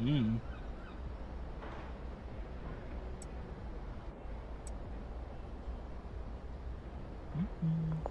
Mm. Mm-mm.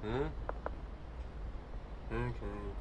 Huh? Okay.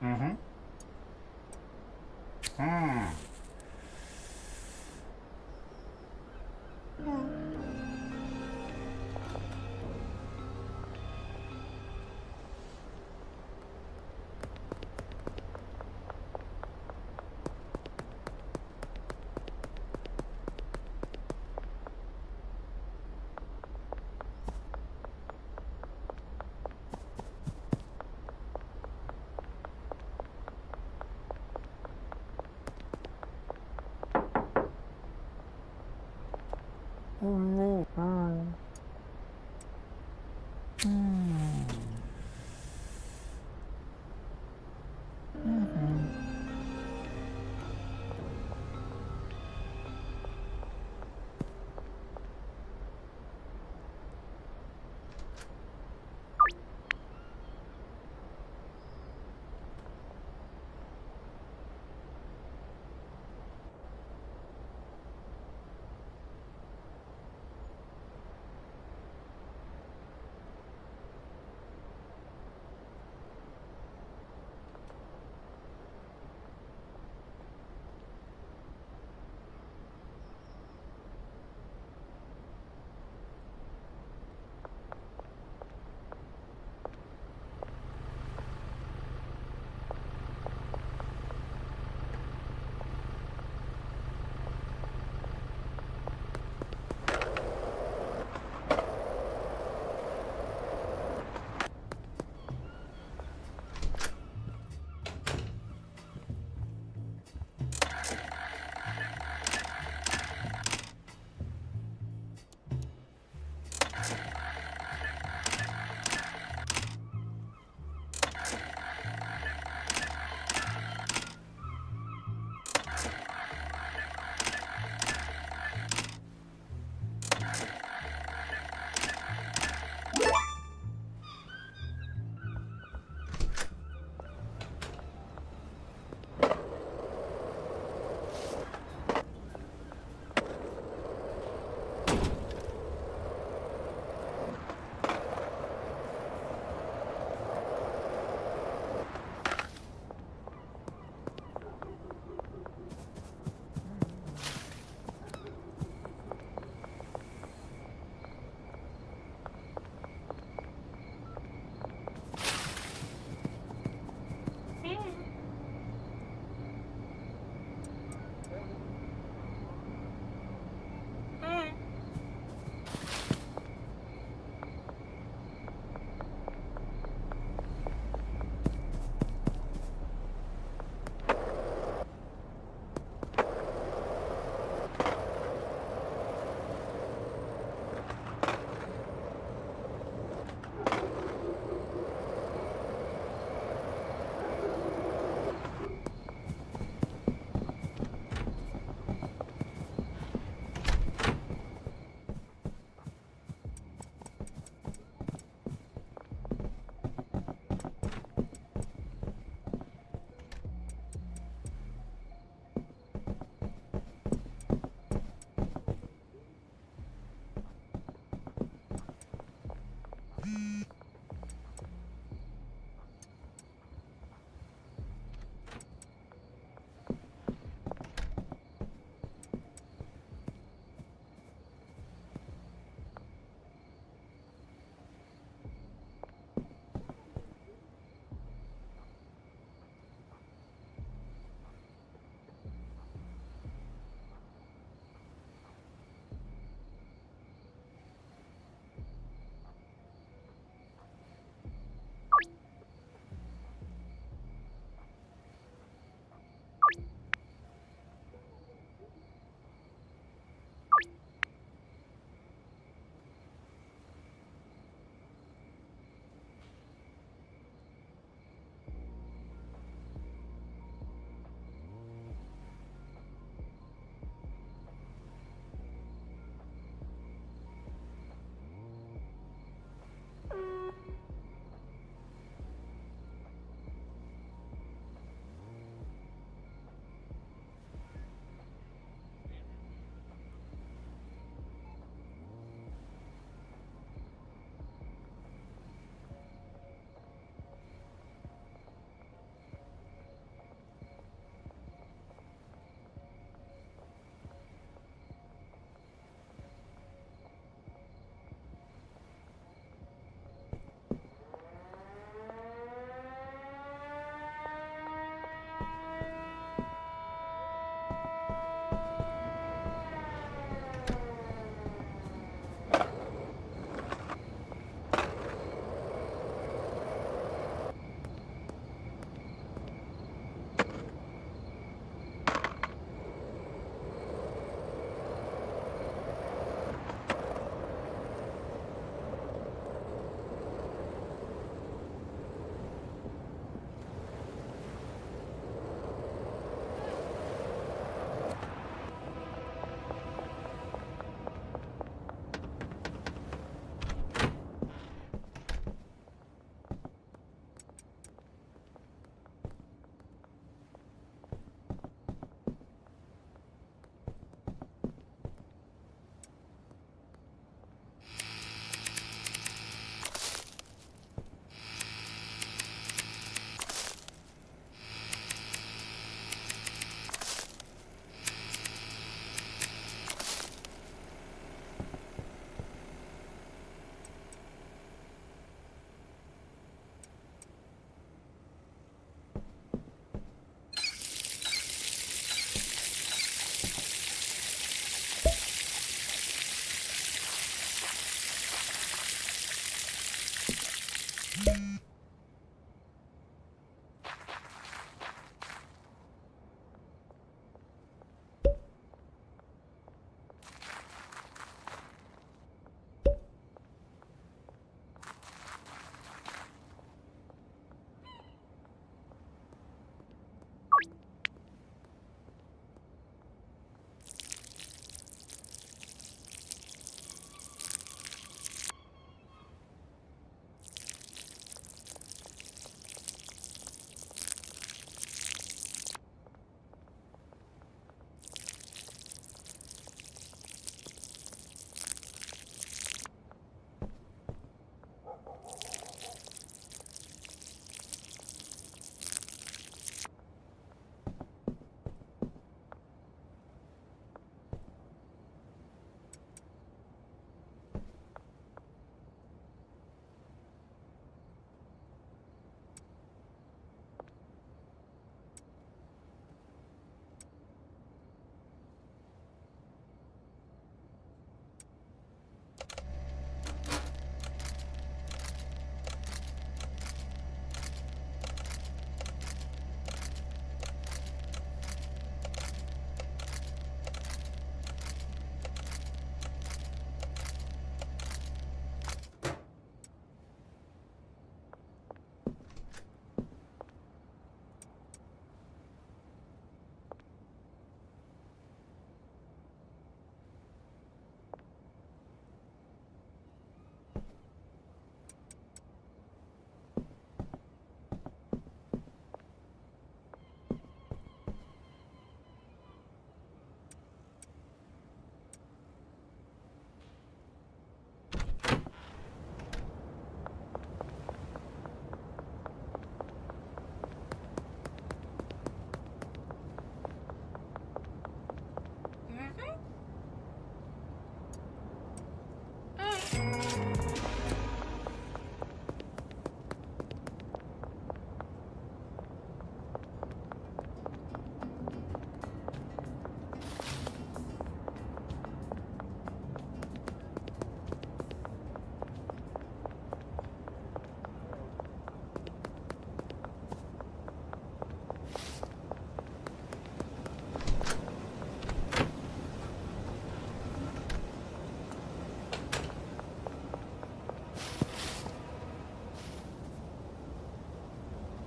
Mm-hmm. Hmm.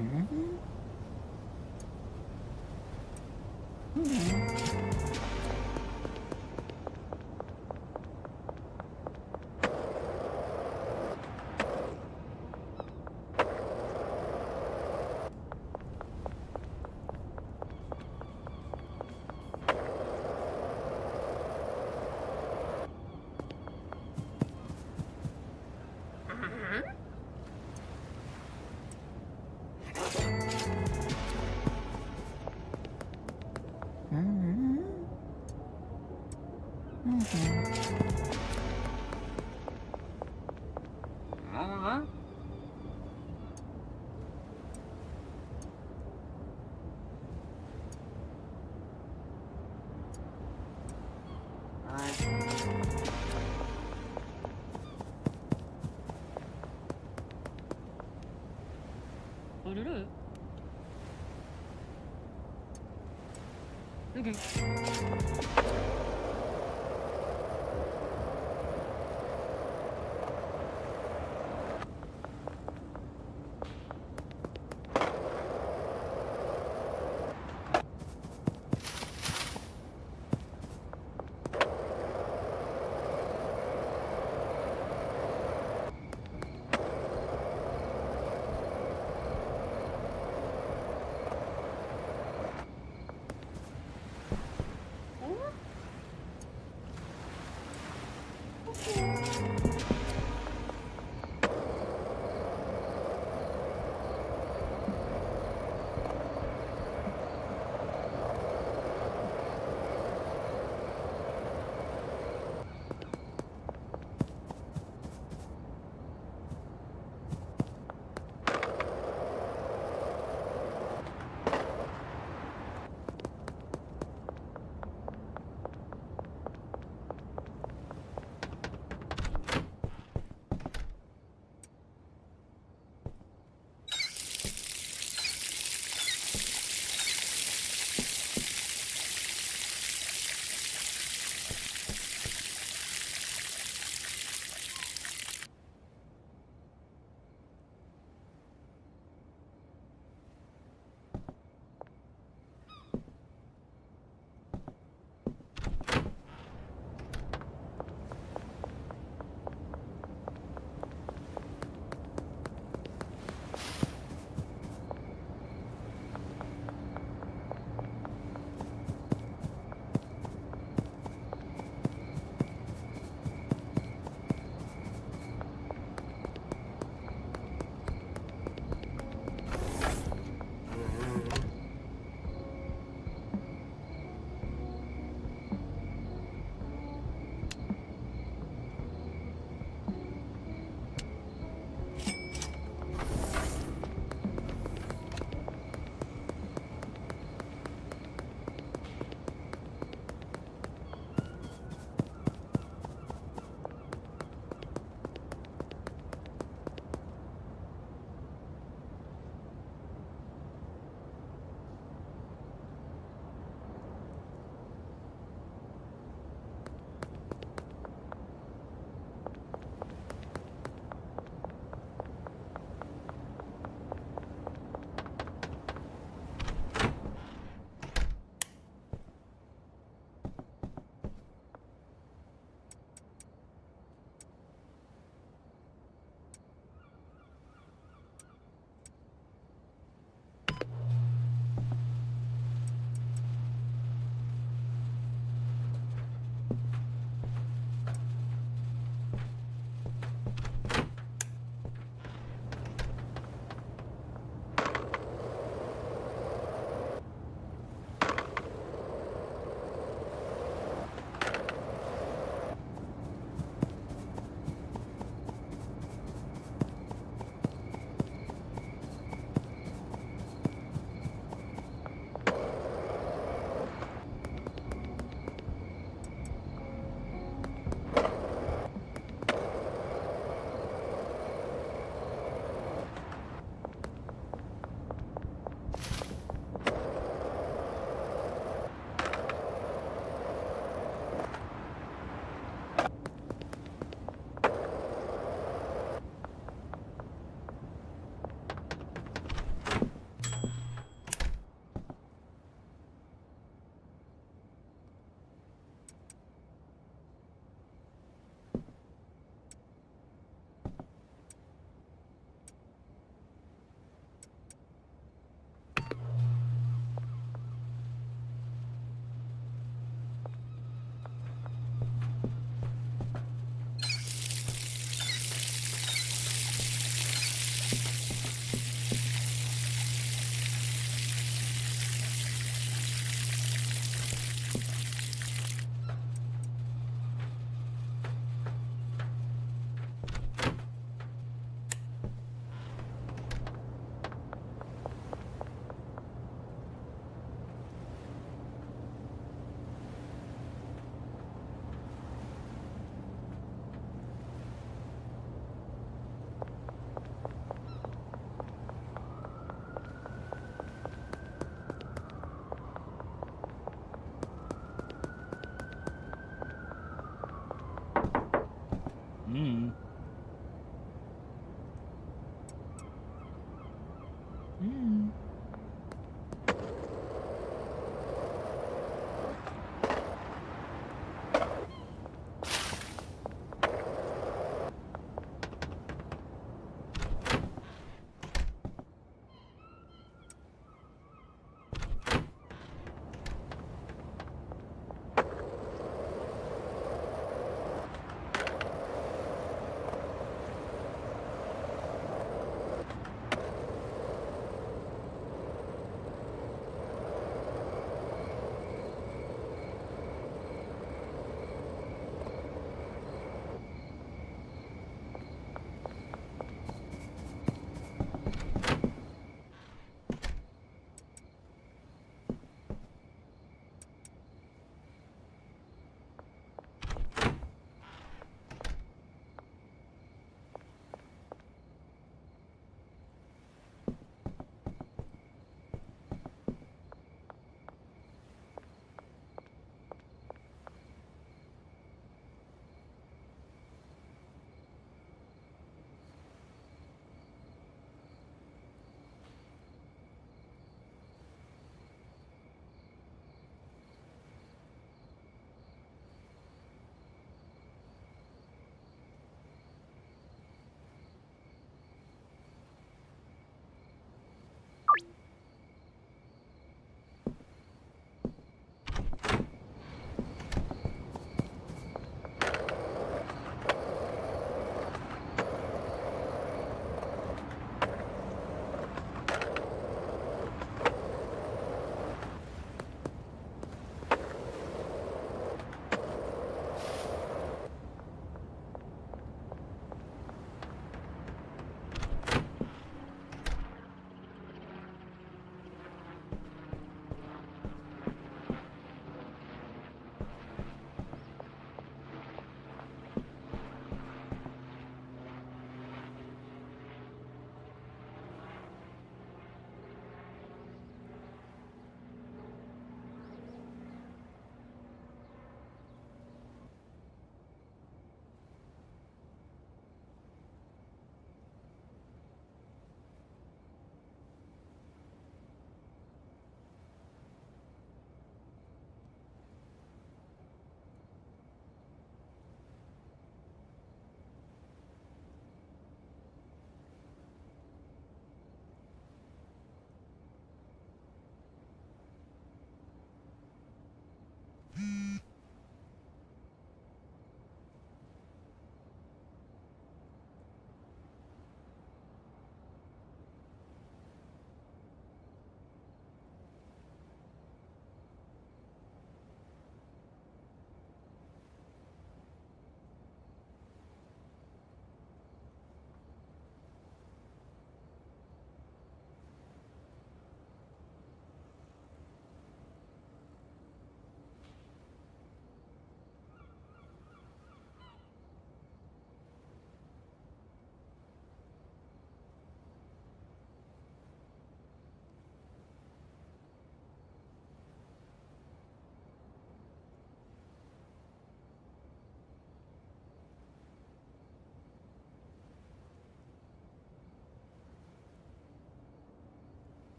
음. 음. 음. 어? 어르르 여기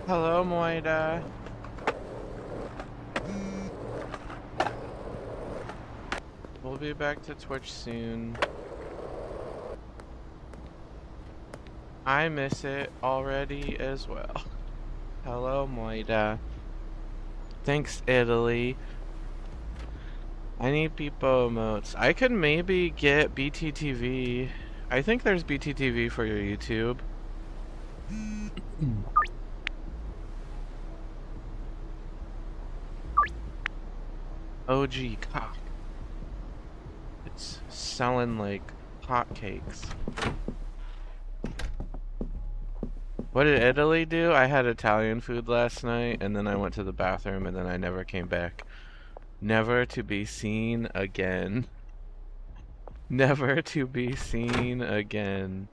Hello, Moida. We'll be back to Twitch soon. I miss it already as well. Hello, Moida. Thanks, Italy. I need people emotes. I could maybe get BTTV. I think there's BTTV for your YouTube. OG cock. It's selling like hotcakes. What did Italy do? I had Italian food last night, and then I went to the bathroom, and then I never came back. Never to be seen again. Never to be seen again.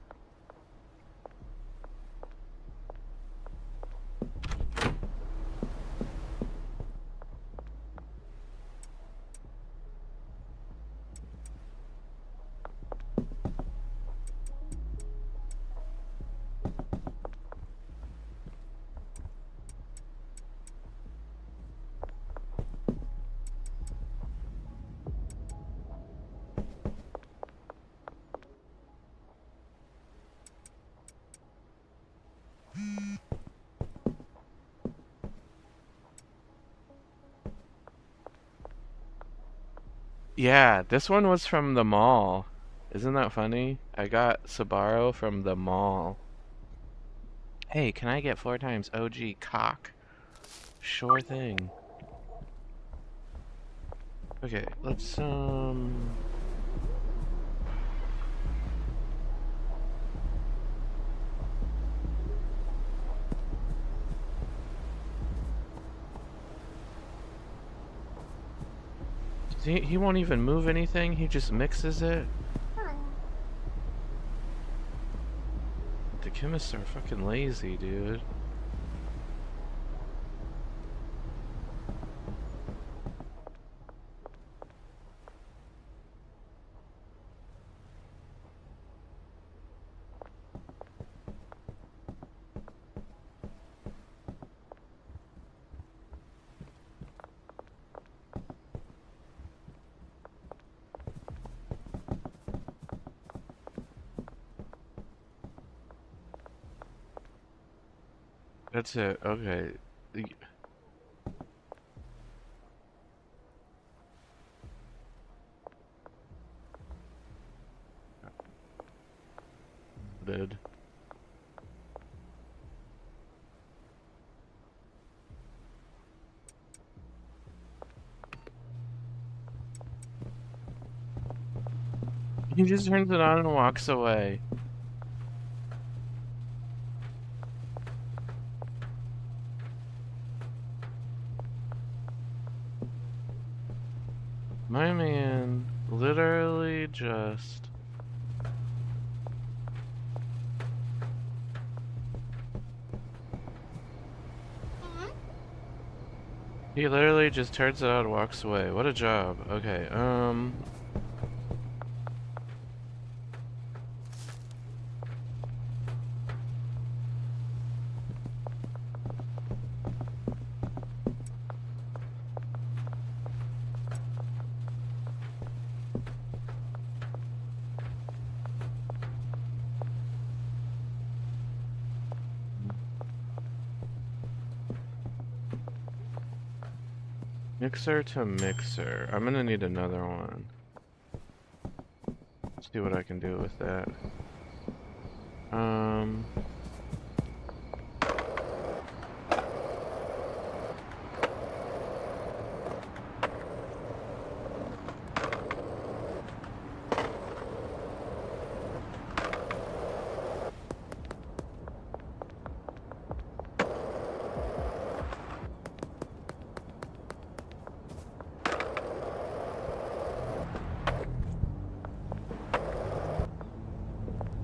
Yeah, this one was from the mall. Isn't that funny? I got Sbarro from the mall. Hey, can I get 4 times OG cock? Sure thing. Okay, let's he won't even move anything, he just mixes it. The chemists are fucking lazy, dude. That's it, okay. dude. He just turns it on and walks away. My man literally just... He literally just turns it on and walks away. What a job. Okay, mixer to mixer. I'm gonna need another one. Let's see what I can do with that.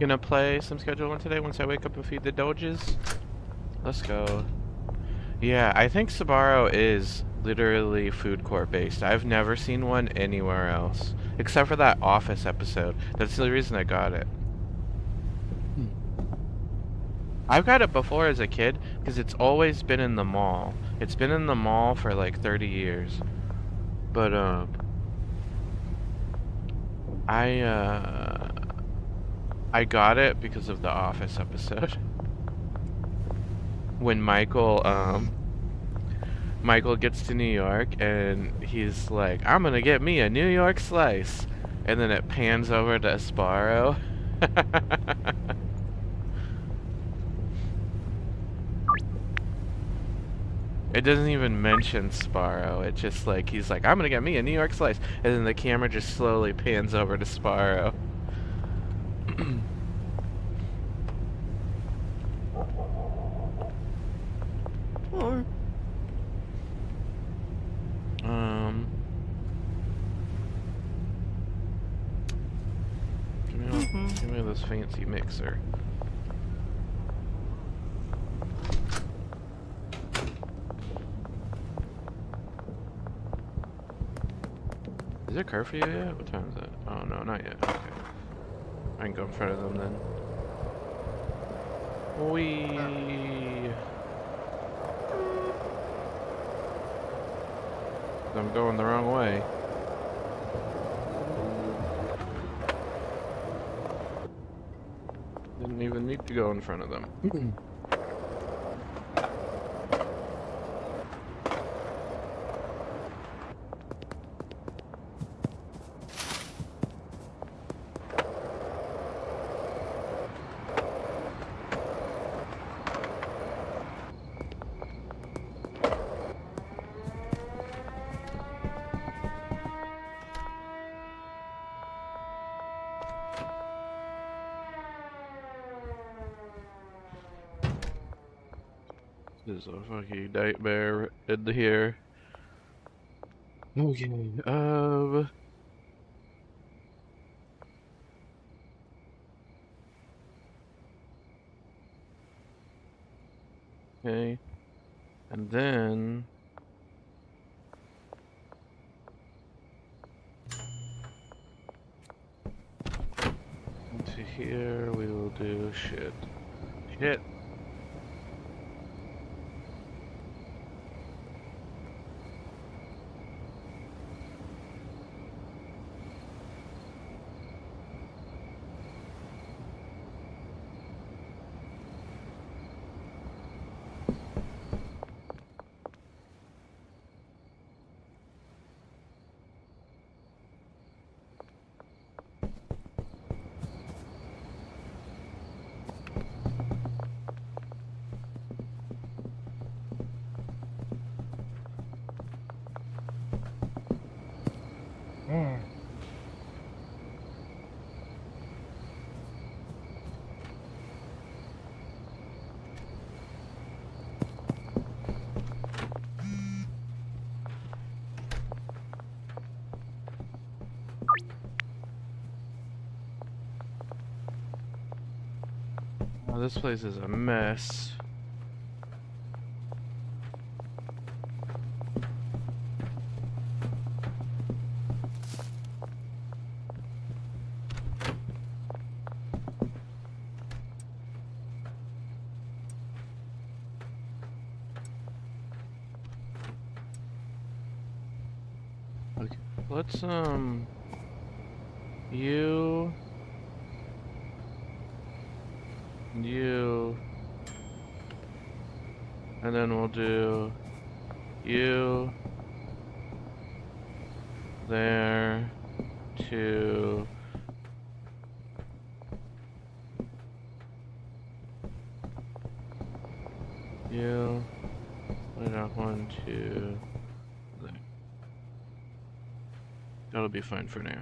Gonna play some Schedule 1 today once I wake up and feed the Doges. Let's go. Yeah, I think Sbarro is literally food court based. I've never seen one anywhere else. Except for that Office episode. That's the reason I got it. I've got it before as a kid, because it's always been in the mall. It's been in the mall for like 30 years. But, I got it because of the Office episode. When Michael gets to New York and he's like, I'm gonna get me a New York slice. And then it pans over to Sbarro. It doesn't even mention Sbarro. It just like, he's like, I'm gonna get me a New York slice. And then the camera just slowly pans over to Sbarro. Give me this fancy mixer. Is it curfew yet? What time is it? Oh no, not yet. Okay. I can go in front of them then. Wee. I'm going the wrong way. Didn't even need to go in front of them. This is a fucking nightmare in here. Okay, okay. And then into here we will do shit. Shit. Oh, this place is a mess. Okay, let's you, and then we'll do you there to you. Put out 1, 2. There. That'll be fine for now.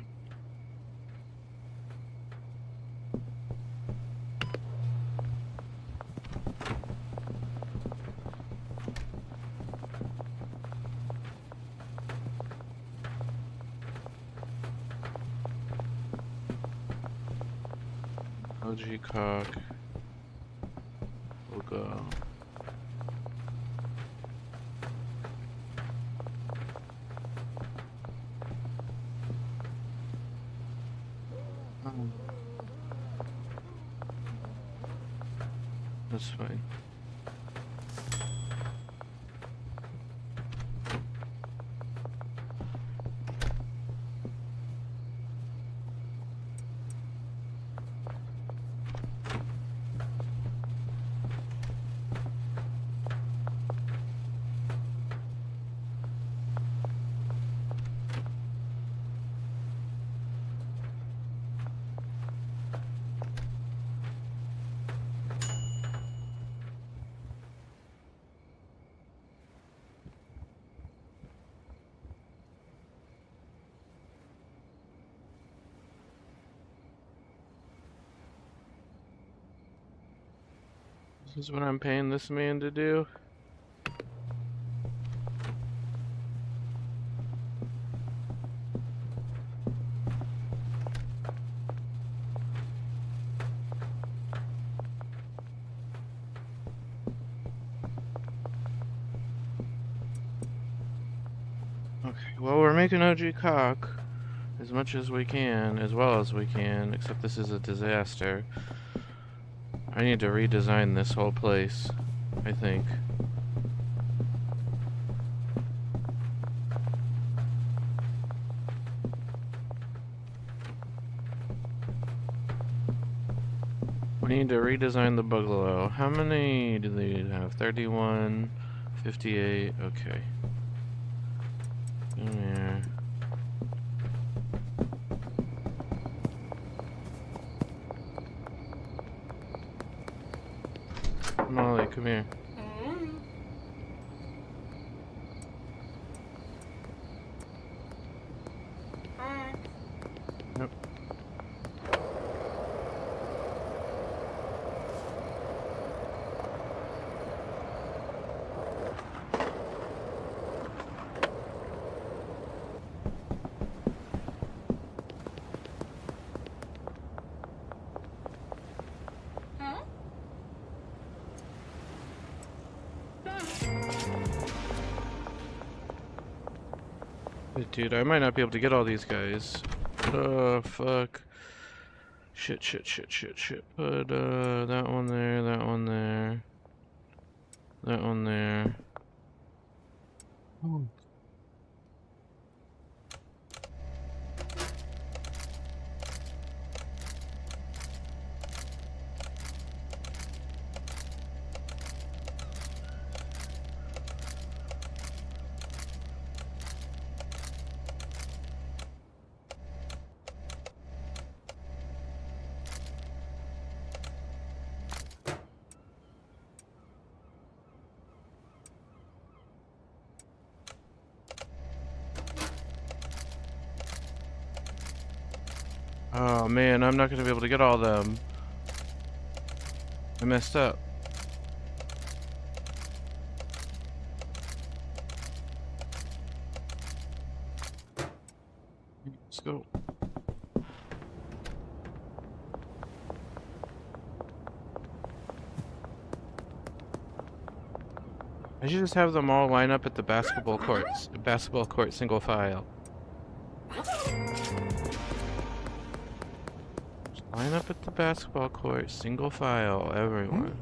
LG cock will go. That's fine. This is what I'm paying this man to do. Okay, well, we're making OG cock as much as we can, as well as we can, except this is a disaster. I need to redesign this whole place, I think. We need to redesign the bungalow. How many do they have? 31, 58, okay. Come here. Molly, come here. Yep. Dude, I might not be able to get all these guys. Oh, fuck. Shit. Put, that one there, that one there. That one there. Oh. Oh man, I'm not gonna be able to get all of them. I messed up. Let's go. I should just have them all line up at the basketball court single file. Just line up at the basketball court single file, everyone.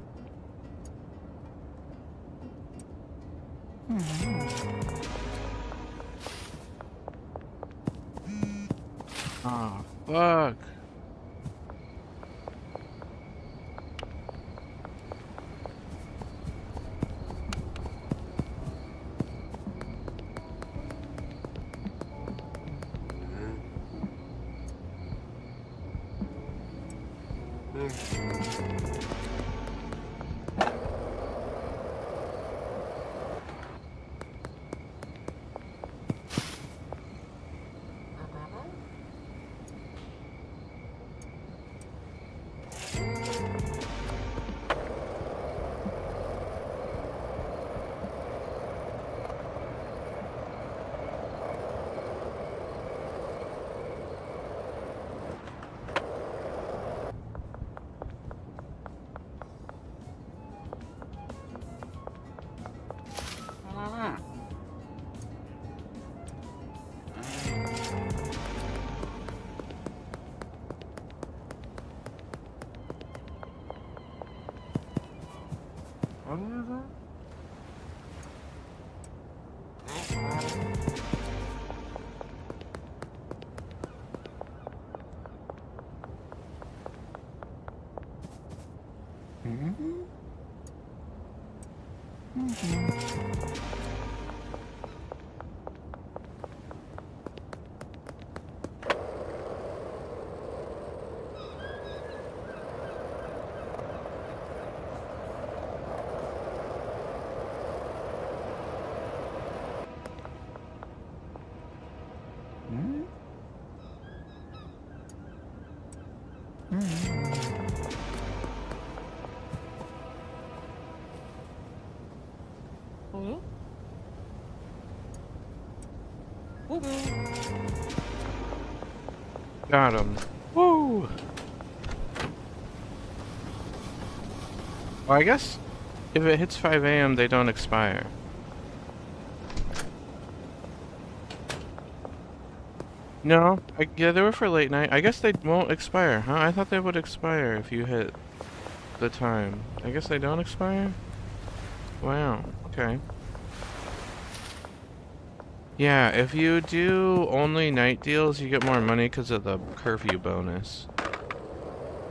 Ah, fuck. What is that? 뭐요? 뭐요? Got him. Woo! Well, I guess if it hits 5 a.m., they don't expire. No, yeah, they were for late night. I guess they won't expire, huh? I thought they would expire if you hit the time. I guess they don't expire? Wow, okay. Yeah, if you do only night deals, you get more money because of the curfew bonus.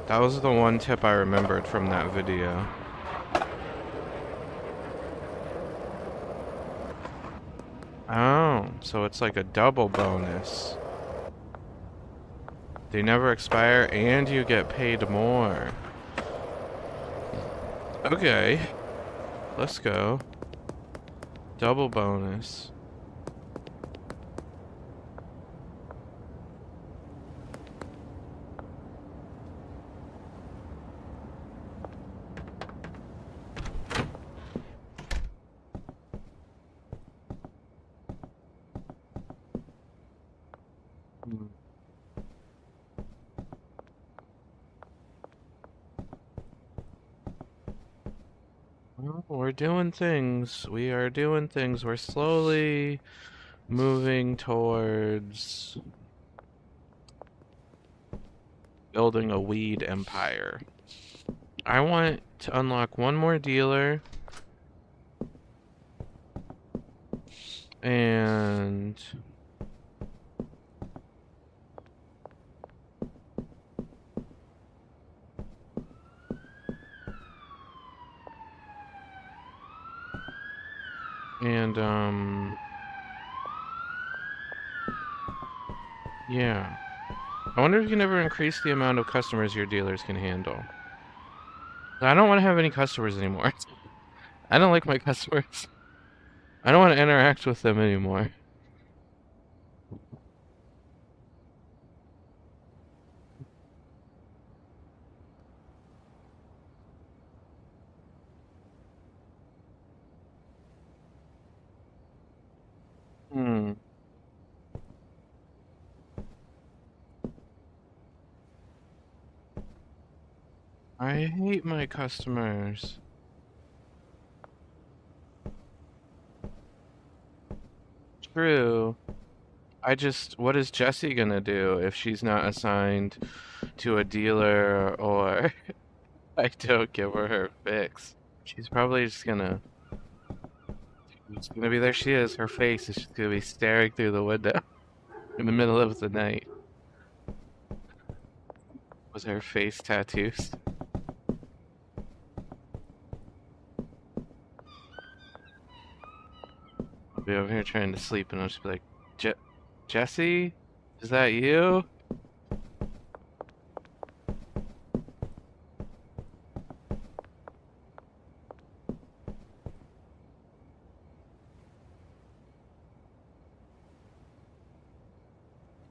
That was the one tip I remembered from that video. Oh, so it's like a double bonus. They never expire and you get paid more. Okay, let's go. Double bonus. Well, we're doing things. We are doing things. We're slowly moving towards building a weed empire. I want to unlock one more dealer. And yeah. I wonder if you can ever increase the amount of customers your dealers can handle. I don't want to have any customers anymore. I don't like my customers. I don't want to interact with them anymore. I hate my customers. True. What is Jessie gonna do if she's not assigned to a dealer or I don't give her fix? She's probably just gonna, it's gonna be, there she is, her face is just gonna be staring through the window in the middle of the night. Was her face tattoos? I'll be over here trying to sleep and I'll just be like, Jessie? Is that you?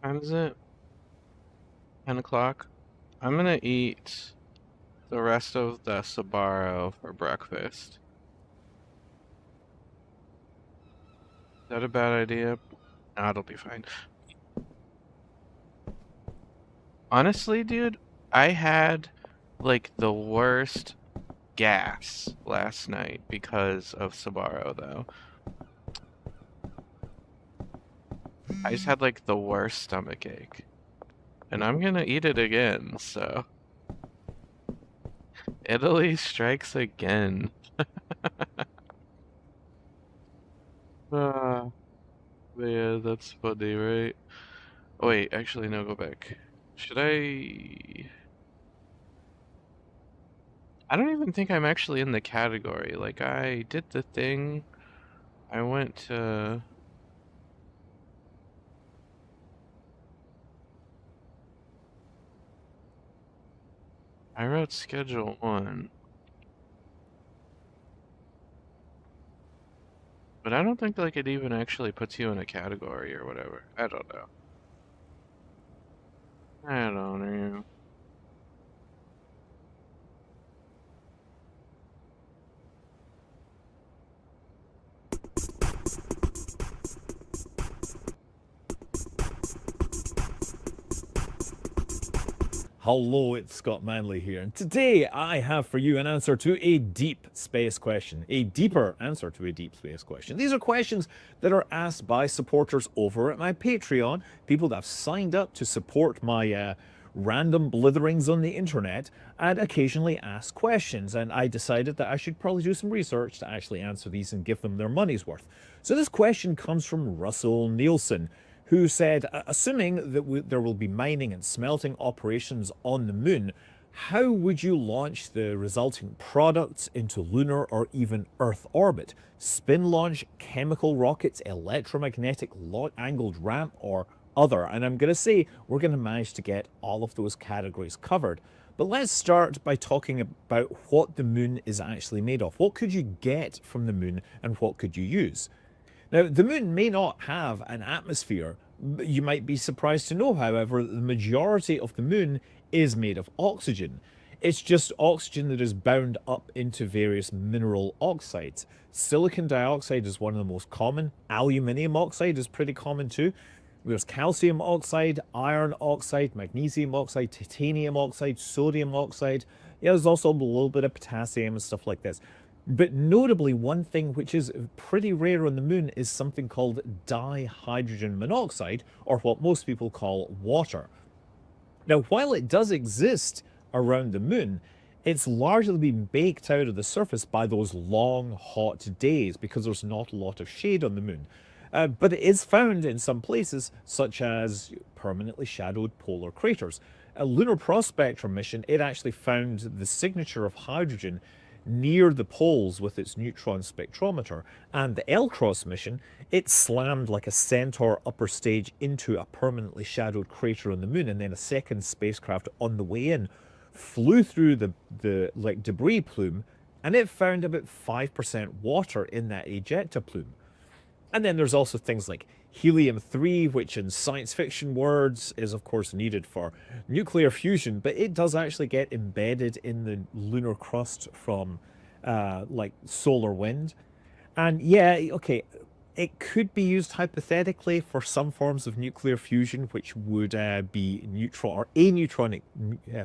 Time is it? 10 o'clock? I'm gonna eat the rest of the Sbarro for breakfast. Is that a bad idea? Nah, it'll be fine. Honestly, dude, I had like the worst gas last night because of Sbarro, though. I just had like the worst stomach ache. And I'm gonna eat it again, so. Italy strikes again. Ah, yeah, that's funny, right? Oh, wait, actually, no, go back. Should I? I don't even think I'm actually in the category. Like, I did the thing. I went to. I wrote schedule 1. But I don't think like it even actually puts you in a category or whatever. I don't know. I don't know. Hello, it's Scott Manley here, and today I have for you an answer to a deep space question, a deeper answer to a deep space question. These are questions that are asked by supporters over at my Patreon, people that have signed up to support my random blitherings on the internet and occasionally ask questions, and I decided that I should probably do some research to actually answer these and give them their money's worth. So this question comes from Russell Nielsen, who said, assuming that there will be mining and smelting operations on the moon, how would you launch the resulting products into lunar or even Earth orbit? Spin launch, chemical rockets, electromagnetic angled ramp, or other? And I'm going to say we're going to manage to get all of those categories covered. But let's start by talking about what the moon is actually made of. What could you get from the moon and what could you use? Now, the moon may not have an atmosphere. You might be surprised to know, however, that the majority of the moon is made of oxygen. It's just oxygen that is bound up into various mineral oxides. Silicon dioxide is one of the most common. Aluminium oxide is pretty common too. There's calcium oxide, iron oxide, magnesium oxide, titanium oxide, sodium oxide. Yeah, there's also a little bit of potassium and stuff like this. But notably, one thing which is pretty rare on the moon is something called dihydrogen monoxide, or what most people call water. Now, while it does exist around the moon, it's largely been baked out of the surface by those long, hot days because there's not a lot of shade on the moon. But it is found in some places, such as permanently shadowed polar craters. A Lunar Prospector mission, it actually found the signature of hydrogen near the poles with its neutron spectrometer, and the L-Cross mission, it slammed like a Centaur upper stage into a permanently shadowed crater on the moon, and then a second spacecraft on the way in flew through the like debris plume, and it found about 5% water in that ejecta plume. And then there's also things like helium-3, which in science fiction words is of course needed for nuclear fusion, but it does actually get embedded in the lunar crust from like solar wind. And yeah, okay, it could be used hypothetically for some forms of nuclear fusion, which would be neutron or aneutron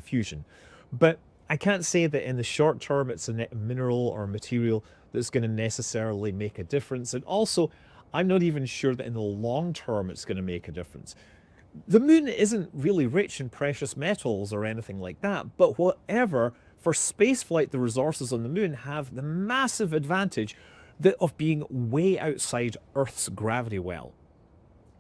fusion. But I can't say that in the short term it's a mineral or material that's going to necessarily make a difference. And also, I'm not even sure that in the long term it's going to make a difference. The moon isn't really rich in precious metals or anything like that, but whatever, for spaceflight, the resources on the moon have the massive advantage of being way outside Earth's gravity well.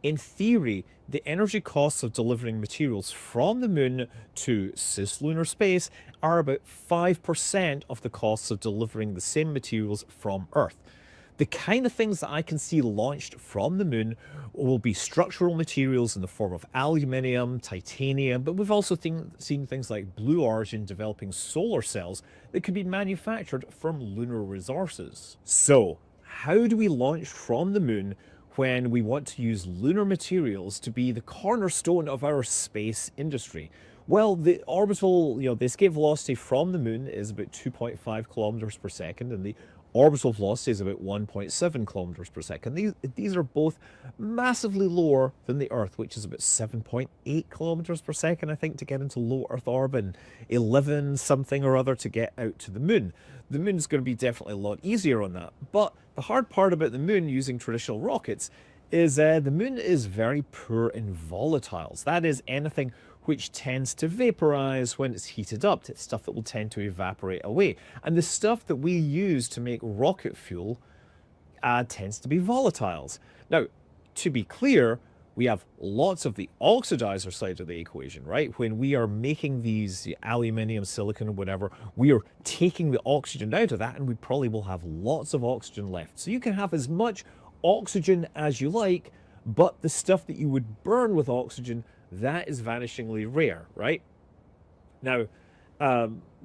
In theory, the energy costs of delivering materials from the moon to cislunar space are about 5% of the costs of delivering the same materials from Earth. The kind of things that I can see launched from the moon will be structural materials in the form of aluminium, titanium, but we've also seen things like Blue Origin developing solar cells that could be manufactured from lunar resources. So, how do we launch from the moon when we want to use lunar materials to be the cornerstone of our space industry? Well, the orbital, the escape velocity from the moon is about 2.5 kilometers per second, and the orbital velocity is about 1.7 kilometers per second. These are both massively lower than the Earth, which is about 7.8 kilometers per second, I think, to get into low Earth orbit, and 11 something or other to get out to the moon. The moon's going to be definitely a lot easier on that. But the hard part about the moon using traditional rockets is the moon is very poor in volatiles. That is, anything which tends to vaporize when it's heated up. It's stuff that will tend to evaporate away. And the stuff that we use to make rocket fuel tends to be volatiles. Now, to be clear, we have lots of the oxidizer side of the equation, right? When we are making these aluminium, silicon, whatever, we are taking the oxygen out of that, and we probably will have lots of oxygen left. So you can have as much oxygen as you like, but the stuff that you would burn with oxygen, that is vanishingly rare, right? Now,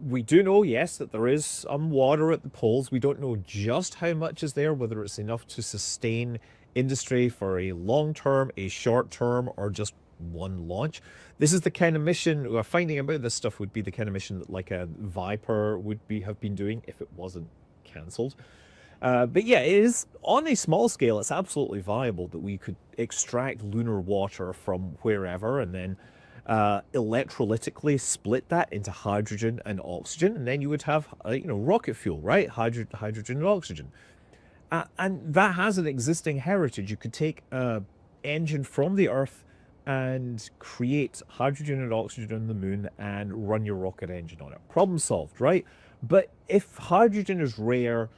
we do know, yes, that there is some water at the poles. We don't know just how much is there, whether it's enough to sustain industry for a long term, a short term, or just one launch. This is the kind of mission, finding about this stuff would be the kind of mission that like a Viper would have been doing if it wasn't cancelled. But yeah, it is on a small scale, it's absolutely viable that we could extract lunar water from wherever and then electrolytically split that into hydrogen and oxygen, and then you would have rocket fuel, right? Hydrogen and oxygen. And that has an existing heritage. You could take an engine from the Earth and create hydrogen and oxygen on the moon and run your rocket engine on it. Problem solved, right? But if hydrogen is rare,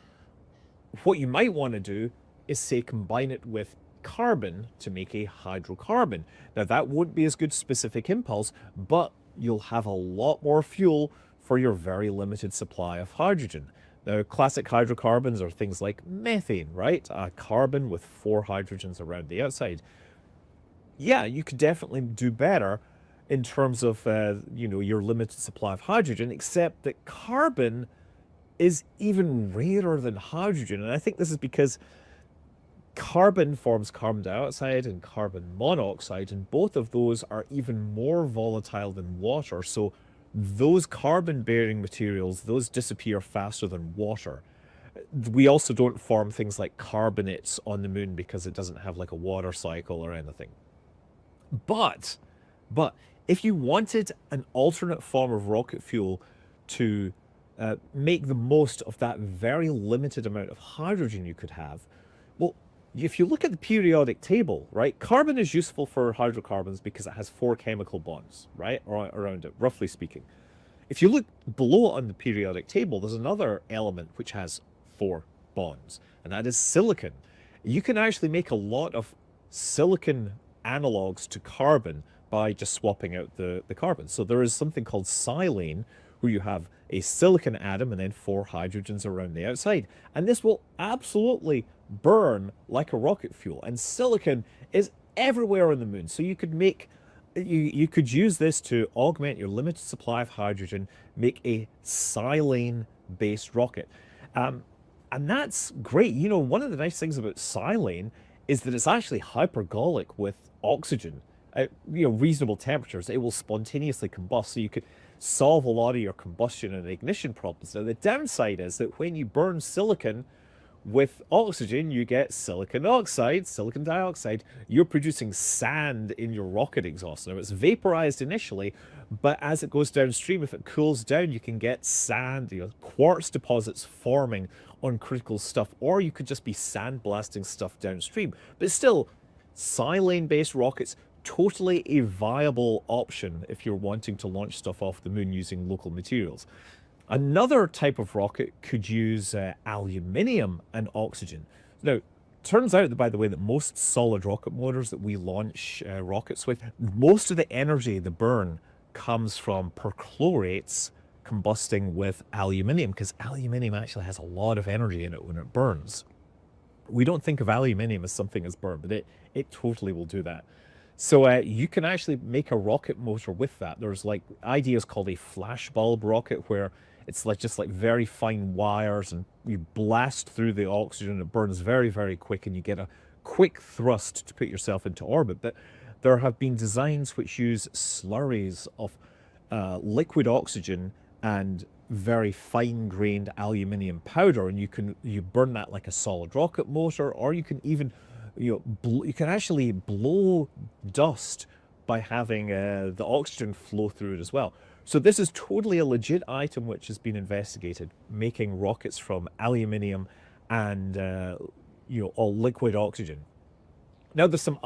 what you might want to do is, say, combine it with carbon to make a hydrocarbon. Now, that won't be as good specific impulse, but you'll have a lot more fuel for your very limited supply of hydrogen. Now, classic hydrocarbons are things like methane, right? Carbon with 4 hydrogens around the outside. Yeah, you could definitely do better in terms of, your limited supply of hydrogen, except that carbon is even rarer than hydrogen. And I think this is because carbon forms carbon dioxide and carbon monoxide, and both of those are even more volatile than water. So those carbon-bearing materials, those disappear faster than water. We also don't form things like carbonates on the moon because it doesn't have like a water cycle or anything. But if you wanted an alternate form of rocket fuel to make the most of that very limited amount of hydrogen you could have, well, if you look at the periodic table, right, carbon is useful for hydrocarbons because it has 4 chemical bonds, right, around it, roughly speaking. If you look below on the periodic table, there's another element which has 4 bonds, and that is silicon. You can actually make a lot of silicon analogs to carbon by just swapping out the carbon. So there is something called silane, where you have a silicon atom and then 4 hydrogens around the outside. And this will absolutely burn like a rocket fuel. And silicon is everywhere on the moon. So you could make, you could use this to augment your limited supply of hydrogen, make a silane-based rocket. And that's great. One of the nice things about silane is that it's actually hypergolic with oxygen at reasonable temperatures. It will spontaneously combust, so you could solve a lot of your combustion and ignition problems. Now, the downside is that when you burn silicon, With oxygen, you get silicon oxide, silicon dioxide. You're producing sand in your rocket exhaust. Now, it's vaporized initially, but as it goes downstream, if it cools down, you can get sand, quartz deposits forming on critical stuff, or you could just be sandblasting stuff downstream. But still, silane-based rockets, totally a viable option if you're wanting to launch stuff off the moon using local materials. Another type of rocket could use aluminium and oxygen. Now, turns out, by the way, that most solid rocket motors that we launch rockets with, most of the energy, the burn, comes from perchlorates combusting with aluminium, because aluminium actually has a lot of energy in it when it burns. We don't think of aluminium as something as burned, but it totally will do that. So you can actually make a rocket motor with that. There's like ideas called a flash bulb rocket, where it's like just like very fine wires, and you blast through the oxygen. It burns very, very quick, and you get a quick thrust to put yourself into orbit. But there have been designs which use slurries of liquid oxygen and very fine-grained aluminium powder, and you burn that like a solid rocket motor, or you can even you can actually blow dust by having the oxygen flow through it as well. So this is totally a legit item which has been investigated, making rockets from aluminium and all liquid oxygen. Now there's some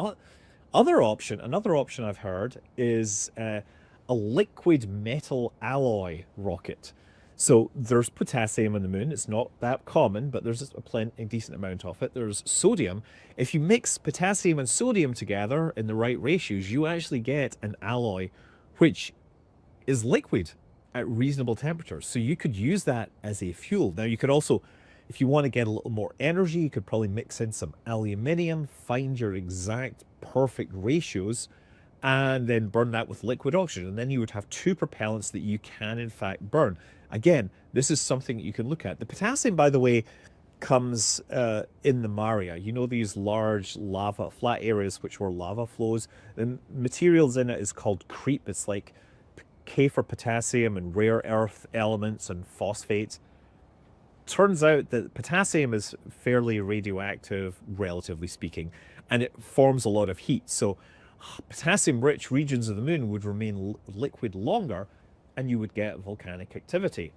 other option. Another option I've heard is a liquid metal alloy rocket. So there's potassium on the moon. It's not that common, but there's a decent amount of it. There's sodium. If you mix potassium and sodium together in the right ratios, you actually get an alloy which is liquid at reasonable temperatures. So you could use that as a fuel. Now you could also, if you want to get a little more energy, you could probably mix in some aluminium, find your exact perfect ratios, and then burn that with liquid oxygen. And then you would have two propellants that you can in fact burn. Again, this is something that you can look at. The potassium, by the way, comes in the Maria. You know, these large lava, flat areas which were lava flows. The materials in it is called creep. It's like K for potassium and rare earth elements and phosphates. Turns out that potassium is fairly radioactive, relatively speaking, and it forms a lot of heat. So potassium-rich regions of the moon would remain liquid longer, and you would get volcanic activity.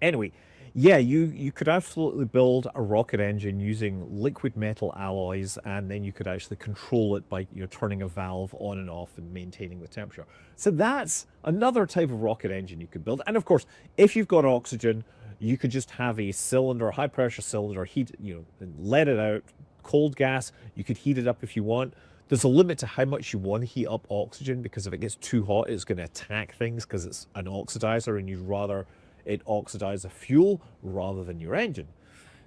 Anyway, yeah, you could absolutely build a rocket engine using liquid metal alloys, and then you could actually control it by turning a valve on and off and maintaining the temperature. So that's another type of rocket engine you could build. And of course, if you've got oxygen, you could just have a cylinder, high pressure cylinder, heat, and let it out, cold gas. You could heat it up if you want. There's a limit to how much you want to heat up oxygen, because if it gets too hot, it's going to attack things because it's an oxidizer, and you'd rather it oxidize a fuel rather than your engine.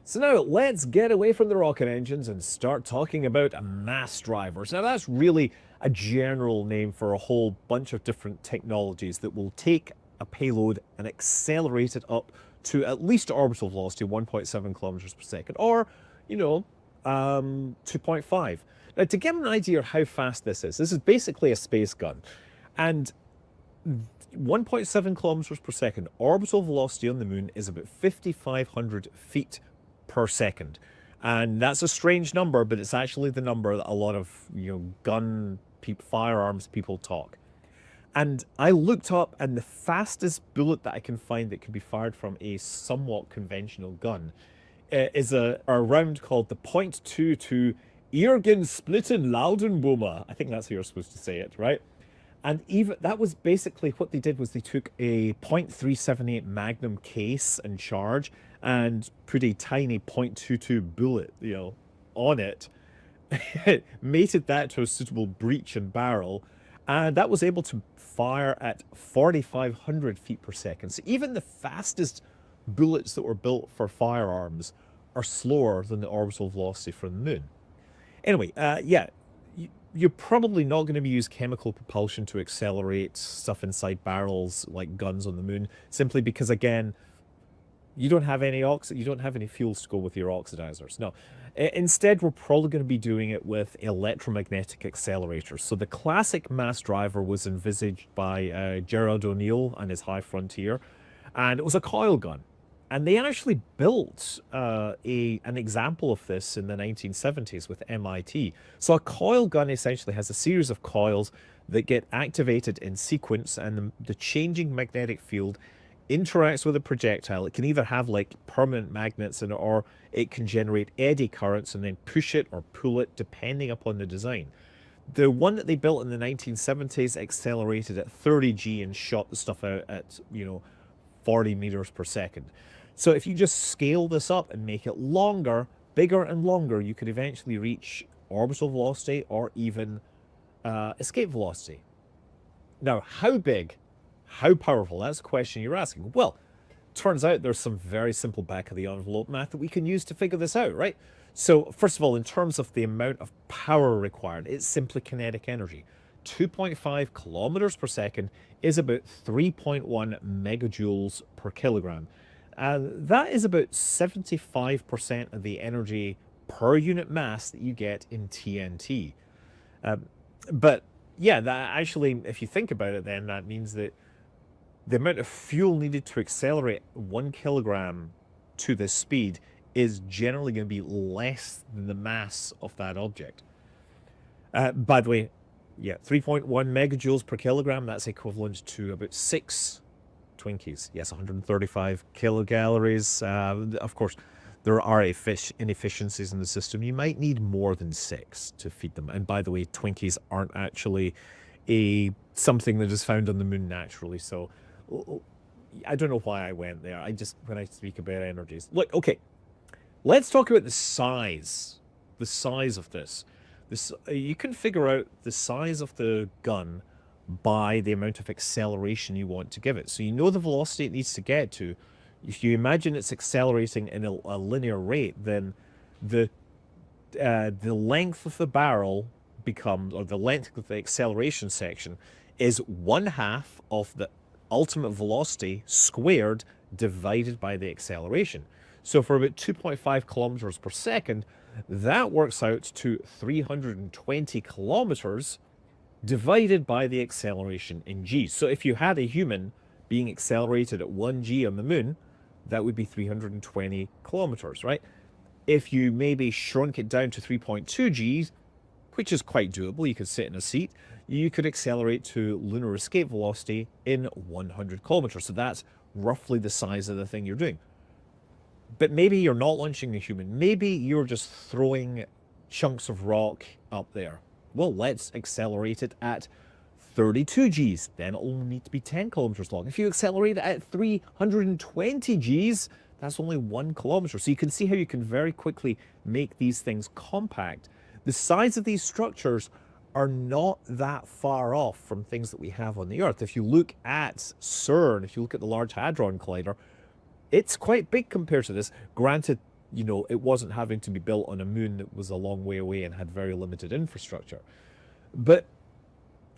So now let's get away from the rocket engines and start talking about mass drivers. Now that's really a general name for a whole bunch of different technologies that will take a payload and accelerate it up to at least orbital velocity 1.7 kilometers per second, or 2.5. Now, to get an idea of how fast this is basically a space gun. And 1.7 kilometers per second, orbital velocity on the moon is about 5,500 feet per second. And that's a strange number, but it's actually the number that a lot of firearms people talk. And I looked up, and the fastest bullet that I can find that can be fired from a somewhat conventional gun is a round called the .22 Irgen Splitten Laudenbomber. I think that's how you're supposed to say it, right? And even that was basically what they did, was they took a .378 Magnum case and charge and put a tiny .22 bullet, on it, mated that to a suitable breech and barrel, and that was able to fire at 4,500 feet per second. So even the fastest bullets that were built for firearms are slower than the orbital velocity from the moon. Anyway, you're probably not going to use chemical propulsion to accelerate stuff inside barrels like guns on the moon, simply because, again, you don't have any fuels to go with your oxidizers. No, instead, we're probably going to be doing it with electromagnetic accelerators. So the classic mass driver was envisaged by Gerard O'Neill and his High Frontier, and it was a coil gun. And they actually built an example of this in the 1970s with MIT. So a coil gun essentially has a series of coils that get activated in sequence, and the changing magnetic field interacts with a projectile. It can either have like permanent magnets in it, or it can generate eddy currents and then push it or pull it depending upon the design. The one that they built in the 1970s accelerated at 30G and shot the stuff out at, 40 meters per second. So if you just scale this up and make it longer, bigger and longer, you could eventually reach orbital velocity or even escape velocity. Now, how big, how powerful, that's the question you're asking. Well, turns out there's some very simple back of the envelope math that we can use to figure this out, right? So first of all, in terms of the amount of power required, it's simply kinetic energy. 2.5 kilometers per second is about 3.1 megajoules per kilogram. That is about 75% of the energy per unit mass that you get in TNT. But yeah, that actually, if you think about it, then that means that the amount of fuel needed to accelerate 1 kilogram to this speed is generally going to be less than the mass of that object. By the way, yeah, 3.1 megajoules per kilogram, that's equivalent to about 6 Twinkies. Yes, 135 kilocalories. Of course, there are inefficiencies in the system. You might need more than 6 to feed them. And by the way, Twinkies aren't actually something that is found on the moon naturally. So I don't know why I went there. When I speak about energies. Look, okay, let's talk about the size of this. You can figure out the size of the gun by the amount of acceleration you want to give it. So you know the velocity it needs to get to. If you imagine it's accelerating in a linear rate, then the length of the barrel becomes, or the length of the acceleration section is 1/2 of the ultimate velocity squared divided by the acceleration. So for about 2.5 kilometers per second, that works out to 320 kilometers divided by the acceleration in g. So if you had a human being accelerated at 1g on the moon, that would be 320 kilometers, right? If you maybe shrunk it down to 3.2 g's, which is quite doable, you could sit in a seat, you could accelerate to lunar escape velocity in 100 kilometers. So that's roughly the size of the thing you're doing. But maybe you're not launching a human. Maybe you're just throwing chunks of rock up there. Well, let's accelerate it at 32 Gs. Then it'll only need to be 10 kilometers long. If you accelerate it at 320 Gs, that's only 1 kilometer. So you can see how you can very quickly make these things compact. The size of these structures are not that far off from things that we have on the Earth. If you look at CERN, if you look at the Large Hadron Collider, it's quite big compared to this. Granted, it wasn't having to be built on a moon that was a long way away and had very limited infrastructure. But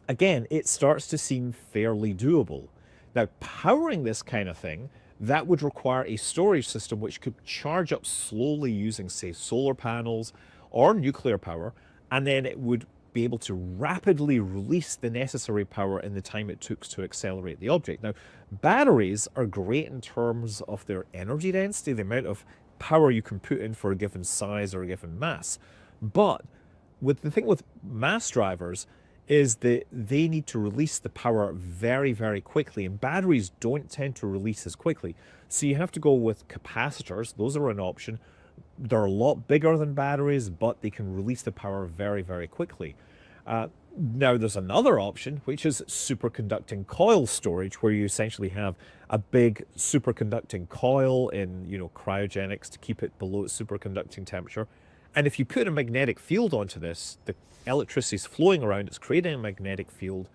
again, it starts to seem fairly doable. Now, powering this kind of thing, that would require a storage system which could charge up slowly using, say, solar panels or nuclear power, and then it would be able to rapidly release the necessary power in the time it took to accelerate the object. Now, batteries are great in terms of their energy density, the amount of power you can put in for a given size or a given mass. But the thing with mass drivers is that they need to release the power very, very quickly, and batteries don't tend to release as quickly. So you have to go with capacitors. Those are an option. They're a lot bigger than batteries, but they can release the power very, very quickly. Now, there's another option, which is superconducting coil storage, where you essentially have a big superconducting coil in, cryogenics to keep it below its superconducting temperature. And if you put a magnetic field onto this, the electricity is flowing around, it's creating a magnetic field,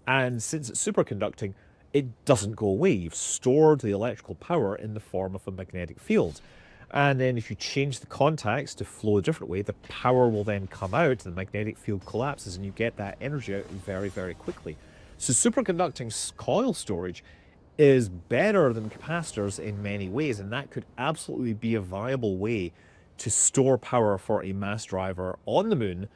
and since it's superconducting, it doesn't go away. You've stored the electrical power in the form of a magnetic field. And then if you change the contacts to flow a different way, the power will then come out, the magnetic field collapses, and you get that energy out very, very quickly. So superconducting coil storage is better than capacitors in many ways, and that could absolutely be a viable way to store power for a mass driver on the moon.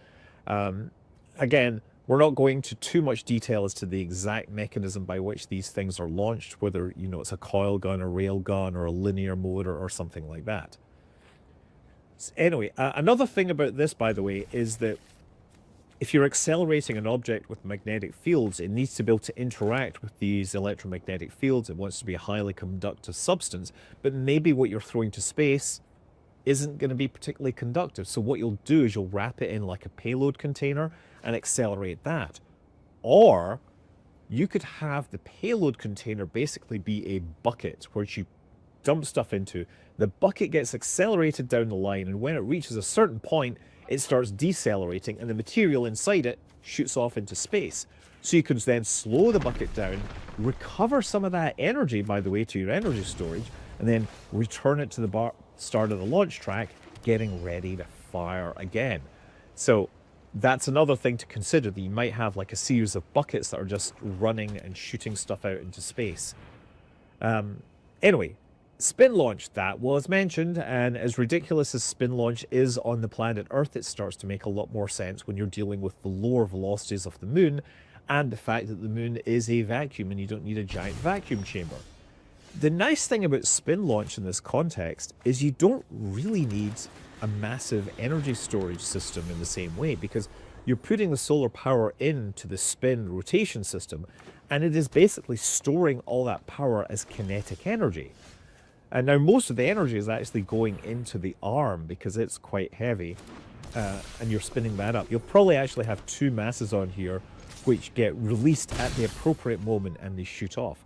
Again, We're not going into too much detail as to the exact mechanism by which these things are launched, whether, you know, it's a coil gun, a rail gun, or a linear motor or something like that. Anyway, another thing about this, by the way, is that if you're accelerating an object with magnetic fields, it needs to be able to interact with these electromagnetic fields. It wants to be a highly conductive substance, but maybe what you're throwing to space isn't going to be particularly conductive. So what you'll do is you'll wrap it in like a payload container and accelerate that. Or you could have the payload container basically be a bucket where you dump stuff into. The bucket gets accelerated down the line, and when it reaches a certain point, it starts decelerating, and the material inside it shoots off into space. So you can then slow the bucket down, recover some of that energy, by the way, to your energy storage, and then return it to the start of the launch track, getting ready to fire again. So that's another thing to consider, that you might have like a series of buckets that are just running and shooting stuff out into space. Anyway, spin launch, that was mentioned, and as ridiculous as spin launch is on the planet Earth, it starts to make a lot more sense when you're dealing with the lower velocities of the moon and the fact that the moon is a vacuum and you don't need a giant vacuum chamber. The nice thing about spin launch in this context is you don't really need a massive energy storage system in the same way, because you're putting the solar power into the spin rotation system, and it is basically storing all that power as kinetic energy. And now most of the energy is actually going into the arm because it's quite heavy, and you're spinning that up. You'll probably actually have two masses on here which get released at the appropriate moment and they shoot off.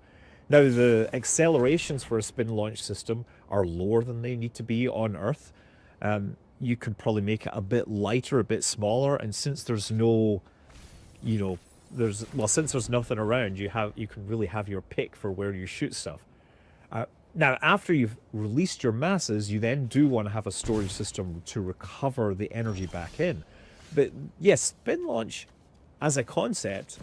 Now, the accelerations for a spin launch system are lower than they need to be on Earth. You could probably make it a bit lighter, a bit smaller, and since there's no, you know, since there's nothing around, you can really have your pick for where you shoot stuff. Now, after you've released your masses, you then do want to have a storage system to recover the energy back in. But yes, spin launch as a concept,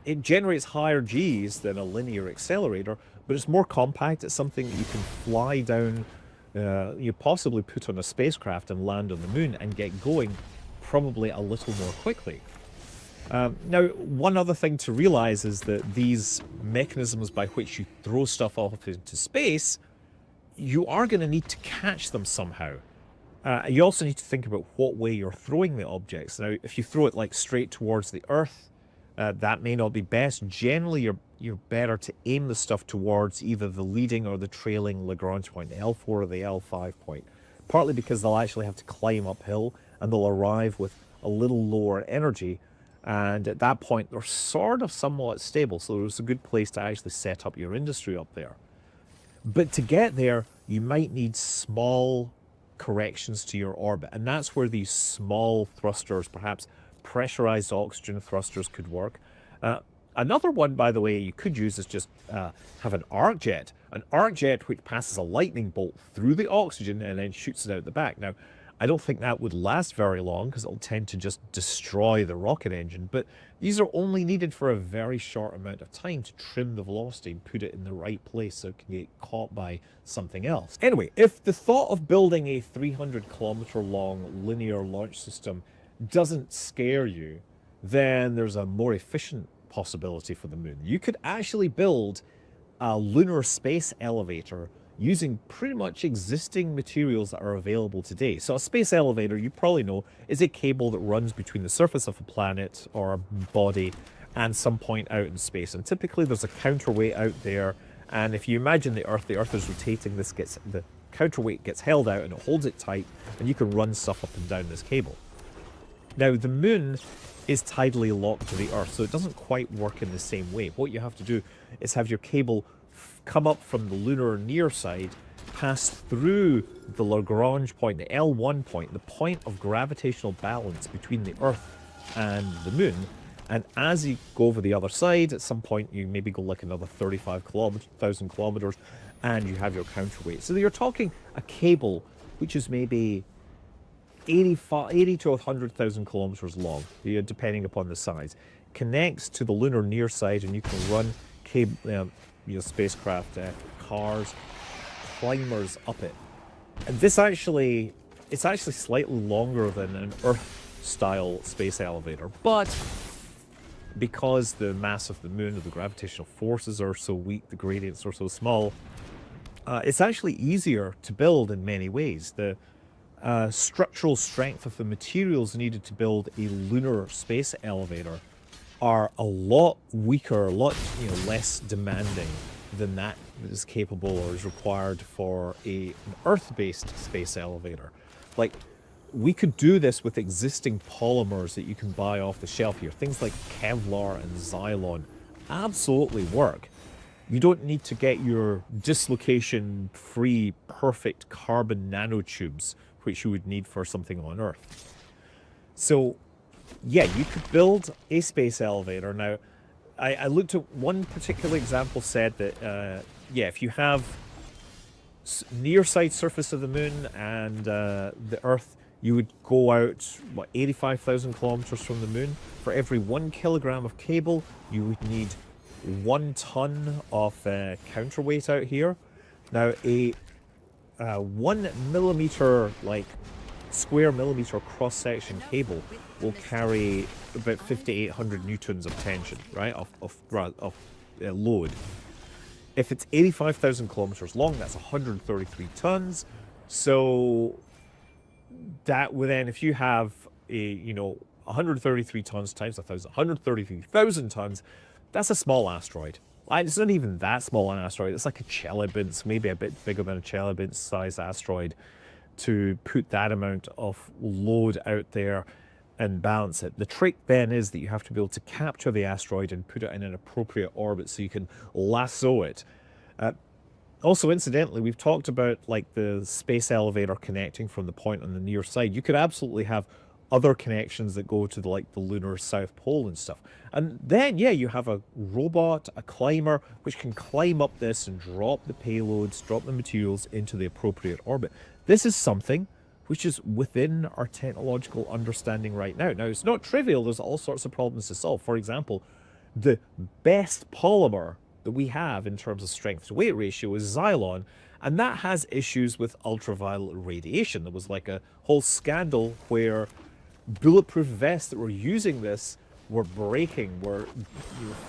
it generates higher Gs than a linear accelerator, but it's more compact. It's something that you can fly down, you possibly put on a spacecraft and land on the moon and get going probably a little more quickly. Now, one other thing to realize is that these mechanisms by which you throw stuff off into space, you are going to need to catch them somehow. You also need to think about what way you're throwing the objects. Now, if you throw it like straight towards the Earth, that may not be best. Generally, you're better to aim the stuff towards either the leading or the trailing Lagrange point, the L4 or the L5 point, partly because they'll actually have to climb uphill and they'll arrive with a little lower energy. And at that point, they're sort of somewhat stable, so it's a good place to actually set up your industry up there. But to get there, you might need small corrections to your orbit, and that's where these small thrusters, perhaps pressurized oxygen thrusters, could work. Another one, by the way, you could use is just have an arc jet. An arc jet which passes a lightning bolt through the oxygen and then shoots it out the back. Now, I don't think that would last very long because it'll tend to just destroy the rocket engine, but these are only needed for a very short amount of time to trim the velocity and put it in the right place so it can get caught by something else. Anyway, if the thought of building a 300-kilometer long linear launch system doesn't scare you, then there's a more efficient possibility for the moon. You could actually build a lunar space elevator using pretty much existing materials that are available today. So a space elevator, you probably know, is a cable that runs between the surface of a planet or a body and some point out in space. And typically there's a counterweight out there. And if you imagine the Earth is rotating, the counterweight gets held out and it holds it tight, and you can run stuff up and down this cable. Now, the moon is tidally locked to the Earth, so it doesn't quite work in the same way. What you have to do is have your cable come up from the lunar near side, pass through the Lagrange point, the L1 point, the point of gravitational balance between the Earth and the moon. And as you go over the other side, at some point you maybe go like another 35,000 kilometers, and you have your counterweight. So you're talking a cable which is maybe 80 to 100,000 kilometers long, depending upon the size. Connects to the lunar near side, and you can run cable, spacecraft, cars, climbers up it. And it's actually slightly longer than an Earth style space elevator, but because the mass of the moon or the gravitational forces are so weak, the gradients are so small, it's actually easier to build in many ways. The structural strength of the materials needed to build a lunar space elevator are a lot weaker, a lot less demanding than that is capable or is required for an Earth-based space elevator. Like, we could do this with existing polymers that you can buy off the shelf here. Things like Kevlar and Xylon absolutely work. You don't need to get your dislocation-free, perfect carbon nanotubes, which you would need for something on Earth. So, yeah, you could build a space elevator. Now, I looked at one particular example, said that, yeah, if you have near side surface of the moon and the Earth, you would go out, what, 85,000 kilometers from the moon. For every 1 kilogram of cable, you would need 1 ton of counterweight out here. Now, a 1 millimeter, like, square millimeter cross-section cable will carry about 5,800 newtons of tension, right, of load. If it's 85,000 kilometers long, that's 133 tons. So that would then, if you have a 133 tons times 1,000, 133,000 tons, that's a small asteroid. It's not even that small an asteroid. It's like a Chelybinsk, maybe a bit bigger than a Chelybinsk-sized asteroid, to put that amount of load out there and balance it. The trick then is that you have to be able to capture the asteroid and put it in an appropriate orbit so you can lasso it. Also, incidentally, we've talked about like the space elevator connecting from the point on the near side. You could absolutely have other connections that go to the lunar South Pole and stuff. And then, yeah, you have a robot, a climber, which can climb up this and drop the payloads, drop the materials into the appropriate orbit. This is something which is within our technological understanding right now. Now, it's not trivial. There's all sorts of problems to solve. For example, the best polymer that we have in terms of strength to weight ratio is Xylon, and that has issues with ultraviolet radiation. There was like a whole scandal where bulletproof vests that were using this were breaking, were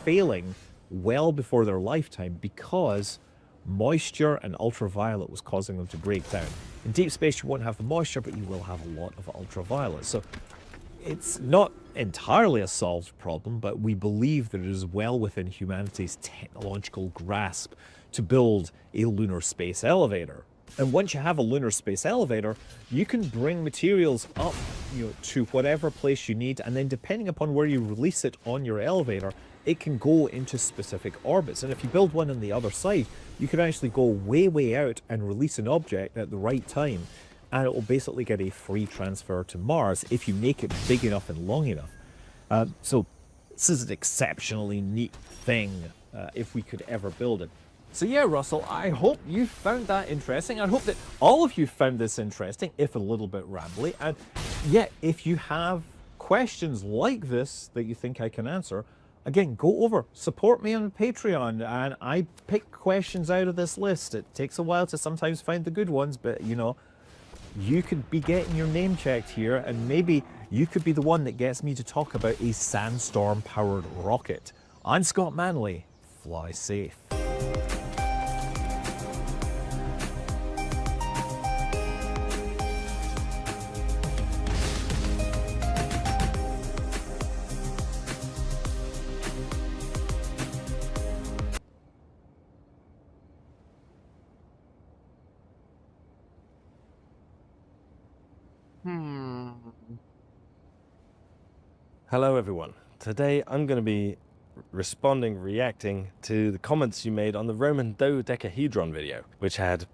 failing well before their lifetime because moisture and ultraviolet was causing them to break down. In deep space, you won't have the moisture, but you will have a lot of ultraviolet. So it's not entirely a solved problem, but we believe that it is well within humanity's technological grasp to build a lunar space elevator. And once you have a lunar space elevator, you can bring materials up to whatever place you need, and then depending upon where you release it on your elevator, it can go into specific orbits. And if you build one on the other side, you can actually go way out and release an object at the right time, and it will basically get a free transfer to Mars if you make it big enough and long enough. So this is an exceptionally neat thing if we could ever build it. So yeah, Russell, I hope you found that interesting. I hope that all of you found this interesting, if a little bit rambly. And yeah, if you have questions like this that you think I can answer, again, go over, support me on Patreon, and I pick questions out of this list. It takes a while to sometimes find the good ones, but you could be getting your name checked here, and maybe you could be the one that gets me to talk about a sandstorm-powered rocket. I'm Scott Manley. Fly safe. Hello everyone. Today I'm going to be reacting to the comments you made on the Roman dodecahedron video, which had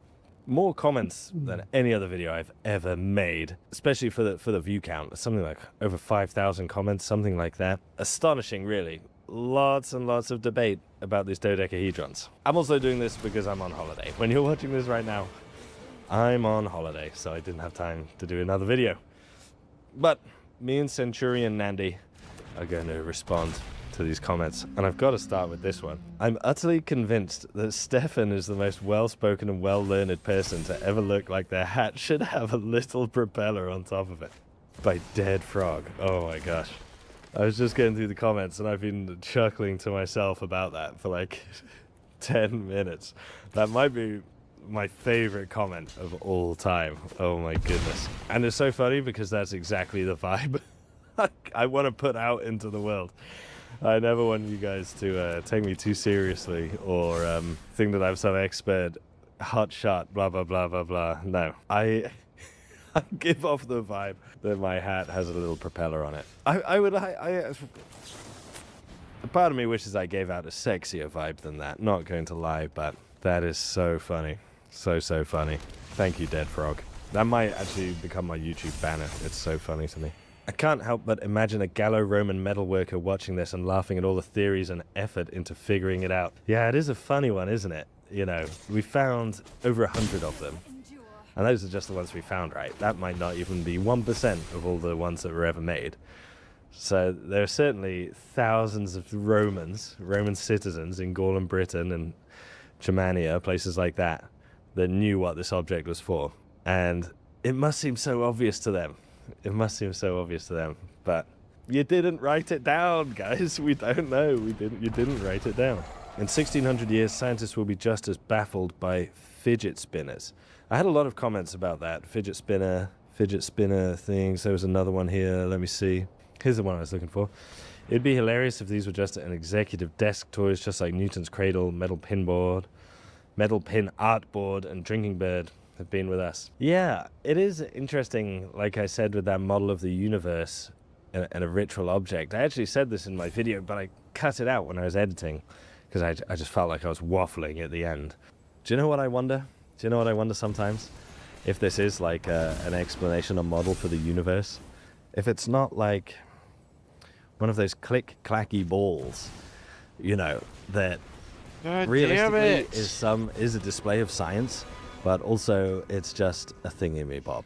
more comments than any other video I've ever made, especially for the view count. Something like over 5,000 comments, something like that. Astonishing, really. Lots and lots of debate about these dodecahedrons. I'm also doing this because I'm on holiday. When you're watching this right now, I'm on holiday, so I didn't have time to do another video. But me and Centurion Nandy are going to respond to these comments, and I've got to start with this one. I'm utterly convinced that Stefan is the most well-spoken and well-learned person to ever look like their hat should have a little propeller on top of it. by Dead Frog. Oh my gosh. I was just going through the comments and I've been chuckling to myself about that for like 10 minutes. That might be my favorite comment of all time. Oh my goodness. And it's so funny because that's exactly the vibe I want to put out into the world. I never want you guys to take me too seriously or think that I'm some expert hotshot, blah, blah, blah, blah, blah. No, I give off the vibe that my hat has a little propeller on it. Part of me wishes I gave out a sexier vibe than that. Not going to lie, but that is so funny. So funny. Thank you, Dead Frog. That might actually become my YouTube banner. It's so funny to me. I can't help but imagine a Gallo-Roman metalworker watching this and laughing at all the theories and effort into figuring it out. Yeah, it is a funny one, isn't it? You know, we found over 100 of them. And those are just the ones we found, right? That might not even be 1% of all the ones that were ever made. So there are certainly thousands of Roman citizens in Gaul and Britain and Germania, places like that, that knew what this object was for. And it must seem so obvious to them. It must seem so obvious to them. But you didn't write it down, guys. We don't know. You didn't write it down. In 1600 years, scientists will be just as baffled by fidget spinners. I had a lot of comments about that. Fidget spinner things. There was another one here. Let me see. Here's the one I was looking for. It'd be hilarious if these were just an executive desk toys, just like Newton's cradle, metal pin artboard, and drinking bird have been with us. Yeah, it is interesting, like I said, with that model of the universe and a ritual object. I actually said this in my video, but I cut it out when I was editing because I just felt like I was waffling at the end. Do you know what I wonder? Do you know what I wonder sometimes? If this is like an explanation, a model for the universe. If it's not like one of those click-clacky balls, you know, that God realistically damn it. is a display of science, but also it's just a thingy-me-bob.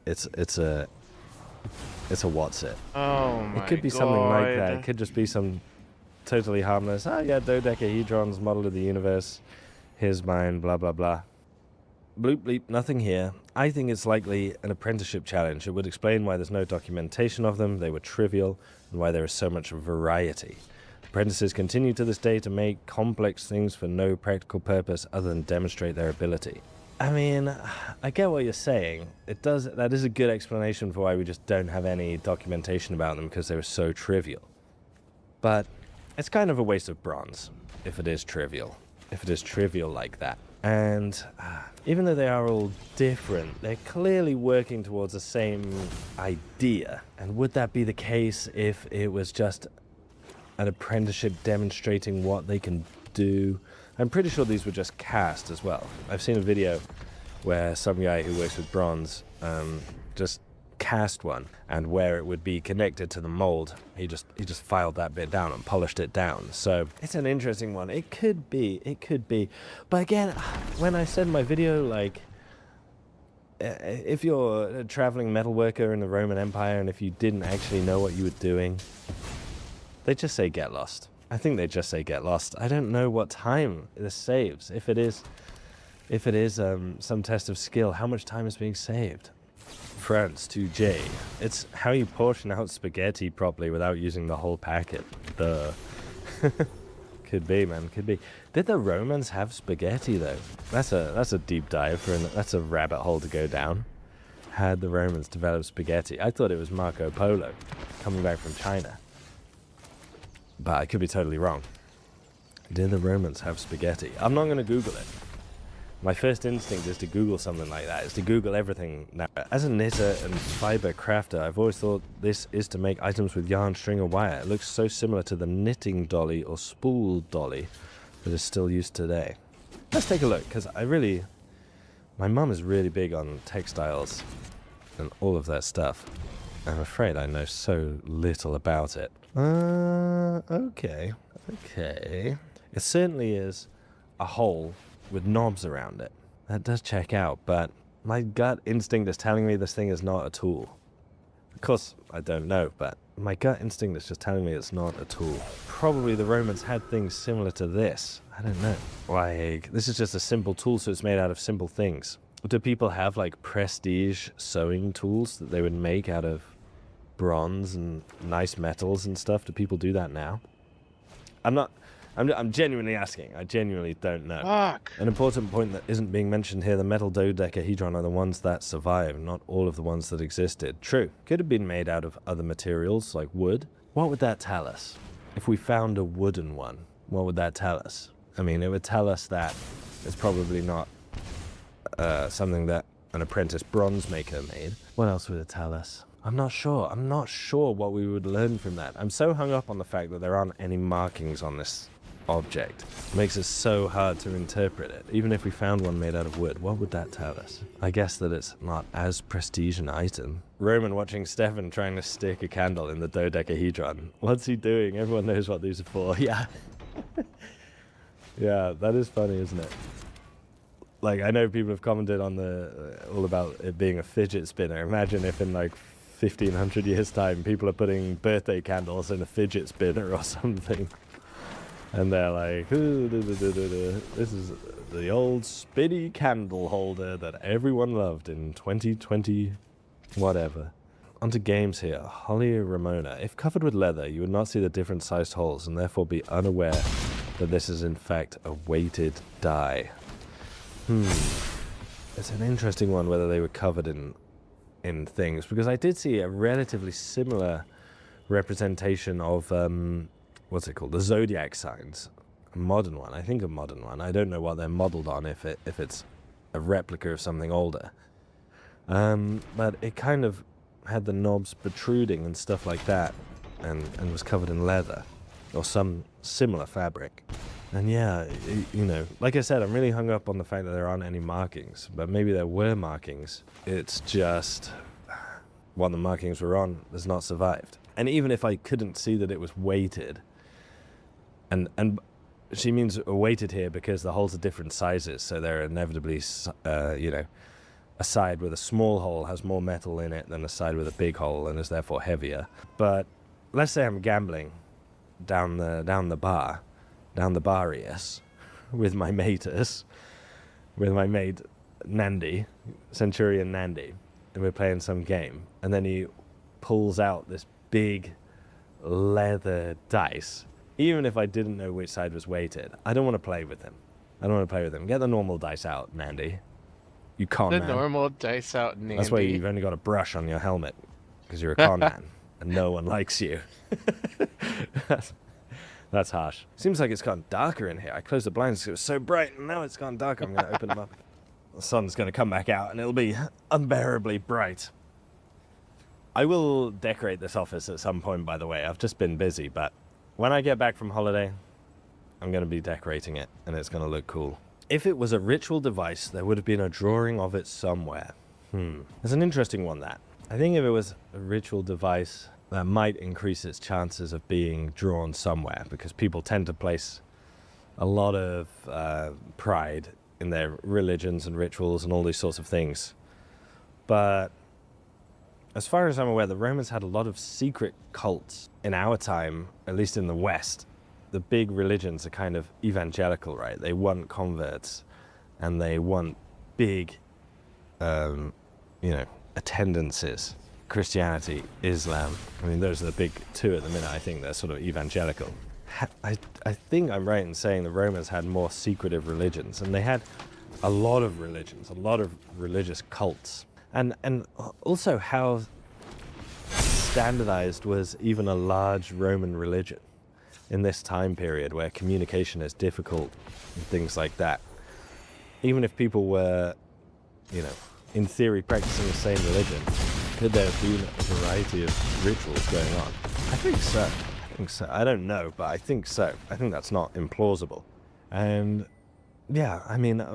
It's a what's it. Oh my god. It could be something like that. It could just be some totally harmless, oh yeah, dodecahedrons, model of the universe, here's mine, blah blah blah. Bloop bleep, nothing here. I think it's likely an apprenticeship challenge. It would explain why there's no documentation of them, they were trivial, and why there is so much variety. Apprentices continue to this day to make complex things for no practical purpose other than demonstrate their ability. I mean, I get what you're saying. That is a good explanation for why we just don't have any documentation about them, because they were so trivial. But it's kind of a waste of bronze, if it is trivial. If it is trivial like that. And even though they are all different, they're clearly working towards the same idea. And would that be the case if it was just an apprenticeship demonstrating what they can do? I'm pretty sure these were just cast as well. I've seen a video where some guy who works with bronze just cast one, and where it would be connected to the mold, he just filed that bit down and polished it down. So it's an interesting one. It could be. But again, when I said in my video, like, if you're a traveling metalworker in the Roman Empire and if you didn't actually know what you were doing, they just say get lost. I think they just say get lost. I don't know what time this saves. If it is some test of skill, how much time is being saved? France 2J. It's how you portion out spaghetti properly without using the whole packet. Duh. Could be, man. Could be. Did the Romans have spaghetti though? That's a deep dive that's a rabbit hole to go down. Had the Romans developed spaghetti? I thought it was Marco Polo coming back from China. But I could be totally wrong. Did the Romans have spaghetti? I'm not going to Google it. My first instinct is to Google something like that, is to Google everything now. As a knitter and fiber crafter, I've always thought this is to make items with yarn, string, or wire. It looks so similar to the knitting dolly or spool dolly that is still used today. Let's take a look, because my mum is really big on textiles and all of that stuff. I'm afraid I know so little about it. Okay. It certainly is a hole with knobs around it. That does check out, but my gut instinct is telling me this thing is not a tool. Of course, I don't know, but my gut instinct is just telling me it's not a tool. Probably the Romans had things similar to this. I don't know. Like, this is just a simple tool, so it's made out of simple things. Do people have, like, prestige sewing tools that they would make out of bronze and nice metals and stuff? Do people do that now? I'm genuinely asking. I genuinely don't know. Fuck. An important point that isn't being mentioned here, the metal dodecahedron are the ones that survive, not all of the ones that existed. True. Could have been made out of other materials, like wood. What would that tell us? If we found a wooden one, what would that tell us? I mean, it would tell us that it's probably not something that an apprentice bronze maker made. What else would it tell us? I'm not sure. I'm not sure what we would learn from that. I'm so hung up on the fact that there aren't any markings on this object. It makes it so hard to interpret it. Even if we found one made out of wood, what would that tell us? I guess that it's not as prestige an item. Roman watching Stefan trying to stick a candle in the dodecahedron. What's he doing? Everyone knows what these are for. Yeah. Yeah, that is funny, isn't it? Like, I know people have commented on all about it being a fidget spinner. Imagine if in like 1500 years time people are putting birthday candles in a fidget spinner or something. And they're like, ooh, this is the old spinny candle holder that everyone loved in 2020 whatever. Onto games here. Holly Ramona. If covered with leather, you would not see the different sized holes and therefore be unaware that this is in fact a weighted die. It's an interesting one whether they were covered in things, because I did see a relatively similar representation of what's it called? The zodiac signs. A modern one. I think a modern one. I don't know what they're modeled on, if it's a replica of something older. But it kind of had the knobs protruding and stuff like that, and was covered in leather or some similar fabric. And yeah, you know, like I said, I'm really hung up on the fact that there aren't any markings, but maybe there were markings. It's just what the markings were on has not survived. And even if I couldn't see that it was weighted, and she means weighted here because the holes are different sizes, so they're inevitably, you know, a side with a small hole has more metal in it than a side with a big hole and is therefore heavier. But let's say I'm gambling down the barriers with my maters, with my mate Nandi, Centurion Nandi, and we're playing some game, and then he pulls out this big leather dice. Even if I didn't know which side was weighted, I don't want to play with him. Get the normal dice out, Nandi. You con man. The normal dice out, Nandi. That's why you've only got a brush on your helmet, because you're a con man, and no one likes you. That's harsh. Seems like it's gotten darker in here. I closed the blinds because it was so bright, and now it's gone darker. I'm going to open them up. The sun's going to come back out, and it'll be unbearably bright. I will decorate this office at some point, by the way. I've just been busy, but when I get back from holiday, I'm going to be decorating it, and it's going to look cool. If it was a ritual device, there would have been a drawing of it somewhere. It's an interesting one, that. I think if it was a ritual device, that might increase its chances of being drawn somewhere, because people tend to place a lot of pride in their religions and rituals and all these sorts of things. But as far as I'm aware, the Romans had a lot of secret cults. In our time, at least in the West, the big religions are kind of evangelical, right? They want converts, and they want big, you know, attendances. Christianity, Islam. I mean, those are the big two at the minute. I think they're sort of evangelical. I think I'm right in saying the Romans had more secretive religions, and they had a lot of religions, a lot of religious cults. And also how standardized was even a large Roman religion in this time period where communication is difficult and things like that. Even if people were, you know, in theory practicing the same religion, could there have been a variety of rituals going on? I think so. I don't know, but I think so. I think that's not implausible. And yeah, I mean,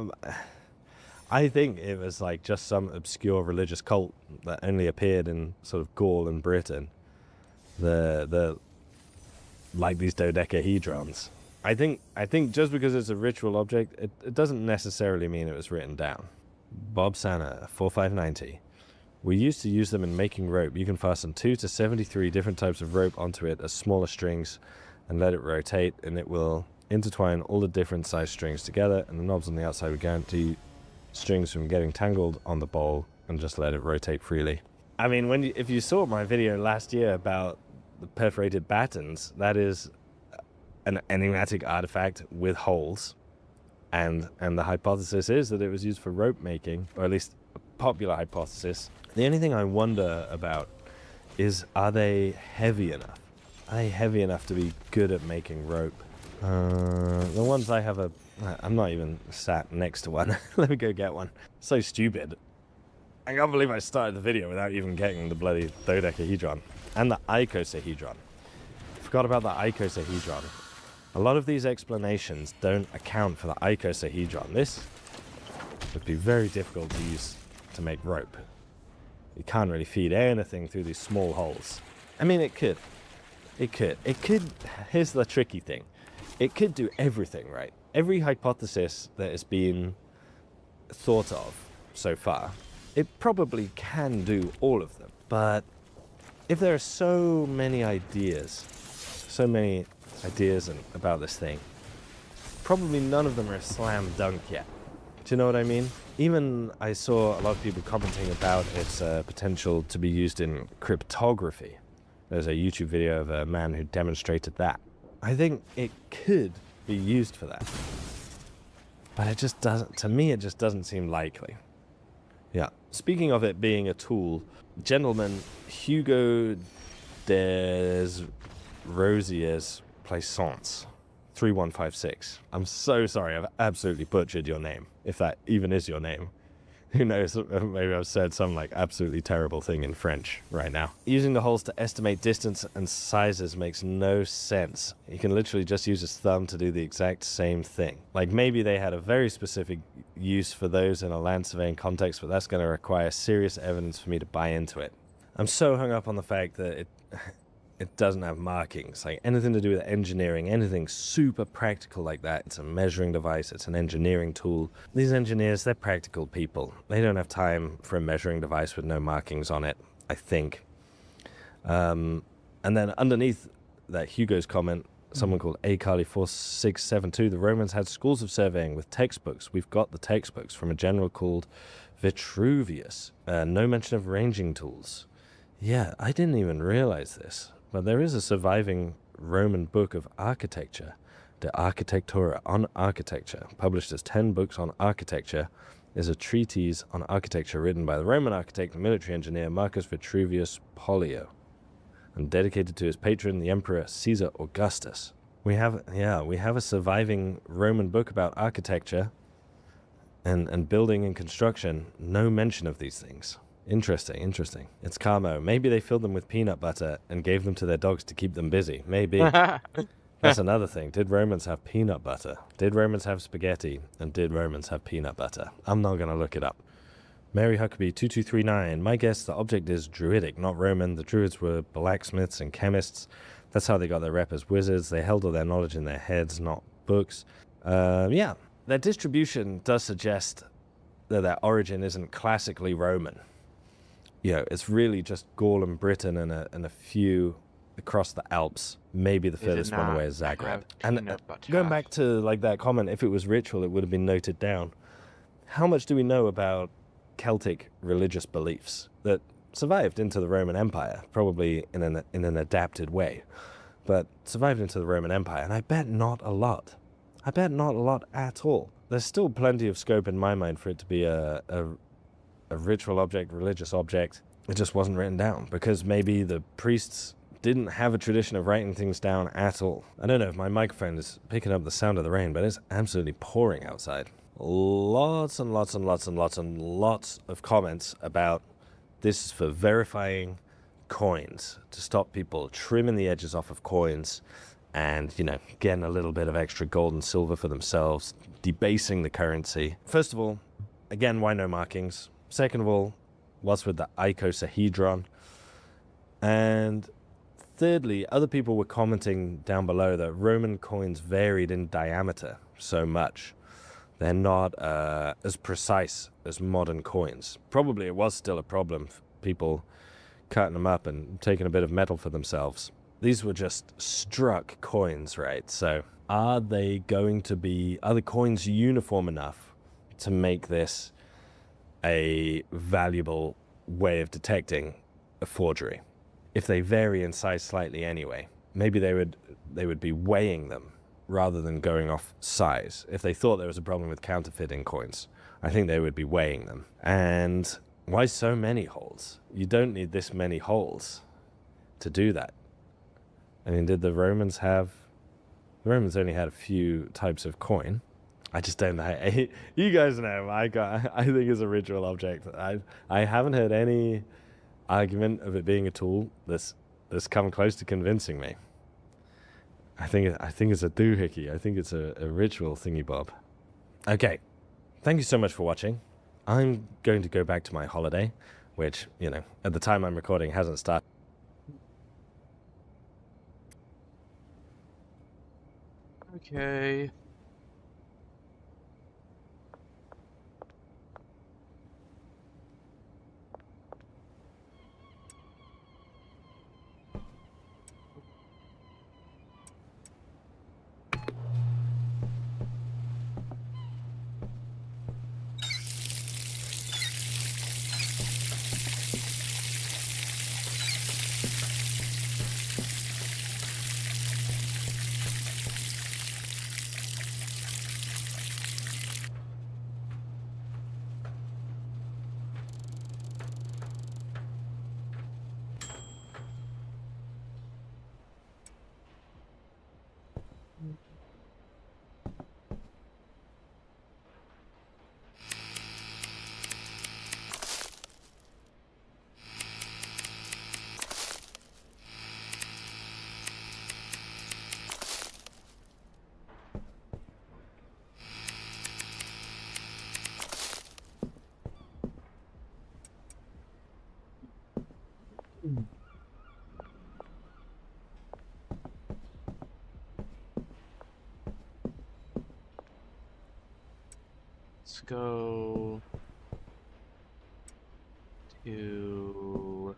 I think it was like just some obscure religious cult that only appeared in sort of Gaul and Britain. The like these dodecahedrons. I think just because it's a ritual object, it doesn't necessarily mean it was written down. Bob Sanna, 4590. We used to use them in making rope. You can fasten 2 to 73 different types of rope onto it as smaller strings and let it rotate, and it will intertwine all the different size strings together, and the knobs on the outside will guarantee strings from getting tangled on the bowl, and just let it rotate freely. I mean, if you saw my video last year about the perforated battens, that is an enigmatic artifact with holes, and the hypothesis is that it was used for rope making, or at least a popular hypothesis. The only thing I wonder about is, are they heavy enough? Are they heavy enough to be good at making rope? The ones I have I'm not even sat next to one. Let me go get one. So stupid. I can't believe I started the video without even getting the bloody dodecahedron and the icosahedron. Forgot about the icosahedron. A lot of these explanations don't account for the icosahedron. This would be very difficult to use to make rope. You can't really feed anything through these small holes. I mean, it could. It could. Here's the tricky thing. It could do everything, right? Every hypothesis that has been thought of so far, it probably can do all of them. But if there are so many ideas about this thing, probably none of them are a slam dunk yet. Do you know what I mean? Even I saw a lot of people commenting about its potential to be used in cryptography. There's a YouTube video of a man who demonstrated that. I think it could be used for that. But it just doesn't, to me, it just doesn't seem likely. Yeah. Speaking of it being a tool, gentleman Hugo des Rosiers Plaisance 3156. I'm so sorry, I've absolutely butchered your name, if that even is your name. Who knows, maybe I've said some like absolutely terrible thing in French right now. Using the holes to estimate distance and sizes makes no sense. You can literally just use his thumb to do the exact same thing. Like maybe they had a very specific use for those in a land surveying context, but that's going to require serious evidence for me to buy into it. I'm so hung up on the fact that it doesn't have markings, like anything to do with engineering, anything super practical like that. It's a measuring device, it's an engineering tool. These engineers, they're practical people. They don't have time for a measuring device with no markings on it, I think. And then underneath that Hugo's comment, someone called Akali4672, the Romans had schools of surveying with textbooks. We've got the textbooks from a general called Vitruvius. No mention of ranging tools. Yeah, I didn't even realize this. But there is a surviving Roman book of architecture, De Architectura on Architecture, published as 10 books on architecture, is a treatise on architecture written by the Roman architect and military engineer Marcus Vitruvius Pollio, and dedicated to his patron, the Emperor Caesar Augustus. We have a surviving Roman book about architecture and building and construction. No mention of these things. Interesting. It's Carmo. Maybe they filled them with peanut butter and gave them to their dogs to keep them busy. Maybe. That's another thing. Did Romans have peanut butter? Did Romans have spaghetti? And did Romans have peanut butter? I'm not going to look it up. Mary Huckabee 2239. My guess, the object is druidic, not Roman. The druids were blacksmiths and chemists. That's how they got their rep as wizards. They held all their knowledge in their heads, not books. Yeah. Their distribution does suggest that their origin isn't classically Roman. You know, it's really just Gaul and Britain and a few across the Alps. Maybe the furthest one away is Zagreb. And going back to like that comment, if it was ritual, it would have been noted down. How much do we know about Celtic religious beliefs that survived into the Roman Empire? Probably in an adapted way, but survived into the Roman Empire. And I bet not a lot. I bet not a lot at all. There's still plenty of scope in my mind for it to be a ritual object, religious object. It just wasn't written down because maybe the priests didn't have a tradition of writing things down at all. I don't know if my microphone is picking up the sound of the rain, but it's absolutely pouring outside. Lots and lots and lots and lots and lots of comments about this for verifying coins, to stop people trimming the edges off of coins and, you know, getting a little bit of extra gold and silver for themselves, debasing the currency. First of all, again, why no markings? Second of all, what's with the icosahedron? And thirdly, other people were commenting down below that Roman coins varied in diameter so much. They're not as precise as modern coins. Probably it was still a problem for people cutting them up and taking a bit of metal for themselves. These were just struck coins, right? So are the coins uniform enough to make this a valuable way of detecting a forgery. If they vary in size slightly anyway, maybe they would be weighing them rather than going off size. If they thought there was a problem with counterfeiting coins, I think they would be weighing them. And why so many holes? You don't need this many holes to do that. I mean, did the Romans have... The Romans only had a few types of coin. I just don't know. You guys know, I think it's a ritual object. I haven't heard any argument of it being a tool that's come close to convincing me. I think it's a doohickey. I think it's a ritual thingy bob. Okay, thank you so much for watching. I'm going to go back to my holiday, which, you know, at the time I'm recording hasn't started. Okay. Let's go to...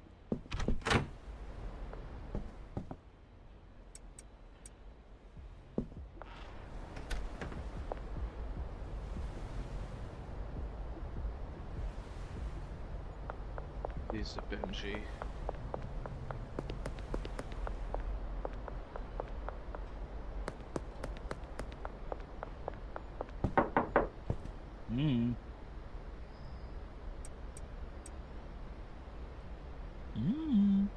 Use the Benji. Mm. Mm.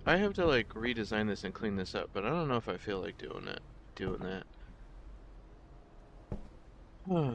I have to like redesign this and clean this up, but I don't know if I feel like doing that. Huh.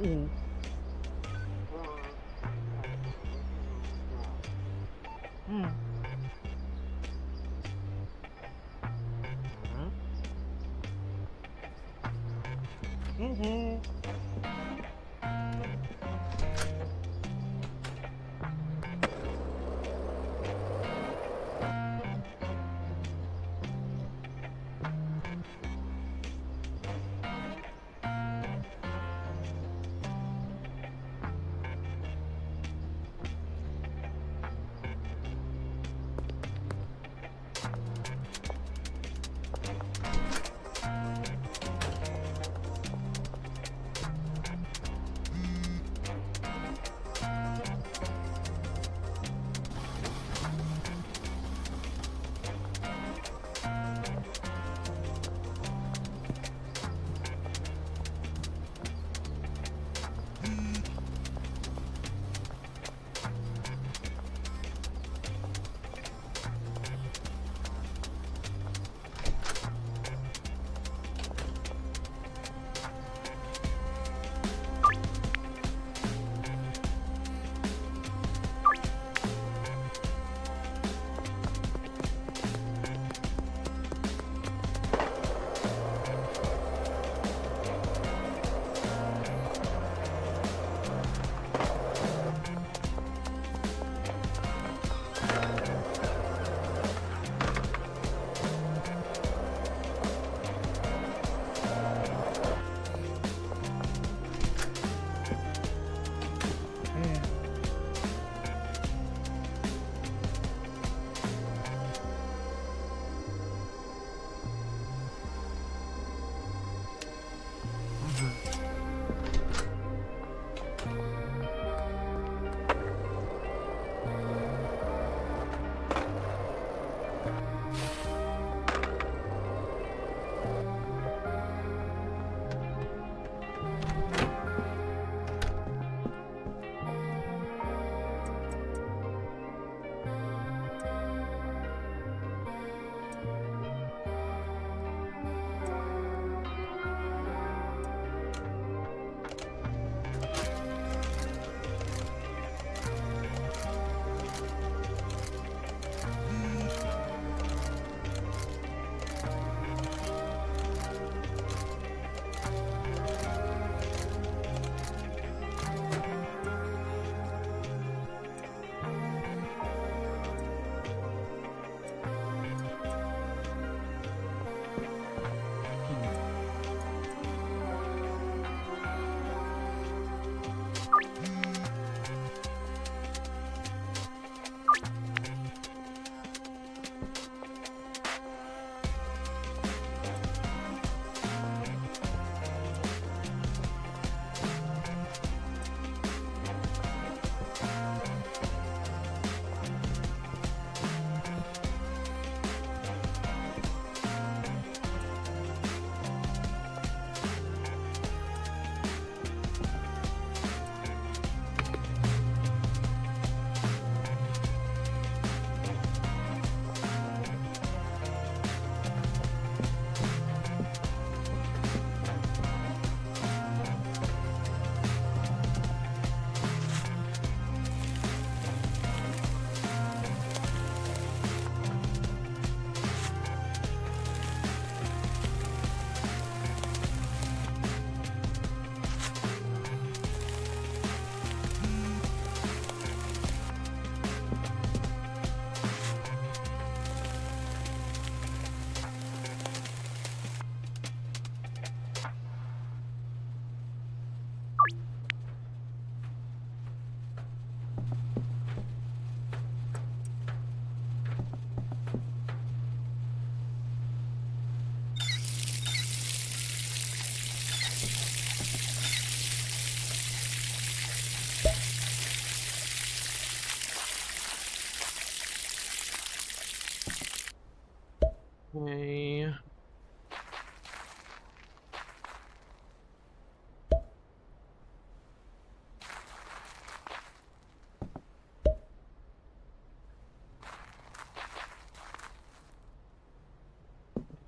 Okay.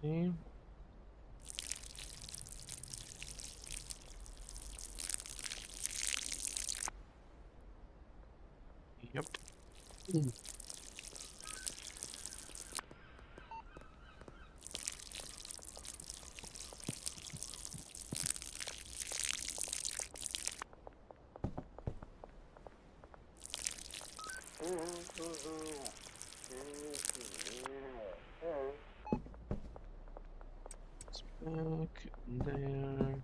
Okay. Yep. It's back there.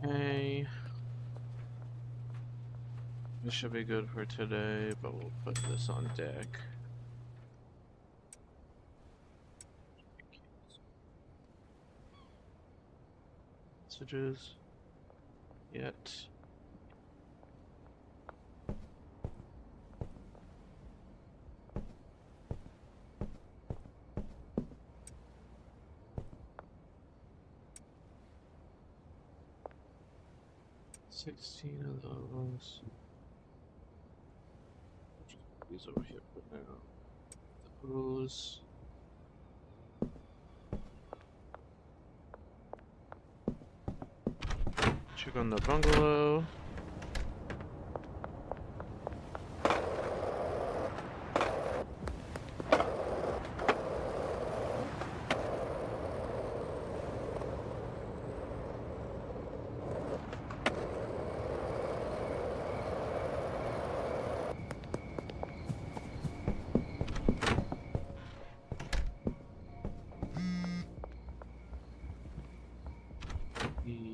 Okay. This should be good for today, but we'll put this on deck. Messages. Yet. $16 of those. These over here for now. Those. Check on the bungalow.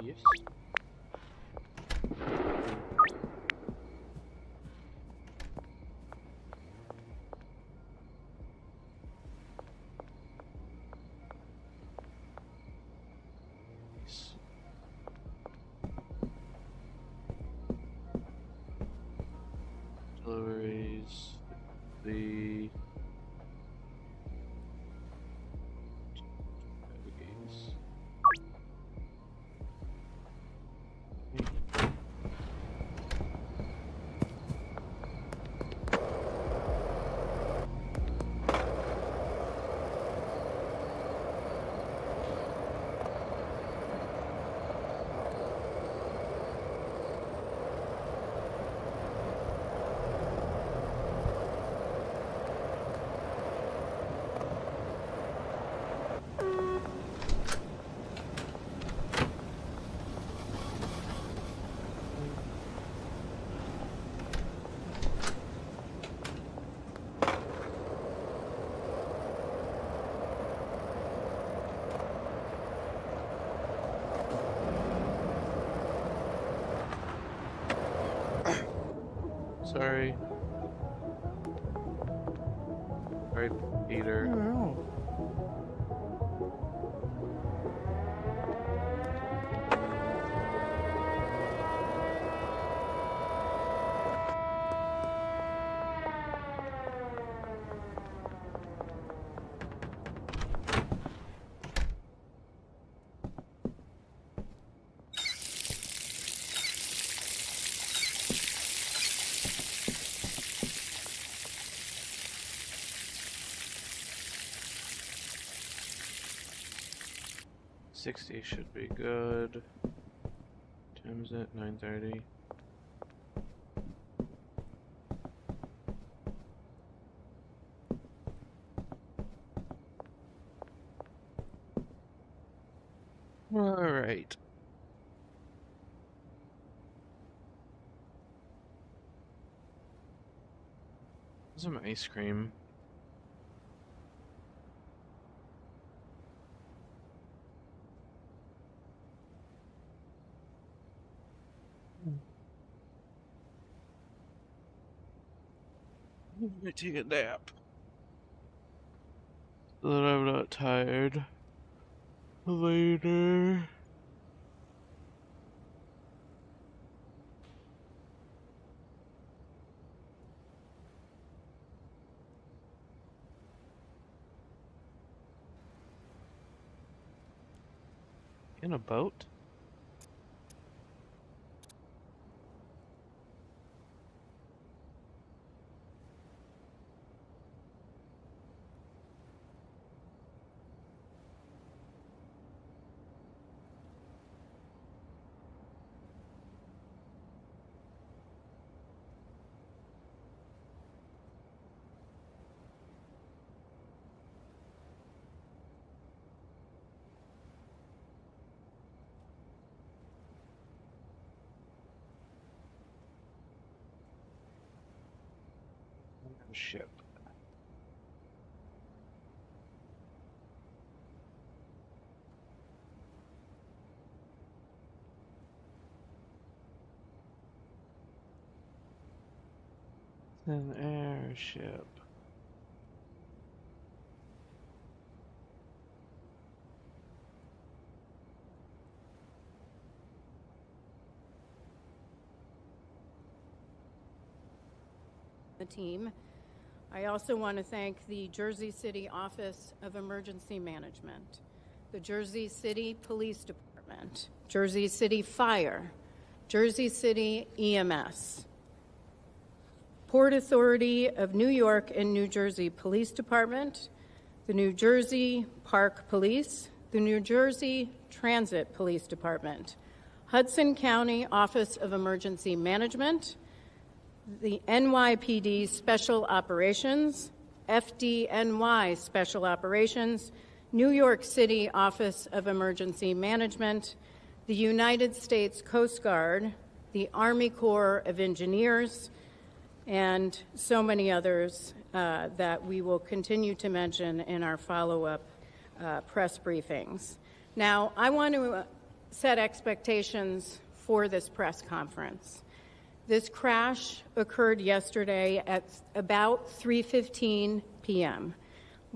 Yes. Nice. Deliveries. The navigates. Sorry. Sorry, Peter. $60 should be good. Time's at 9:30. Alright. Some ice cream. I'm gonna take a nap so that I'm not tired later. In a boat? Ship. An airship. The team. I also want to thank the Jersey City Office of Emergency Management, the Jersey City Police Department, Jersey City Fire, Jersey City EMS, Port Authority of New York and New Jersey Police Department, the New Jersey Park Police, the New Jersey Transit Police Department, Hudson County Office of Emergency Management, the NYPD Special Operations, FDNY Special Operations, New York City Office of Emergency Management, the United States Coast Guard, the Army Corps of Engineers, and so many others that we will continue to mention in our follow-up press briefings. Now, I want to set expectations for this press conference. This crash occurred yesterday at about 3:15 p.m.,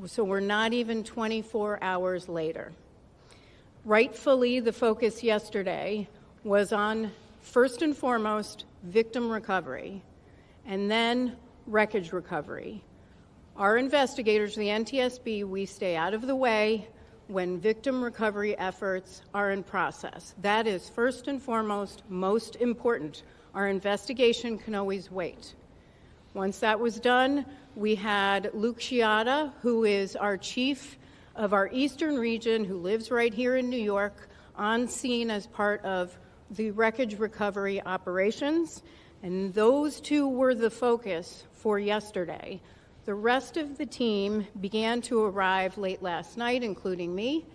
so we're not even 24 hours later. Rightfully, the focus yesterday was on, first and foremost, victim recovery, and then wreckage recovery. Our investigators, the NTSB, we stay out of the way when victim recovery efforts are in process. That is first and foremost, most important. Our investigation can always wait. Once that was done, we had Luke Chiata, who is our chief of our Eastern region, who lives right here in New York, on scene as part of the wreckage recovery operations. And those two were the focus for yesterday. The rest of the team began to arrive late last night, including me,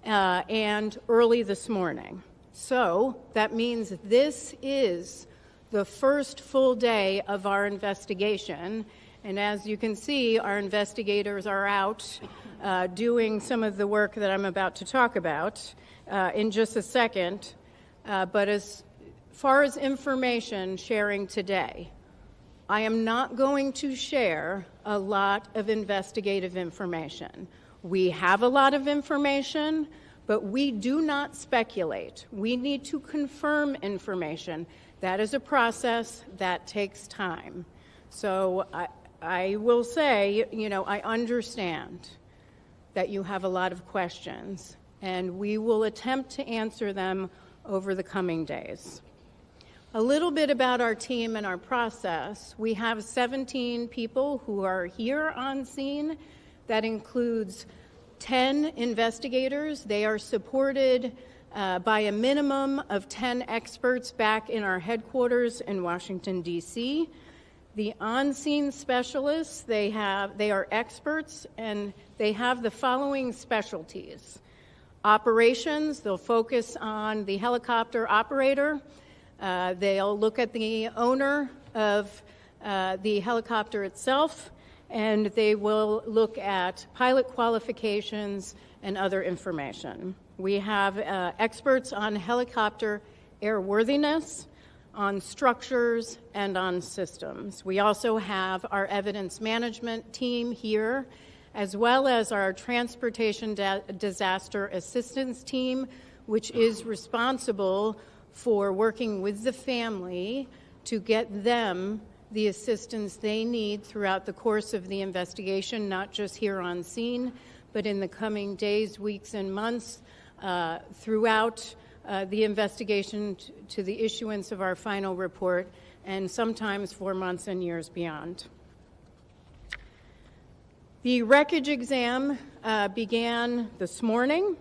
and early this morning. So that means this is the first full day of our investigation. And as you can see, our investigators are out doing some of the work that I'm about to talk about in just a second. But as far as information sharing today, I am not going to share a lot of investigative information. We have a lot of information, but we do not speculate. We need to confirm information. That is a process that takes time. So I will say, I understand that you have a lot of questions, and we will attempt to answer them over the coming days. A little bit about our team and our process. We have 17 people who are here on scene. That includes 10 investigators. They are supported by a minimum of 10 experts back in our headquarters in Washington, D.C. The on-scene specialists, they are experts, and they have the following specialties. Operations, they'll focus on the helicopter operator. They'll look at the owner of the helicopter itself, and they will look at pilot qualifications and other information. We have experts on helicopter airworthiness, on structures, and on systems. We also have our evidence management team here, as well as our transportation disaster assistance team, which is responsible for working with the family to get them the assistance they need throughout the course of the investigation, not just here on scene, but in the coming days, weeks, and months throughout the investigation to the issuance of our final report, and sometimes for months and years beyond. The wreckage exam began this morning.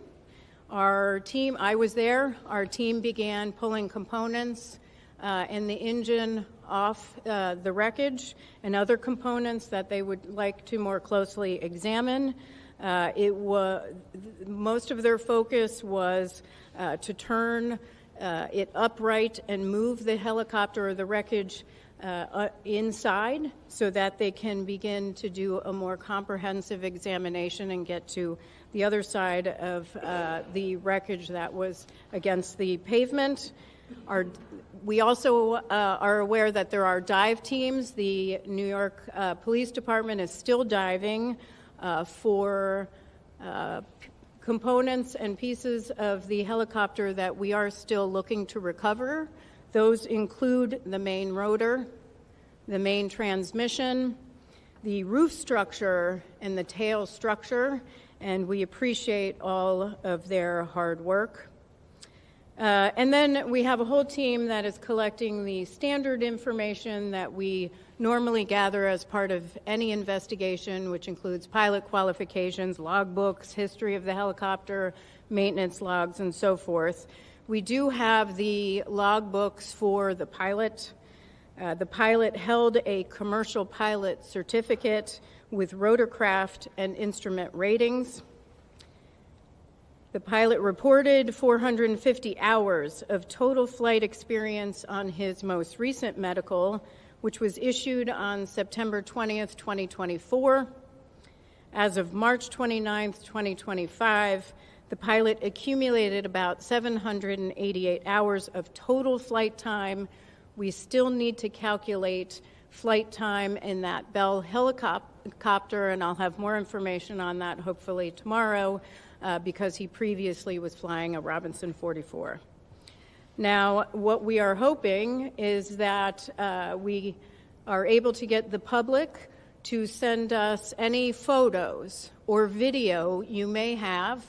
Our team, I was there, our team began pulling components and the engine off the wreckage and other components that they would like to more closely examine. Most of their focus was to turn it upright and move the helicopter or the wreckage inside so that they can begin to do a more comprehensive examination and get to the other side of the wreckage that was against the pavement. We also are aware that there are dive teams. The New York Police Department is still diving for components and pieces of the helicopter that we are still looking to recover. Those include the main rotor, the main transmission, the roof structure, and the tail structure, and we appreciate all of their hard work. And then we have a whole team that is collecting the standard information that we normally gather as part of any investigation, which includes pilot qualifications, logbooks, history of the helicopter, maintenance logs, and so forth. We do have the logbooks for the pilot. The pilot held a commercial pilot certificate with rotorcraft and instrument ratings. The pilot reported 450 hours of total flight experience on his most recent medical, which was issued on September 20th, 2024. As of March 29th, 2025, the pilot accumulated about 788 hours of total flight time. We still need to calculate flight time in that Bell helicopter, and I'll have more information on that hopefully tomorrow, because he previously was flying a Robinson 44. Now, what we are hoping is that we are able to get the public to send us any photos or video you may have,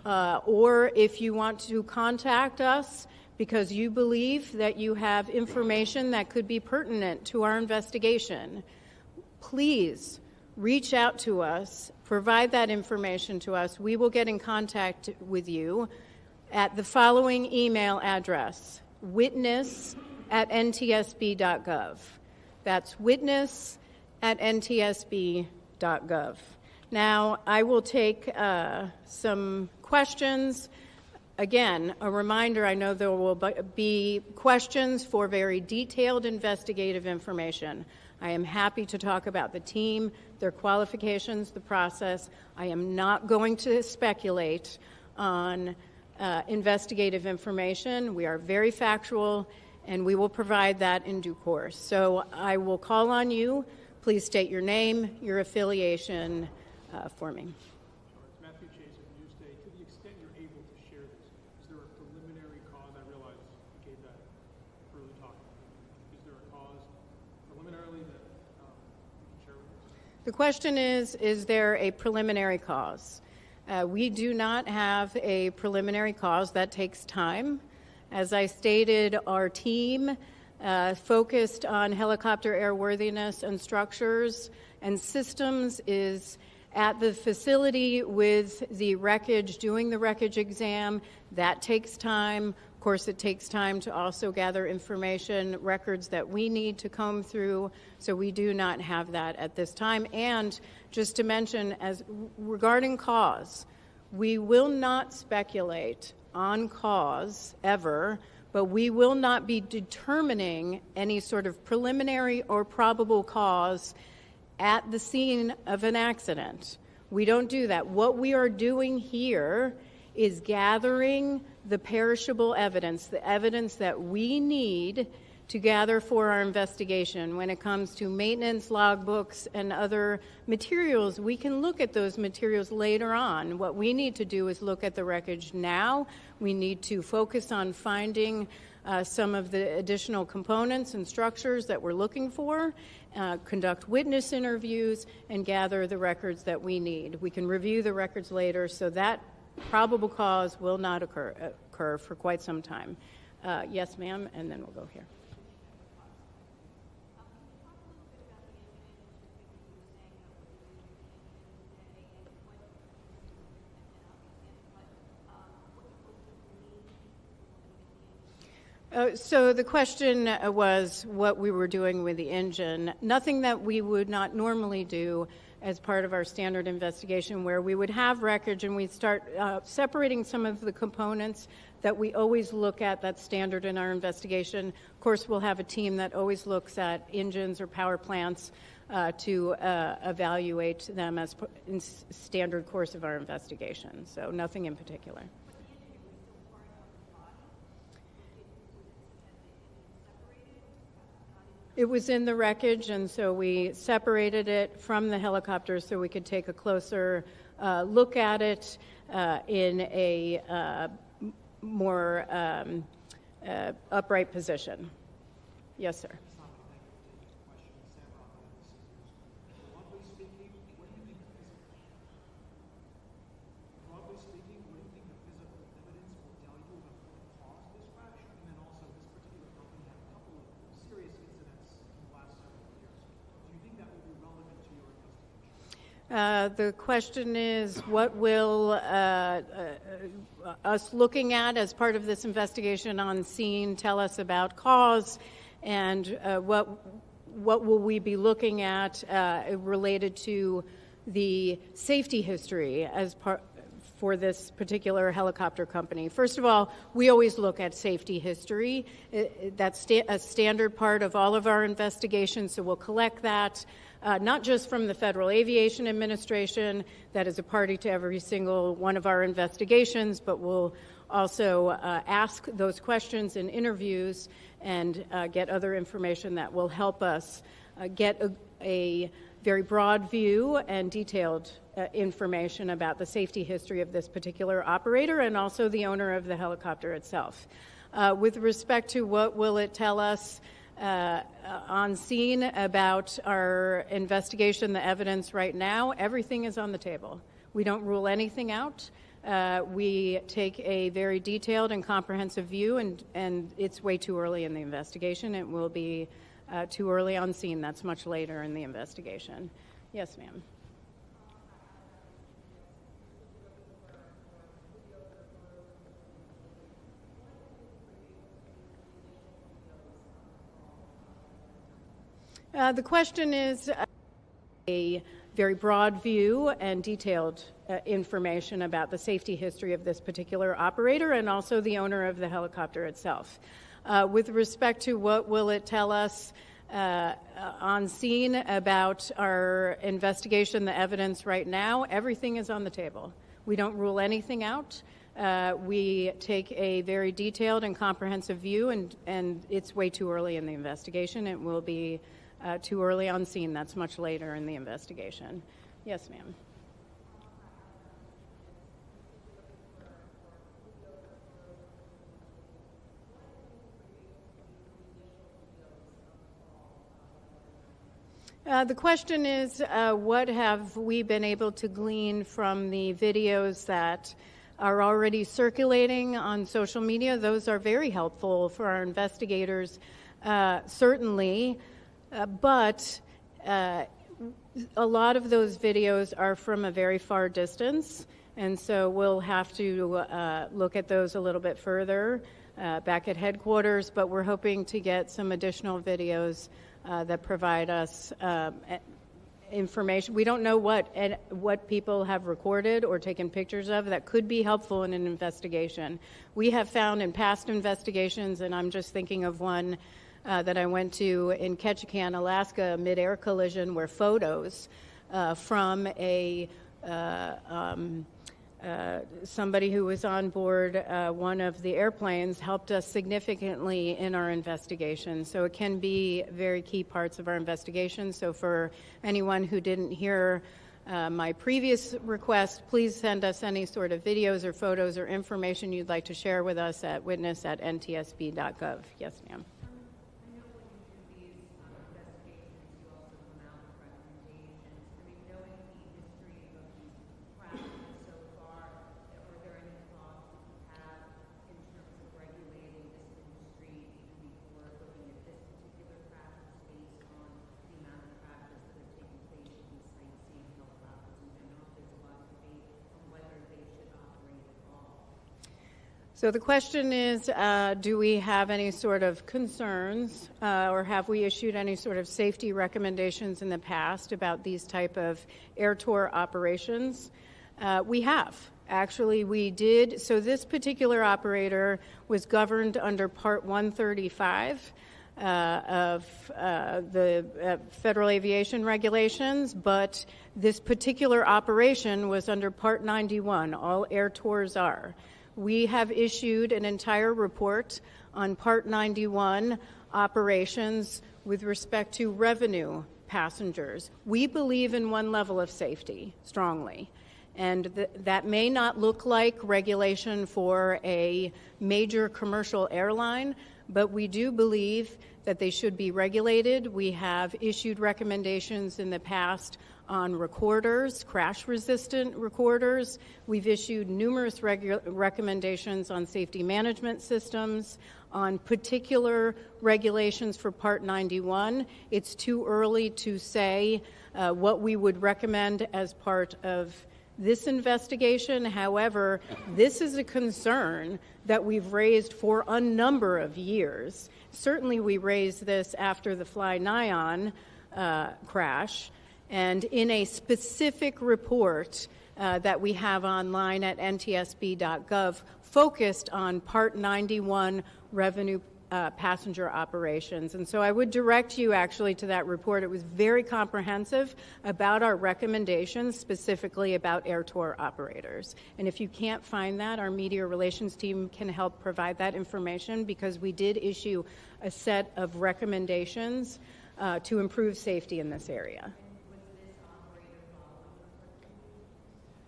or if you want to contact us because you believe that you have information that could be pertinent to our investigation, please reach out to us, provide that information to us. We will get in contact with you at the following email address: witness@ntsb.gov. That's witness@ntsb.gov. Now, I will take some questions. Again, a reminder, I know there will be questions for very detailed investigative information. I am happy to talk about the team, their qualifications, the process. I am not going to speculate on investigative information. We are very factual, and we will provide that in due course. So I will call on you. Please state your name, your affiliation for me. Matthew Chase at Newsday. To the extent you're able to share this, is there a preliminary cause? I realize you gave that early talk. Is there a cause preliminarily that you can share with us? The question is there a preliminary cause? We do not have a preliminary cause. That takes time. As I stated, our team focused on helicopter airworthiness and structures and systems is at the facility with the wreckage, doing the wreckage exam. That takes time. Of course, it takes time to also gather information, records that we need to comb through, so we do not have that at this time. And just to mention, as regarding cause, We will not speculate on cause ever, but we will not be determining any sort of preliminary or probable cause at the scene of an accident. We don't do that. What we are doing here is gathering the perishable evidence, the evidence that we need to gather for our investigation. When it comes to maintenance logbooks and other materials, we can look at those materials later on. What we need to do is look at the wreckage now. We need to focus on finding some of the additional components and structures that we're looking for, conduct witness interviews, and gather the records that we need. We can review the records later, so that probable cause will not occur for quite some time. Yes, ma'am, and then we'll go here. So the question was what we were doing with the engine. Nothing that we would not normally do as part of our standard investigation, where we would have wreckage and we'd start separating some of the components that we always look at. That's standard in our investigation. Of course, we'll have a team that always looks at engines or power plants to evaluate them as in standard course of our investigation. So nothing in particular. It was in the wreckage, and so we separated it from the helicopter so we could take a closer look at it in a more upright position. Yes, sir. The question is, what will us looking at as part of this investigation on scene tell us about cause, and what will we be looking at related to the safety history as part for this particular helicopter company? First of all, we always look at safety history. That's a standard part of all of our investigations, so we'll collect that. Not just from the Federal Aviation Administration, that is a party to every single one of our investigations, but we'll also ask those questions in interviews and get other information that will help us get a very broad view and detailed information about the safety history of this particular operator and also the owner of the helicopter itself. With respect to what will it tell us on scene about our investigation, the evidence right now, everything is on the table. We don't rule anything out. We take a very detailed and comprehensive view, and it's way too early in the investigation. It will be too early on scene. That's much later in the investigation. Yes, ma'am. The question is a very broad view and detailed information about the safety history of this particular operator and also the owner of the helicopter itself. With respect to what will it tell us on scene about our investigation, the evidence right now, everything is on the table. We don't rule anything out. We take a very detailed and comprehensive view, and it's way too early in the investigation. It will be too early on scene. That's much later in the investigation. Yes, ma'am. The question is, what have we been able to glean from the videos that are already circulating on social media? Those are very helpful for our investigators, certainly. But a lot of those videos are from a very far distance, and so we'll have to look at those a little bit further back at headquarters, but we're hoping to get some additional videos that provide us information. We don't know what people have recorded or taken pictures of that could be helpful in an investigation. We have found in past investigations, and I'm just thinking of one that I went to in Ketchikan, Alaska, a mid-air collision where photos from somebody who was on board one of the airplanes helped us significantly in our investigation. So it can be very key parts of our investigation. So for anyone who didn't hear my previous request, please send us any sort of videos or photos or information you'd like to share with us at witness@ntsb.gov. Yes, ma'am. So the question is, do we have any sort of concerns or have we issued any sort of safety recommendations in the past about these type of air tour operations? We have. Actually, we did. So this particular operator was governed under Part 135 of the Federal Aviation Regulations, but this particular operation was under Part 91. All air tours are. We have issued an entire report on Part 91 operations with respect to revenue passengers. We believe in one level of safety strongly, and that may not look like regulation for a major commercial airline, but we do believe that they should be regulated. We have issued recommendations in the past on recorders, crash-resistant recorders. We've issued numerous recommendations on safety management systems, on particular regulations for Part 91. It's too early to say what we would recommend as part of this investigation. However, this is a concern that we've raised for a number of years. Certainly we raised this after the Fly Nyan crash, and in a specific report that we have online at ntsb.gov focused on Part 91 revenue passenger operations. And so I would direct you actually to that report. It was very comprehensive about our recommendations, specifically about air tour operators. And if you can't find that, our media relations team can help provide that information, because we did issue a set of recommendations to improve safety in this area.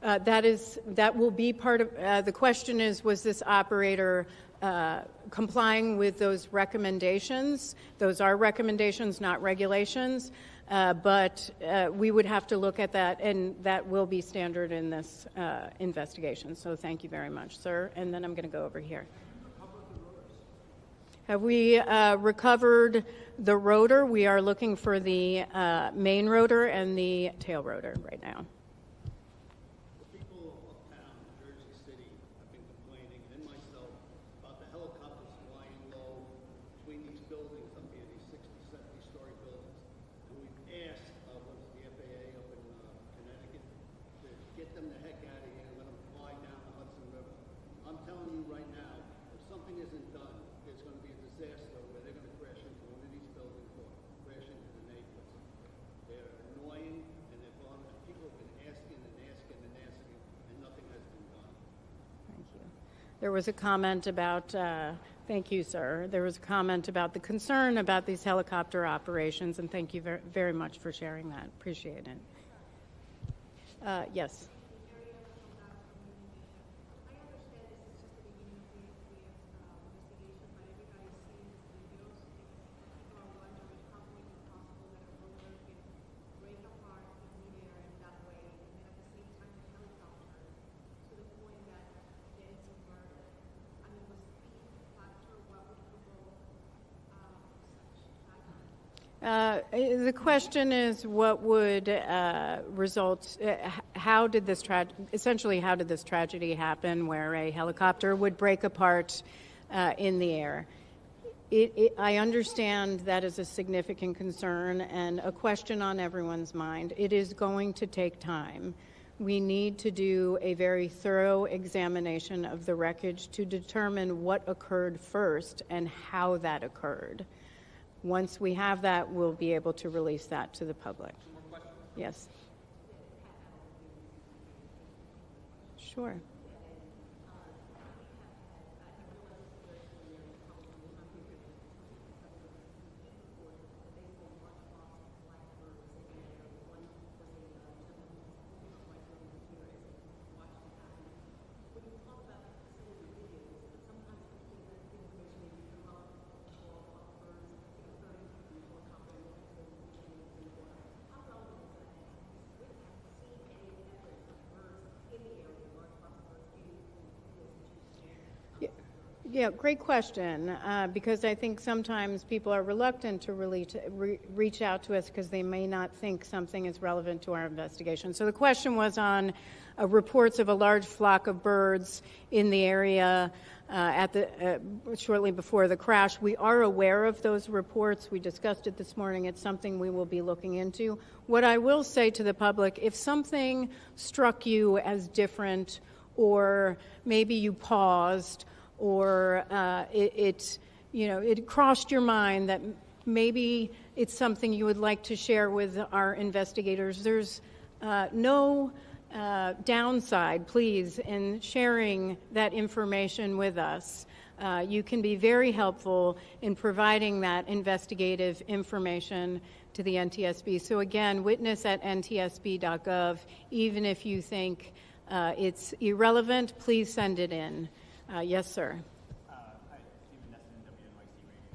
That will be part of the question is, was this operator complying with those recommendations? Those are recommendations, not regulations, but we would have to look at that, and that will be standard in this investigation. So thank you very much, sir. And then I'm going to go over here. Have we recovered the rotor? We are looking for the main rotor and the tail rotor right now. There was a comment about, thank you, sir. There was a comment about the concern about these helicopter operations, and thank you very, very much for sharing that. Appreciate it. Yes. The question is, what would result? How did this essentially? How did this tragedy happen, where a helicopter would break apart in the air? I understand that is a significant concern and a question on everyone's mind. It is going to take time. We need to do a very thorough examination of the wreckage to determine what occurred first and how that occurred. Once we have that, we'll be able to release that to the public. Yes. Sure. Yeah, great question, because I think sometimes people are reluctant to really reach out to us because they may not think something is relevant to our investigation. So the question was on reports of a large flock of birds in the area shortly before the crash. We are aware of those reports. We discussed it this morning. It's something we will be looking into. What I will say to the public, if something struck you as different, or maybe you paused, or it crossed your mind that maybe it's something you would like to share with our investigators, there's no downside, please, in sharing that information with us. You can be very helpful in providing that investigative information to the NTSB. So again, witness@ntsb.gov. Even if you think it's irrelevant, please send it in. Yes, sir. Hi, Stephen Nesson, WNYC Radio.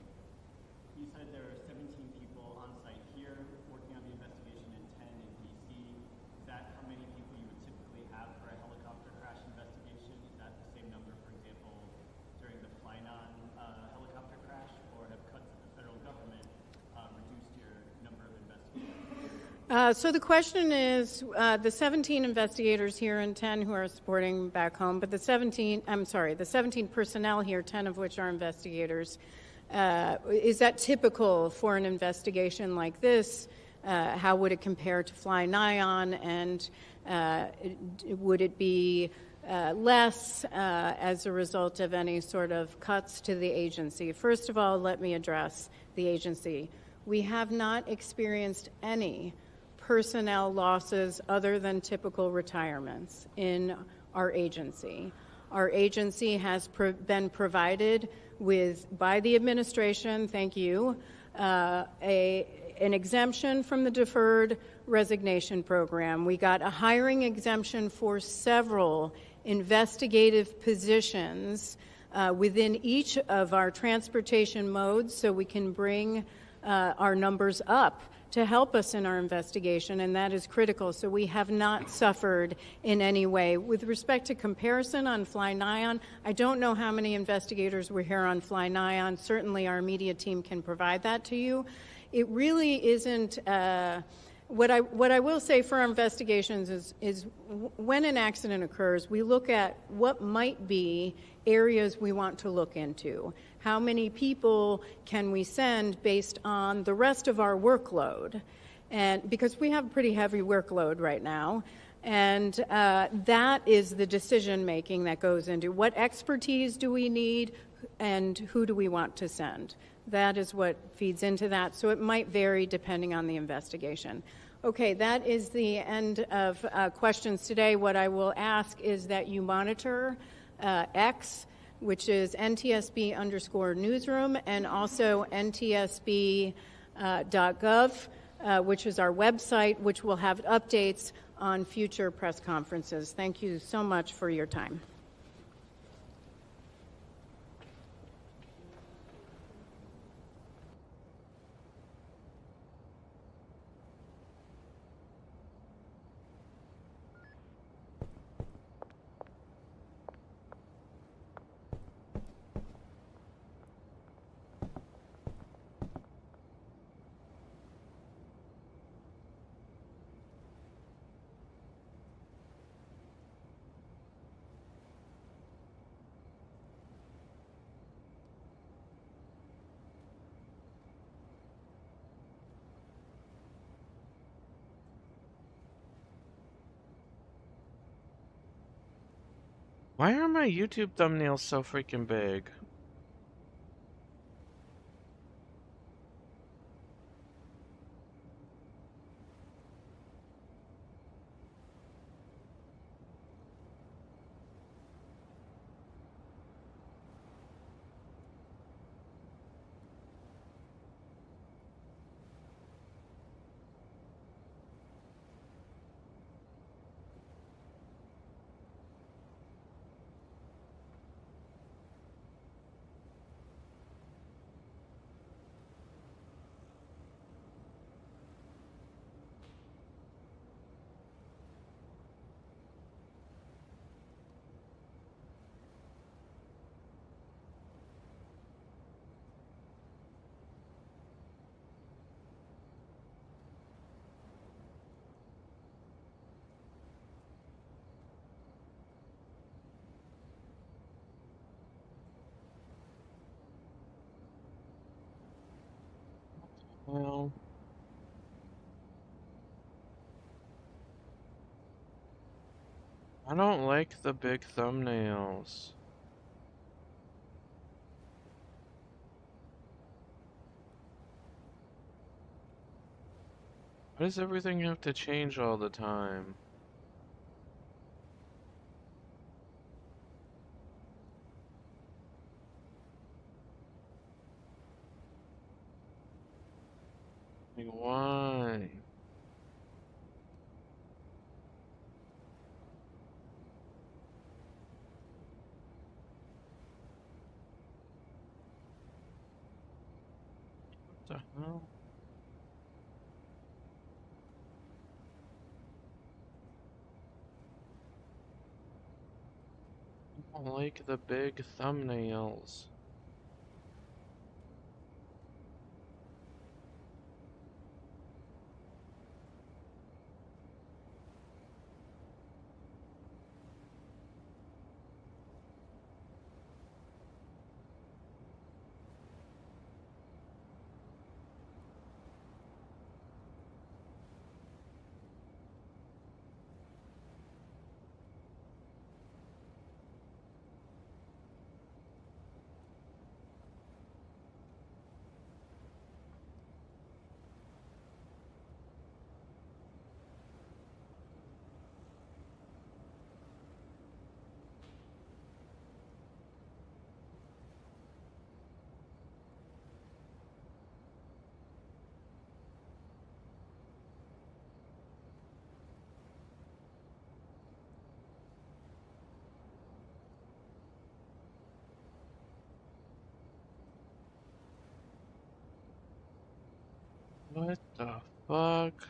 You said there are 17 people on site here working on the investigation and 10 in DC. Is that how many people you would typically have for a helicopter crash investigation? Is that the same number, for example, during the Flynon helicopter crash? Or have cuts of the federal government reduced your number of investigators? So the question is, the 17 investigators here and 10 who are supporting back home, but the 17 personnel here, 10 of which are investigators, is that typical for an investigation like this? How would it compare to Fly Nyon, and would it be less as a result of any sort of cuts to the agency? First of all, let me address the agency. We have not experienced any personnel losses other than typical retirements in our agency. Our agency has been provided with, by the administration, thank you, an exemption from the deferred resignation program. We got a hiring exemption for several investigative positions within each of our transportation modes, so we can bring our numbers up to help us in our investigation, and that is critical. So we have not suffered in any way. With respect to comparison on Fly Nyon, I don't know how many investigators were here on Fly Nyon. Certainly our media team can provide that to you. It really isn't... What I will say for our investigations is when an accident occurs, we look at what might be areas we want to look into. How many people can we send based on the rest of our workload? And because we have a pretty heavy workload right now, and that is the decision making that goes into what expertise do we need and who do we want to send. That is what feeds into that. So it might vary depending on the investigation. Okay, that is the end of questions today. What I will ask is that you monitor X, which is NTSB_newsroom, and also NTSB.gov, which is our website, which will have updates on future press conferences. Thank you so much for your time. Why are my YouTube thumbnails so freaking big? Well, I don't like the big thumbnails. Why does everything have to change all the time? Like, why? What the hell? I don't like the big thumbnails. What the fuck?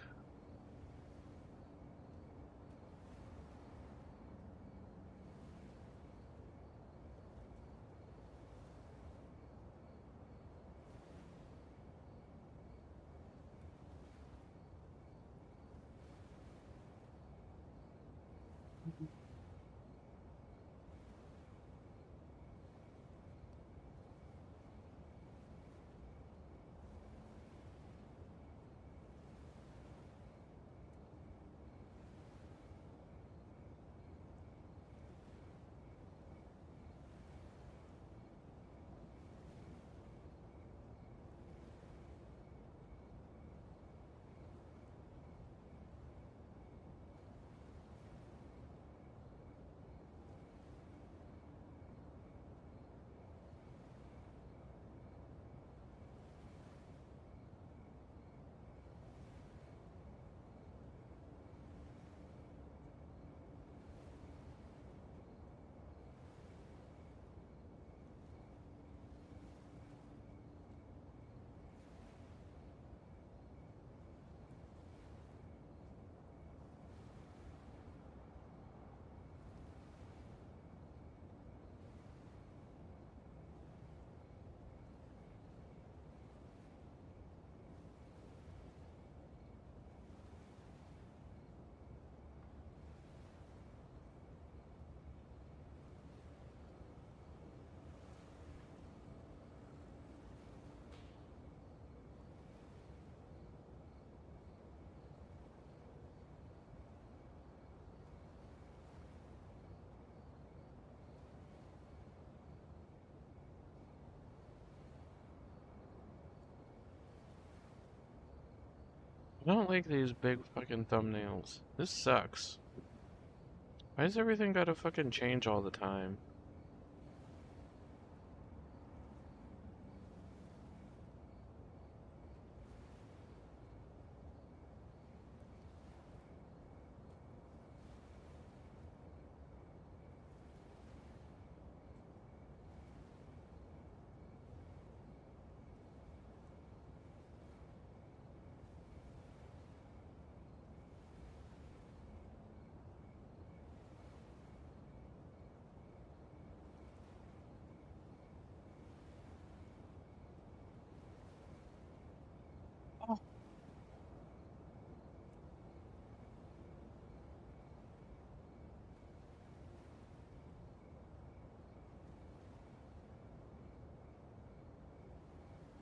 I don't like these big fucking thumbnails. This sucks. Why does everything gotta fucking change all the time?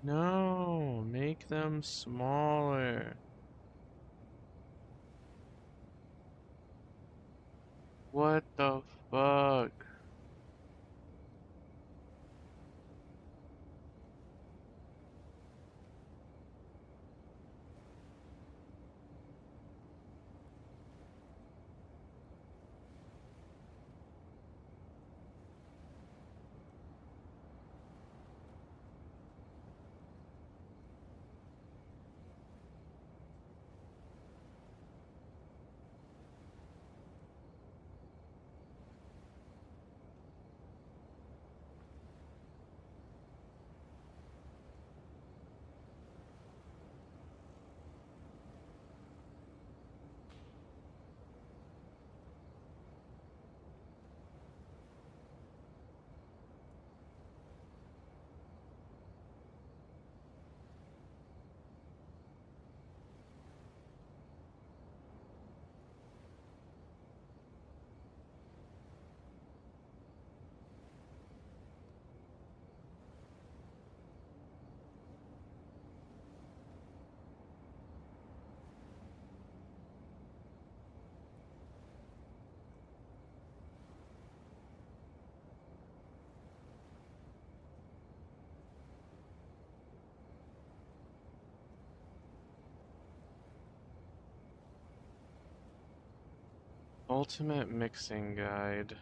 No, make them smaller. What the fuck? Ultimate mixing guide.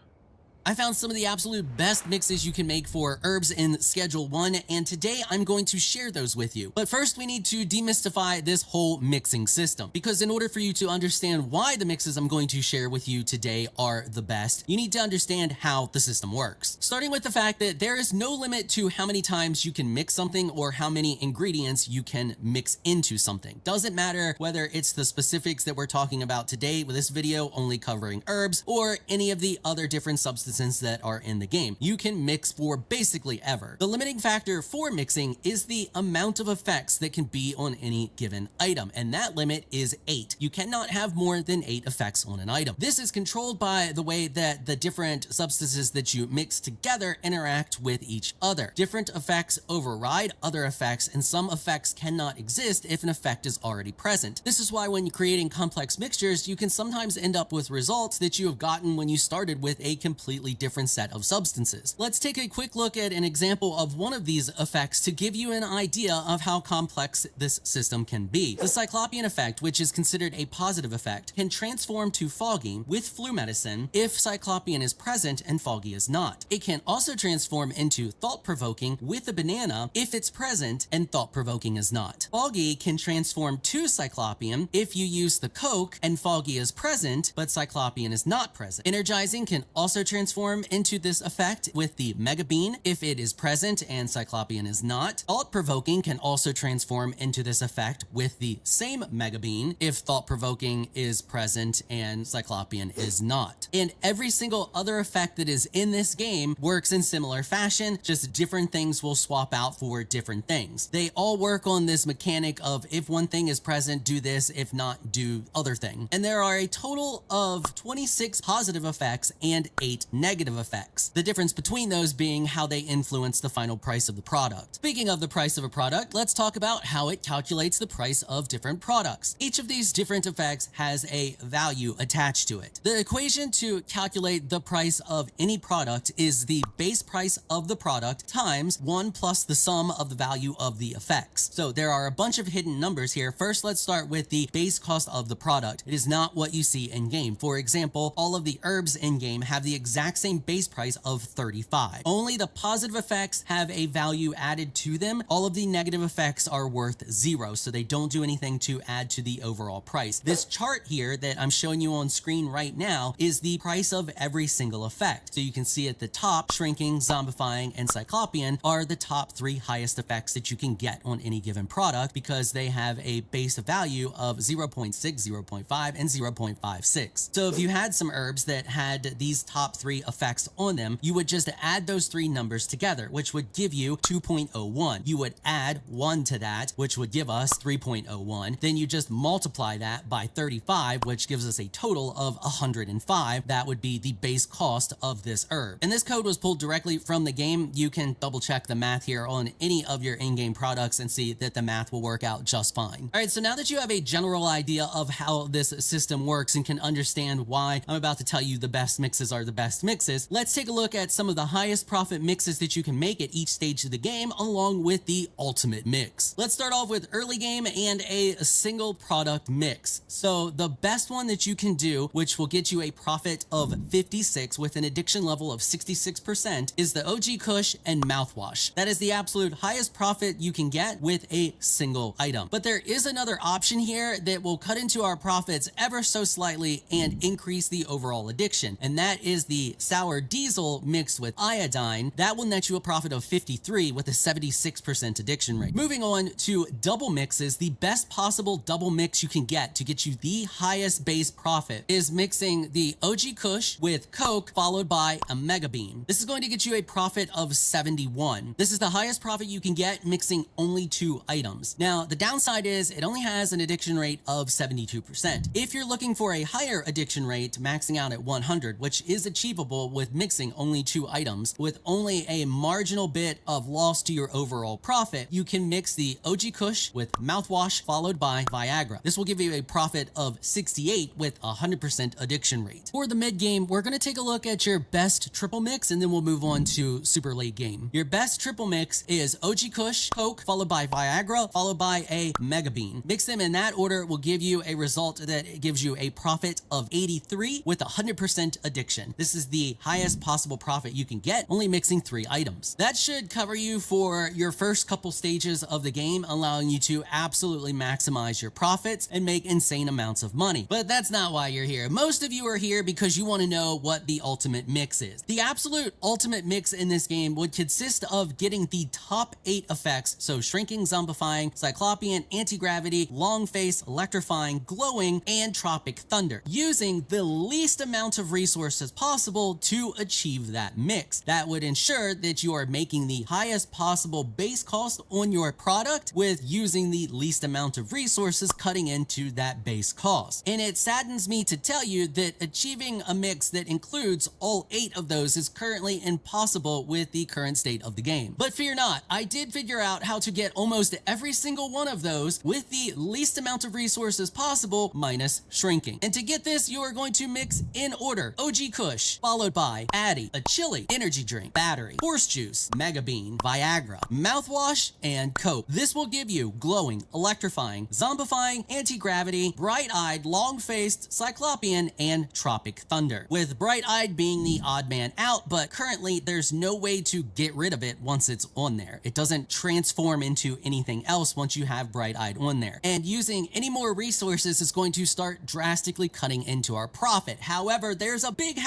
I found some of the absolute best mixes you can make for herbs in Schedule 1, and today I'm going to share those with you. But first, we need to demystify this whole mixing system, because in order for you to understand why the mixes I'm going to share with you today are the best, you need to understand how the system works. Starting with the fact that there is no limit to how many times you can mix something or how many ingredients you can mix into something. Doesn't matter whether it's the specifics that we're talking about today with this video only covering herbs, or any of the other different substances that are in the game. You can mix for basically ever. The limiting factor for mixing is the amount of effects that can be on any given item, and that limit is 8. You cannot have more than 8 effects on an item. This is controlled by the way that the different substances that you mix together interact with each other. Different effects override other effects, and some effects cannot exist if an effect is already present. This is why when you're creating complex mixtures, you can sometimes end up with results that you have gotten when you started with a completely different set of substances. Let's take a quick look at an example of one of these effects to give you an idea of how complex this system can be. The Cyclopean effect, which is considered a positive effect, can transform to foggy with flu medicine if Cyclopean is present and foggy is not. It can also transform into thought-provoking with a banana if it's present and thought-provoking is not. Foggy can transform to Cyclopean if you use the Coke and foggy is present but Cyclopean is not present. Energizing can also transform into this effect with the Mega Bean if it is present and Cyclopean is not. Thought-provoking can also transform into this effect with the same Mega Bean if thought-provoking is present and Cyclopean is not. And every single other effect that is in this game works in similar fashion, just different things will swap out for different things. They all work on this mechanic of if one thing is present, do this, if not, do other thing. And there are a total of 26 positive effects and 8 negative negative effects. The difference between those being how they influence the final price of the product. Speaking of the price of a product, let's talk about how it calculates the price of different products. Each of these different effects has a value attached to it. The equation to calculate the price of any product is the base price of the product times 1 plus the sum of the value of the effects. So there are a bunch of hidden numbers here. First, let's start with the base cost of the product. It is not what you see in game. For example, all of the herbs in game have the exact same base price of 35. Only the positive effects have a value added to them. All of the negative effects are worth 0, so they don't do anything to add to the overall price. This chart here that I'm showing you on screen right now is the price of every single effect. So you can see at the top, shrinking, zombifying, and cyclopean are the top 3 highest effects that you can get on any given product because they have a base value of 0.6, 0.5, and 0.56. So if you had some herbs that had these top 3 effects on them, you would just add those 3 numbers together, which would give you 2.01. You would add 1 to that, which would give us 3.01. Then you just multiply that by 35, which gives us a total of 105. That would be the base cost of this herb. And this code was pulled directly from the game. You can double check the math here on any of your in-game products and see that the math will work out just fine. All right, so now that you have a general idea of how this system works and can understand why I'm about to tell you the best mixes are the best mixes, let's take a look at some of the highest profit mixes that you can make at each stage of the game along with the ultimate mix. Let's start off with early game and a single product mix. So the best one that you can do, which will get you a profit of 56 with an addiction level of 66%, is the OG Kush and mouthwash. That is the absolute highest profit you can get with a single item. But there is another option here that will cut into our profits ever so slightly and increase the overall addiction, and that is the sour diesel mixed with iodine. That will net you a profit of 53 with a 76% addiction rate. Moving on to double mixes, the best possible double mix you can get to get you the highest base profit is mixing the OG Kush with Coke followed by a Mega Bean. This is going to get you a profit of 71. This is the highest profit you can get mixing only 2 items. Now, the downside is it only has an addiction rate of 72%. If you're looking for a higher addiction rate, maxing out at 100, which is achievable with mixing only 2 items, with only a marginal bit of loss to your overall profit, you can mix the OG Kush with mouthwash followed by Viagra. This will give you a profit of 68 with a 100% addiction rate. For the mid game, we're going to take a look at your best triple mix and then we'll move on to super late game. Your best triple mix is OG Kush, Coke, followed by Viagra, followed by a Mega Bean. Mix them in that order will give you a result that gives you a profit of 83 with 100% addiction. This is the highest possible profit you can get, only mixing 3 items. That should cover you for your first couple stages of the game, allowing you to absolutely maximize your profits and make insane amounts of money. But that's not why you're here. Most of you are here because you want to know what the ultimate mix is. The absolute ultimate mix in this game would consist of getting the top 8 effects, so shrinking, zombifying, cyclopean, anti-gravity, long face, electrifying, glowing, and tropic thunder, using the least amount of resources possible to achieve that mix. That would ensure that you are making the highest possible base cost on your product with using the least amount of resources cutting into that base cost. And it saddens me to tell you that achieving a mix that includes all 8 of those is currently impossible with the current state of the game. But fear not, I did figure out how to get almost every single one of those with the least amount of resources possible minus shrinking. And to get this, you are going to mix in order: OG Kush, followed by Addy, a chili, energy drink, battery, horse juice, Mega Bean, Viagra, mouthwash, and Coke. This will give you glowing, electrifying, zombifying, anti-gravity, bright-eyed, long-faced, cyclopean, and tropic thunder, with bright-eyed being the odd man out, but currently there's no way to get rid of it once it's on there. It doesn't transform into anything else once you have bright-eyed on there. And using any more resources is going to start drastically cutting into our profit. However, there's a big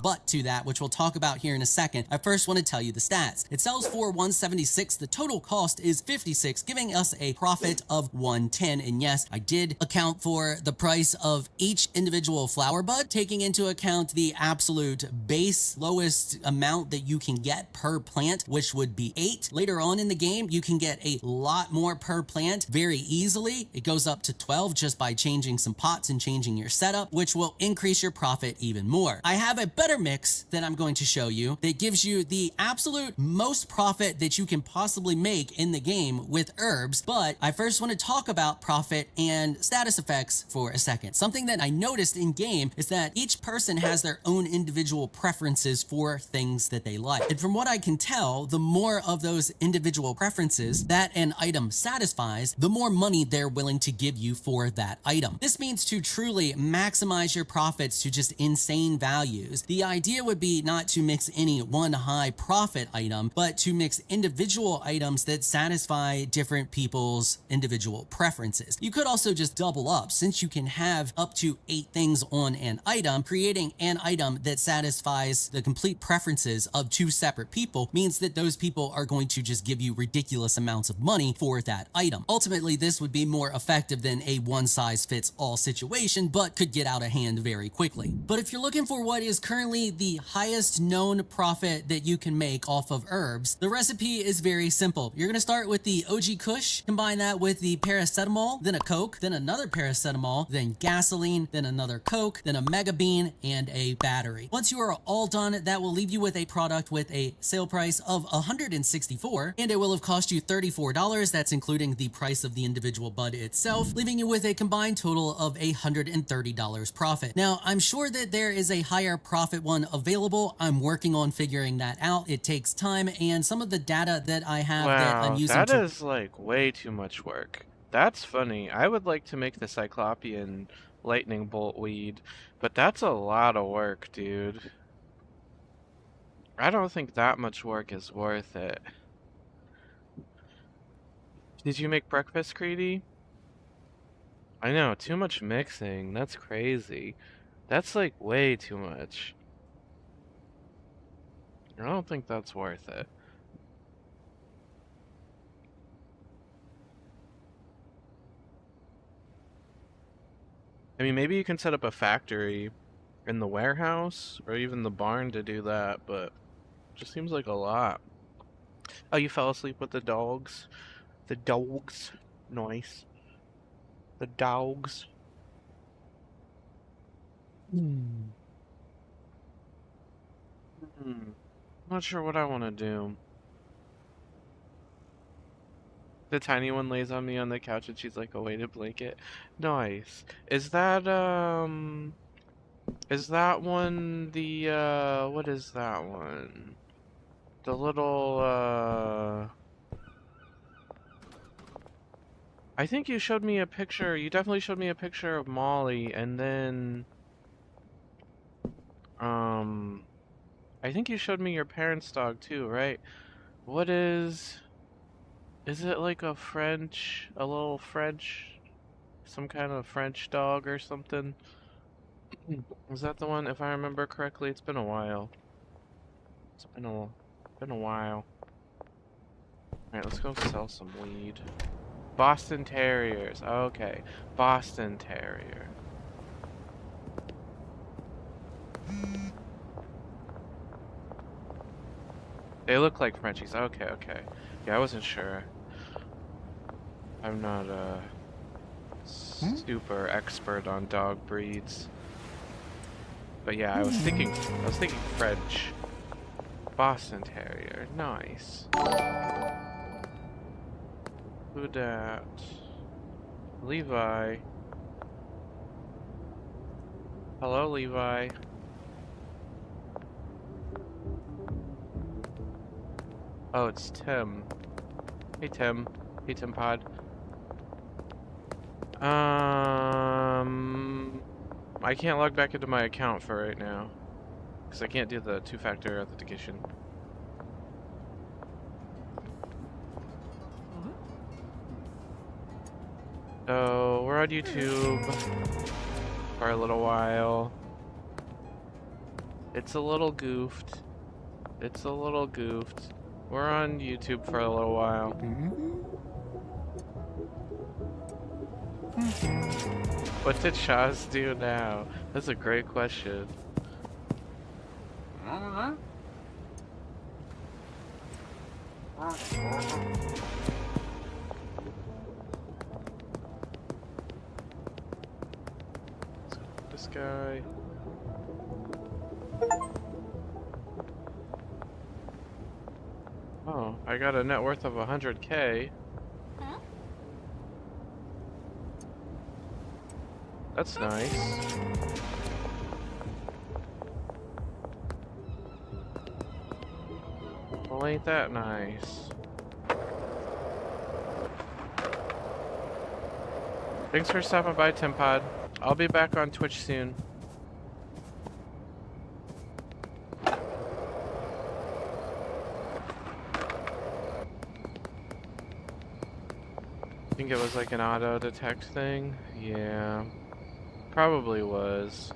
but to that, which we'll talk about here in a second. I first want to tell you the stats. It sells for 176. The total cost is 56, giving us a profit of 110. And yes, I did account for the price of each individual flower bud, taking into account the absolute base lowest amount that you can get per plant, which would be 8. Later on in the game, you can get a lot more per plant very easily. It goes up to 12 just by changing some pots and changing your setup, which will increase your profit even more. I have a a better mix that I'm going to show you that gives you the absolute most profit that you can possibly make in the game with herbs. But I first want to talk about profit and status effects for a second. Something that I noticed in game is that each person has their own individual preferences for things that they like. And from what I can tell, the more of those individual preferences that an item satisfies, the more money they're willing to give you for that item. This means to truly maximize your profits to just insane values. The idea would be not to mix any one high profit item, but to mix individual items that satisfy different people's individual preferences. You could also just double up, since you can have up to 8 things on an item. Creating an item that satisfies the complete preferences of 2 separate people means that those people are going to just give you ridiculous amounts of money for that item. Ultimately, this would be more effective than a one-size-fits-all situation, but could get out of hand very quickly. But if you're looking for what is currently the highest known profit that you can make off of herbs, the recipe is very simple. You're gonna start with the OG Kush, combine that with the paracetamol, then a Coke, then another paracetamol, then gasoline, then another Coke, then a mega bean, and a battery. Once you are all done, that will leave you with a product with a sale price of $164, and it will have cost you $34. That's including the price of the individual bud itself, leaving you with a combined total of $130 profit. Now, I'm sure that there is a higher profit one available. I'm working on figuring that out. It takes time, and some of the data that I have that I'm Wow, using that to... is like way too much work. That's funny. I would like to make the Cyclopean lightning bolt weed, but that's a lot of work, dude. I don't think that much work is worth it. Did you make breakfast, Creedy? I know, too much mixing. That's crazy. That's like way too much. I don't think that's worth it. I mean, maybe you can set up a factory in the warehouse or even the barn to do that, but it just seems like a lot. Oh, you fell asleep with the dogs? The dogs. Nice. The dogs. Hmm. Not sure what I want to do. The tiny one lays on me on the couch and she's like a weighted blanket. Nice. Is that one the what is that one? The little I think you showed me a picture. You definitely showed me a picture of Molly, and then I think you showed me your parents' dog too, right? What is it like a little French, some kind of French dog or something? Is that the one? If I remember correctly, it's been a while. It's been a while. Alright, let's go sell some weed. Boston Terriers. Okay. Boston Terrier. They look like Frenchies. Okay, okay. Yeah, I wasn't sure. I'm not a super expert on dog breeds. But yeah, I was thinking French. Boston Terrier. Nice. Who dat? Levi. Hello, Levi. Oh, it's Tim. Hey, Tim. Hey, Tim Pod. I can't log back into my account for right now. Because I can't do the 2-factor authentication. So, we're on YouTube for a little while. It's a little goofed. It's a little goofed. We're on YouTube for a little while. What did Shaz do now? That's a great question. This guy. Oh, I got a net worth of 100K. Huh? That's nice. Well, ain't that nice? Thanks for stopping by, Timpod. I'll be back on Twitch soon. I think it was like an auto detect thing. Yeah, probably was.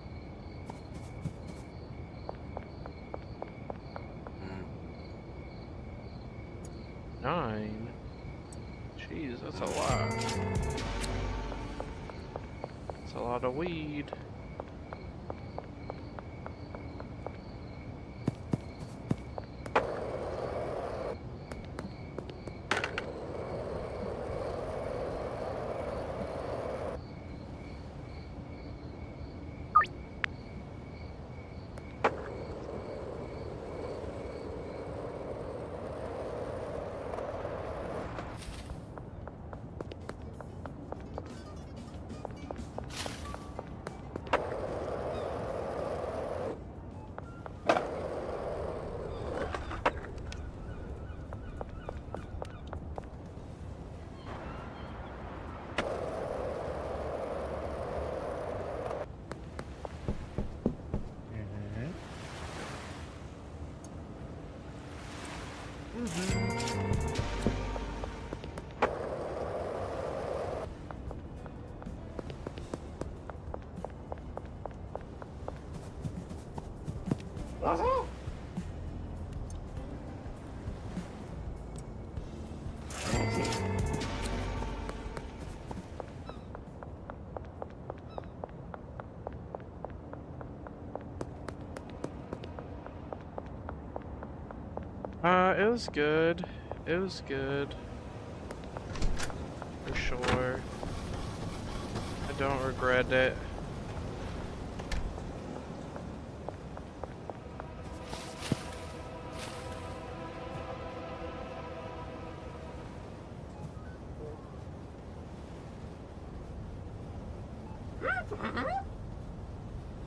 Nine. Jeez, that's a lot. That's a lot of weed. It was good. It was good. For sure. I don't regret it.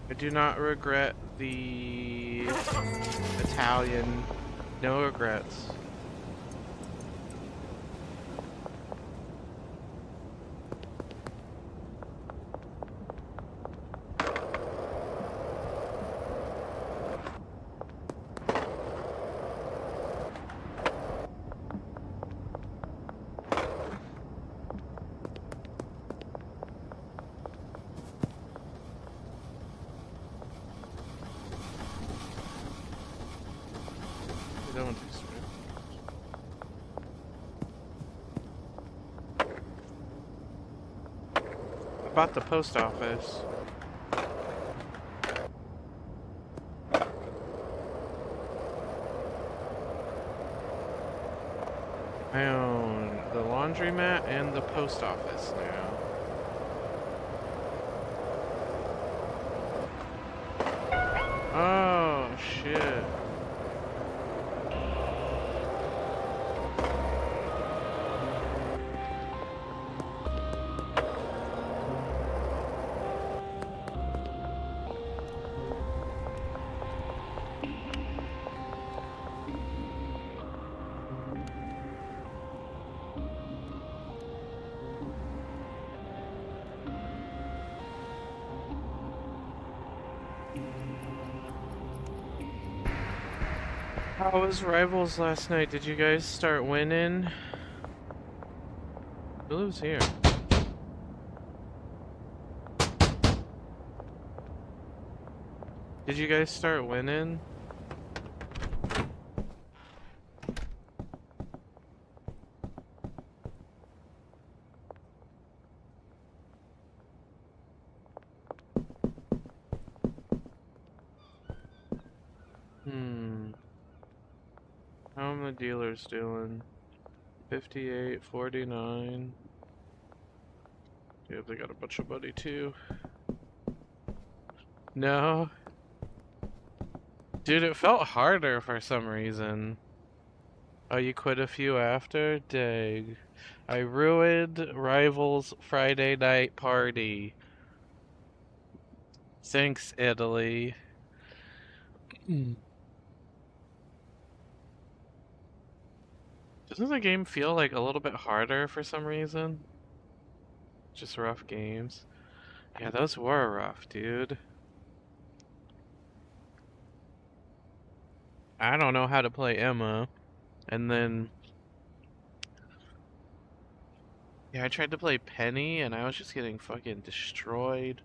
I do not regret the Italian. No regrets. I don't expect. About the post office. I own the laundromat and the post office now. Oh, shit. How was Rivals last night? Did you guys start winning? Who's here? Did you guys start winning? How are the dealers doing? 58, 49. Yeah, they got a bunch of money too. No. Dude, it felt harder for some reason. Oh, you quit a few after? Dang. I ruined Rivals Friday night party. Thanks, Italy. Doesn't the game feel like a little bit harder for some reason? Just rough games. Yeah, those were rough, dude. I don't know how to play Emma. And then, yeah, I tried to play Penny and I was just getting fucking destroyed.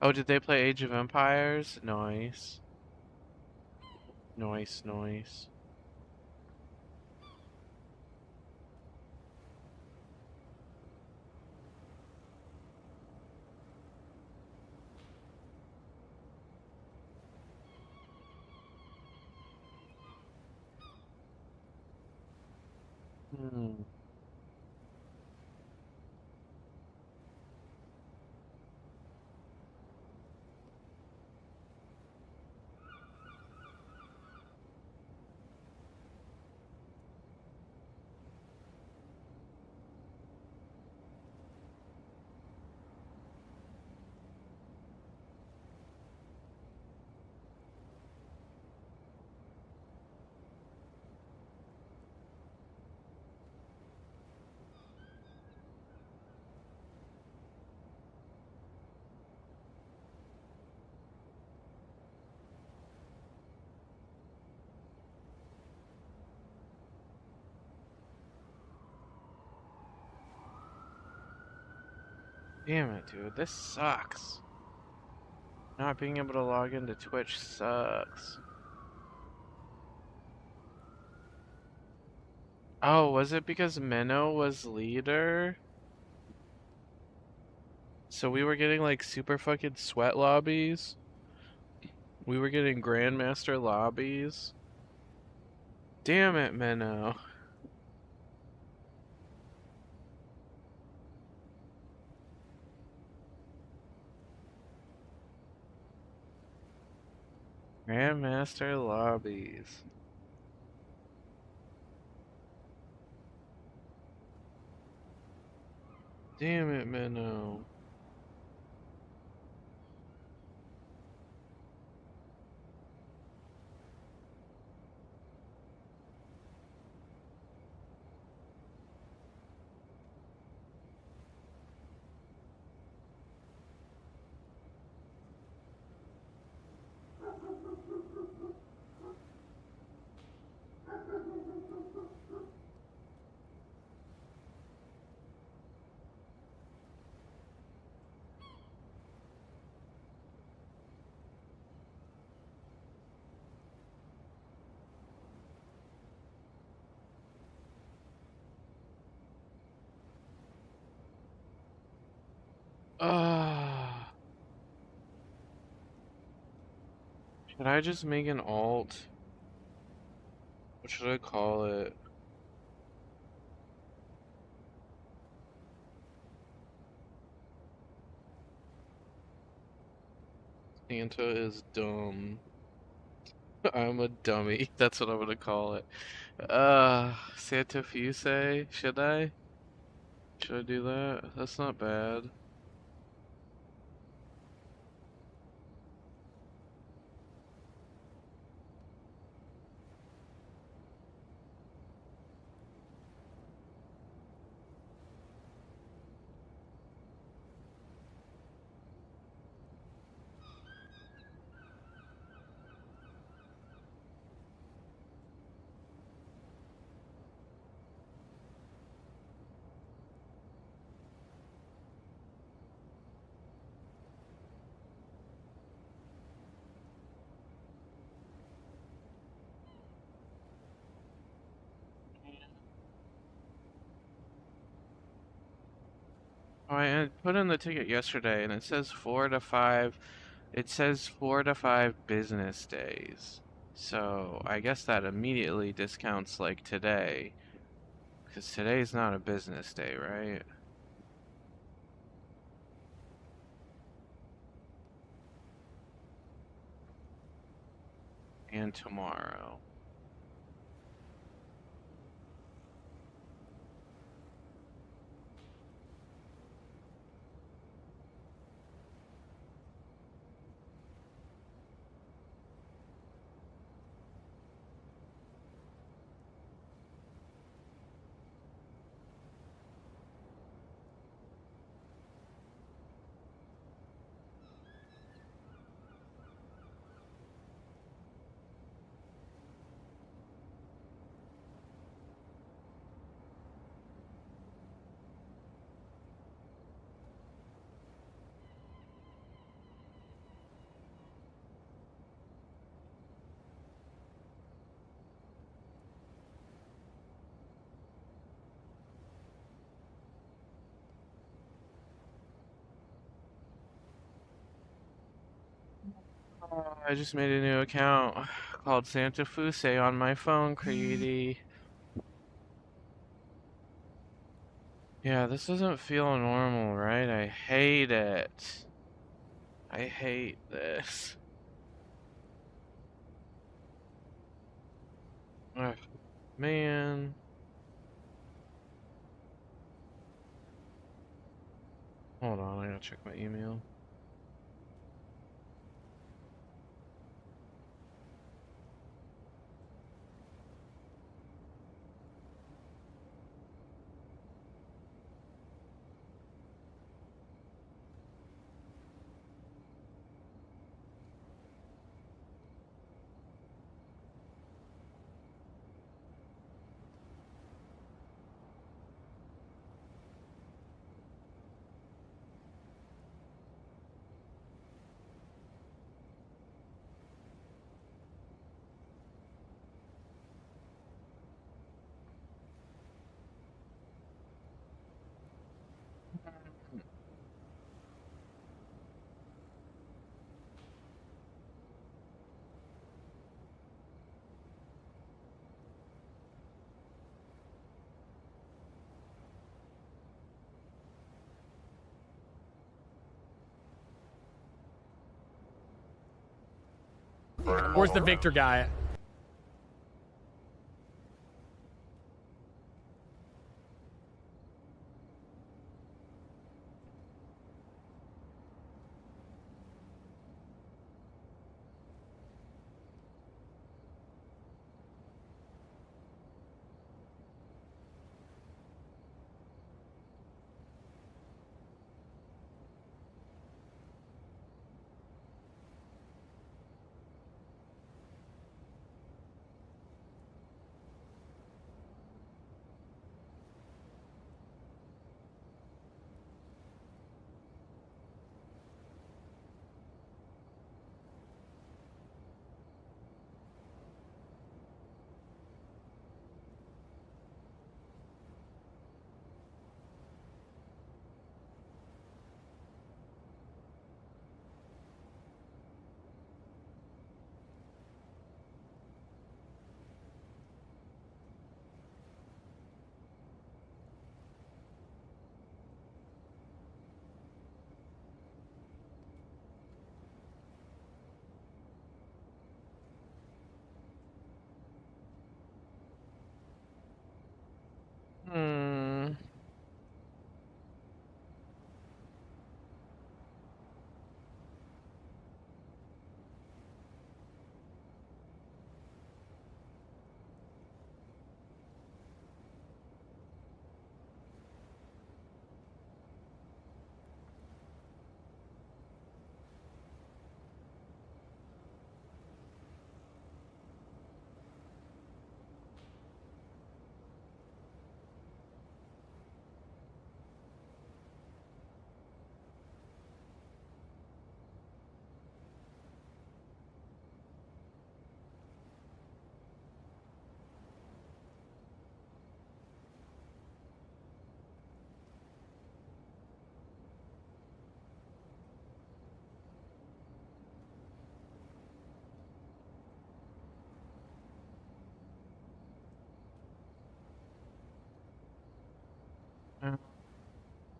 Oh, did they play Age of Empires? Nice. Nice, nice. Hmm. Damn it, dude. This sucks. Not being able to log into Twitch sucks. Oh, was it because Menno was leader? So we were getting like super fucking sweat lobbies? We were getting Grandmaster lobbies? Damn it, Menno. Grandmaster lobbies. Damn it, Menno. Ah. Should I just make an alt? What should I call it? Santa is dumb. I'm a dummy. That's what I'm gonna call it. Santa Fuse? Should I? Should I do that? That's not bad. Oh, I put in the ticket yesterday and it says 4 to 5. It says 4 to 5 business days. So I guess that immediately discounts like today. Because today's not a business day, right? and tomorrow. I just made a new account called Santa Fuse on my phone, Creedy. Yeah, this doesn't feel normal, right? I hate it. I hate this. Ugh, man. Hold on, I gotta check my email. Where's the Victor guy? Hmm.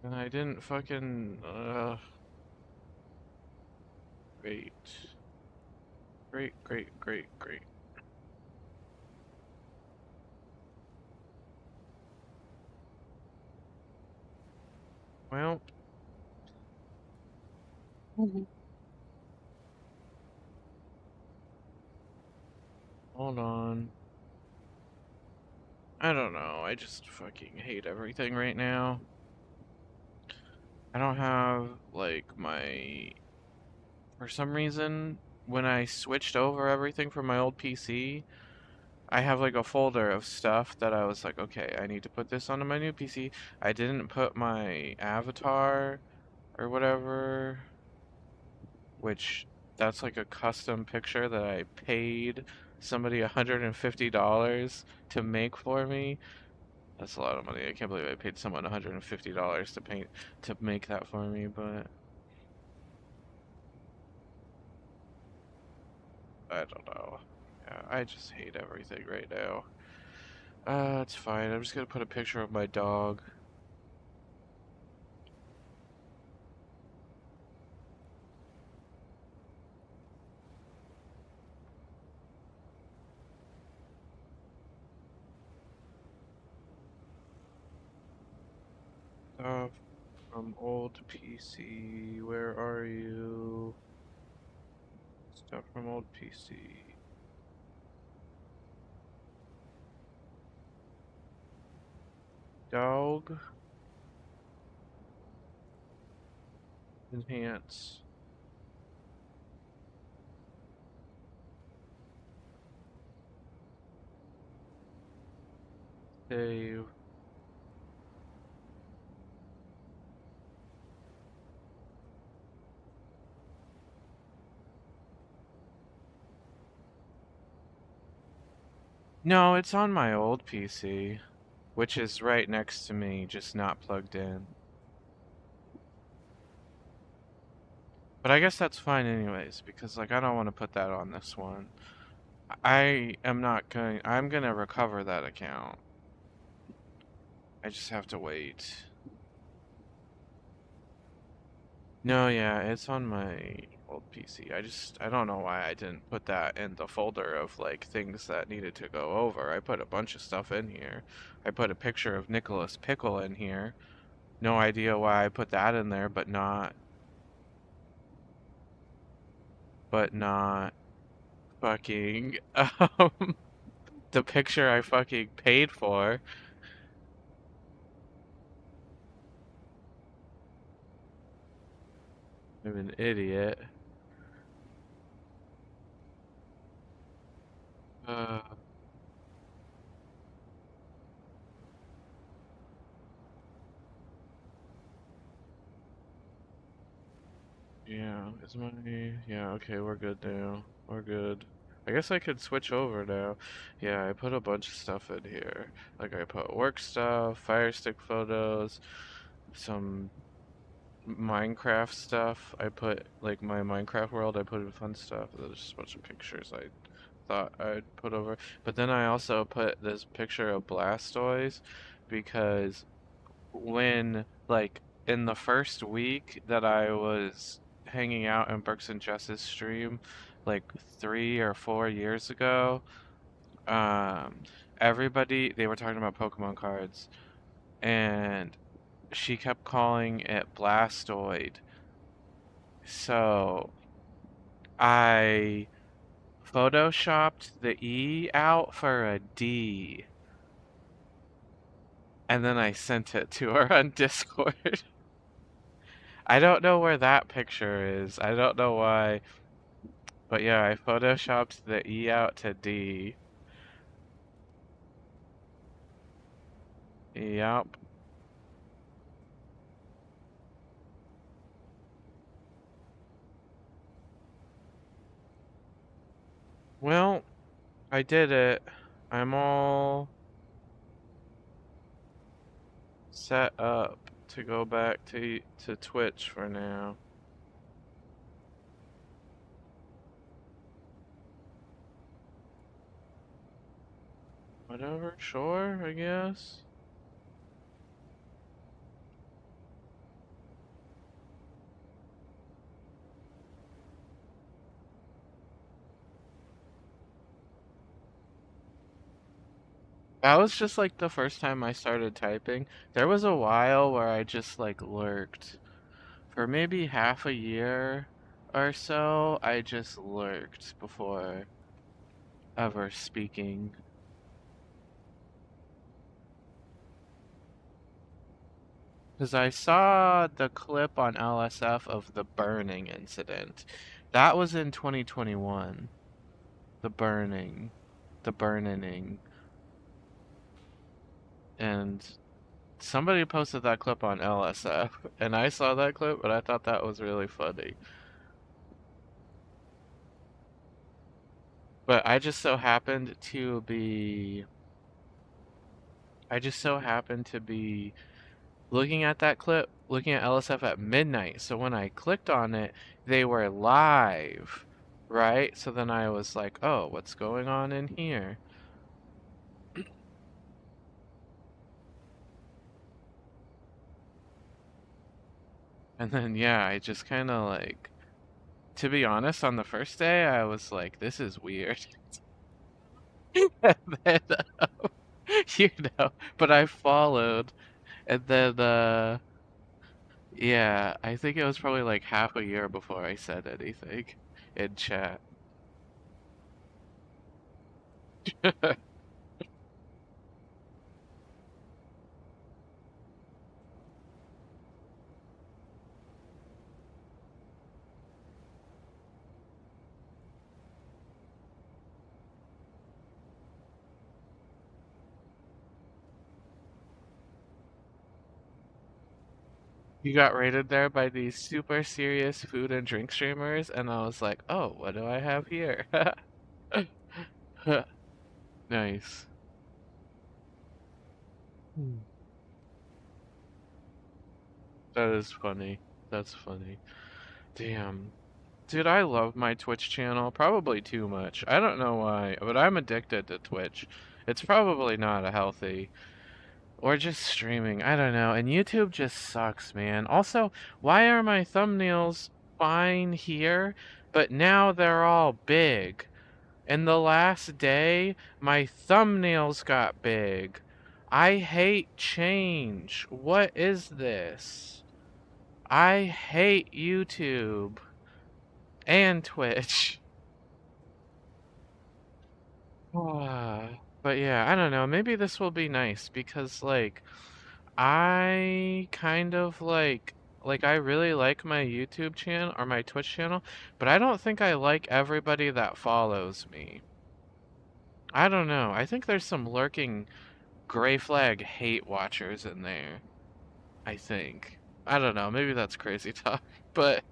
And I didn't fucking. Wait. Great, great, great, great. Well, hold on. I don't know. I just fucking hate everything right now. I don't have, like, for some reason, when I switched over everything from my old PC, I have, like, a folder of stuff that I was like, okay, I need to put this onto my new PC. I didn't put my avatar or whatever, which that's like a custom picture that I paid somebody $150 to make for me. That's a lot of money. I can't believe I paid someone $150 to make that for me, but I don't know. Yeah, I just hate everything right now. It's fine. I'm just gonna put a picture of my dog. Stuff from old PC. Where are you? Stuff from old PC. Dog. Enhance. Save. No, it's on my old PC, which is right next to me, just not plugged in. But I guess that's fine anyways, because like I don't want to put that on this one. I'm gonna recover that account. I just have to wait. No, yeah, it's on my old PC. I don't know why I didn't put that in the folder of like things that needed to go over. I put a bunch of stuff in here. I put a picture of Nicholas Pickle in here. No idea why I put that in there, but not fucking the picture I fucking paid for. I'm an idiot. Uh, yeah, yeah, okay, we're good now. We're good. I guess I could switch over now. Yeah, I put a bunch of stuff in here. Like I put work stuff, Fire Stick photos, some Minecraft stuff. I put like my Minecraft world, I put in fun stuff. There's just a bunch of pictures I thought I'd put over. But then I also put this picture of Blastoise because when like in the first week that I was hanging out in Brooks and Jess's stream like 3 or 4 years ago, um everybody they were talking about Pokemon cards and she kept calling it Blastoid. So I photoshopped the E out for a D and then I sent it to her on Discord. I don't know where that picture is. I don't know why. But yeah, I photoshopped the E out to D. Yup. Well, I did it. I'm all set up to go back to Twitch for now. Whatever, sure, I guess. That was just like the first time I started typing. There was a while where I just like lurked. For maybe half a year or so, I just lurked before ever speaking. Because I saw the clip on LSF of the burning incident. That was in 2021. The burning. The burning. And somebody posted that clip on LSF, and I saw that clip, but I thought that was really funny. But I just so happened to be looking at that clip, looking at LSF at midnight. So when I clicked on it, they were live, right? So then I was like, oh, what's going on in here? And then, yeah, I just kind of like, to be honest, on the first day, I was like, this is weird. And then, you know, but I followed. And then, yeah, I think it was probably like half a year before I said anything in chat. You got rated there by these super serious food and drink streamers, and I was like, oh, what do I have here? Nice. Hmm. That is funny. That's funny. Damn. Dude, I love my Twitch channel. Probably too much. I don't know why, but I'm addicted to Twitch. It's probably not a healthy. Or just streaming. I don't know. And YouTube just sucks, man. Also, why are my thumbnails fine here, but now they're all big? In the last day, my thumbnails got big. I hate change. What is this? I hate YouTube and Twitch. But yeah, I don't know. Maybe this will be nice because like I kind of like I really like my YouTube channel or my Twitch channel, but I don't think I like everybody that follows me. I don't know. I think there's some lurking gray flag hate watchers in there. I think. I don't know. Maybe that's crazy talk, but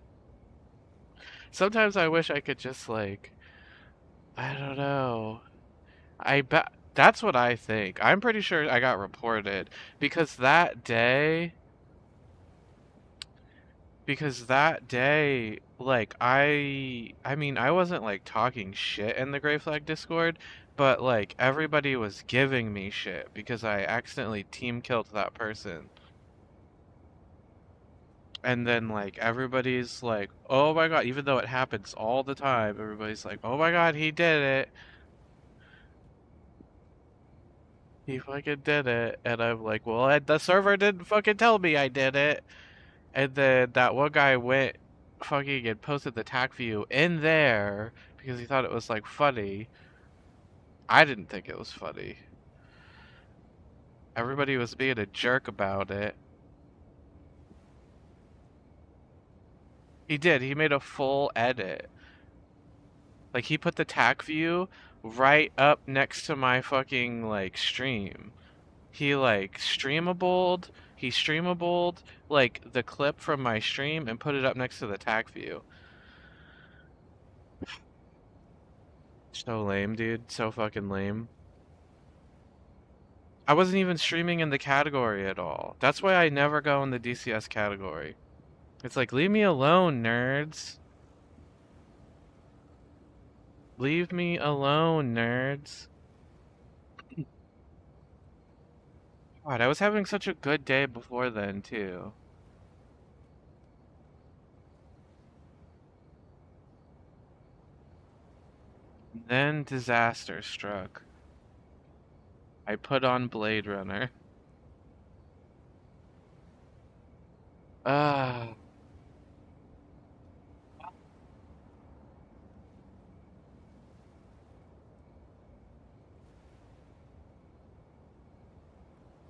sometimes I wish I could just like I don't know. I bet that's what I think. I'm pretty sure I got reported because that day like I mean I wasn't like talking shit in the Gray Flag Discord, but like everybody was giving me shit because I accidentally team killed that person. And then like everybody's like, "Oh my God," even though it happens all the time, everybody's like, "Oh my God, he did it. He fucking did it." And I'm like, "Well, the server didn't fucking tell me I did it." And then that one guy went fucking and posted the tac view in there because he thought it was like funny. I didn't think it was funny. Everybody was being a jerk about it. He did. He made a full edit. Like he put the tac view right up next to my fucking like stream. He like he streamabled like the clip from my stream and put it up next to the tac view. So lame, dude. So fucking lame. I wasn't even streaming in the category at all. That's why I never go in the DCS category. It's like, leave me alone, nerds. Leave me alone, nerds. God, I was having such a good day before then, too. Then disaster struck. I put on Blade Runner. Ah.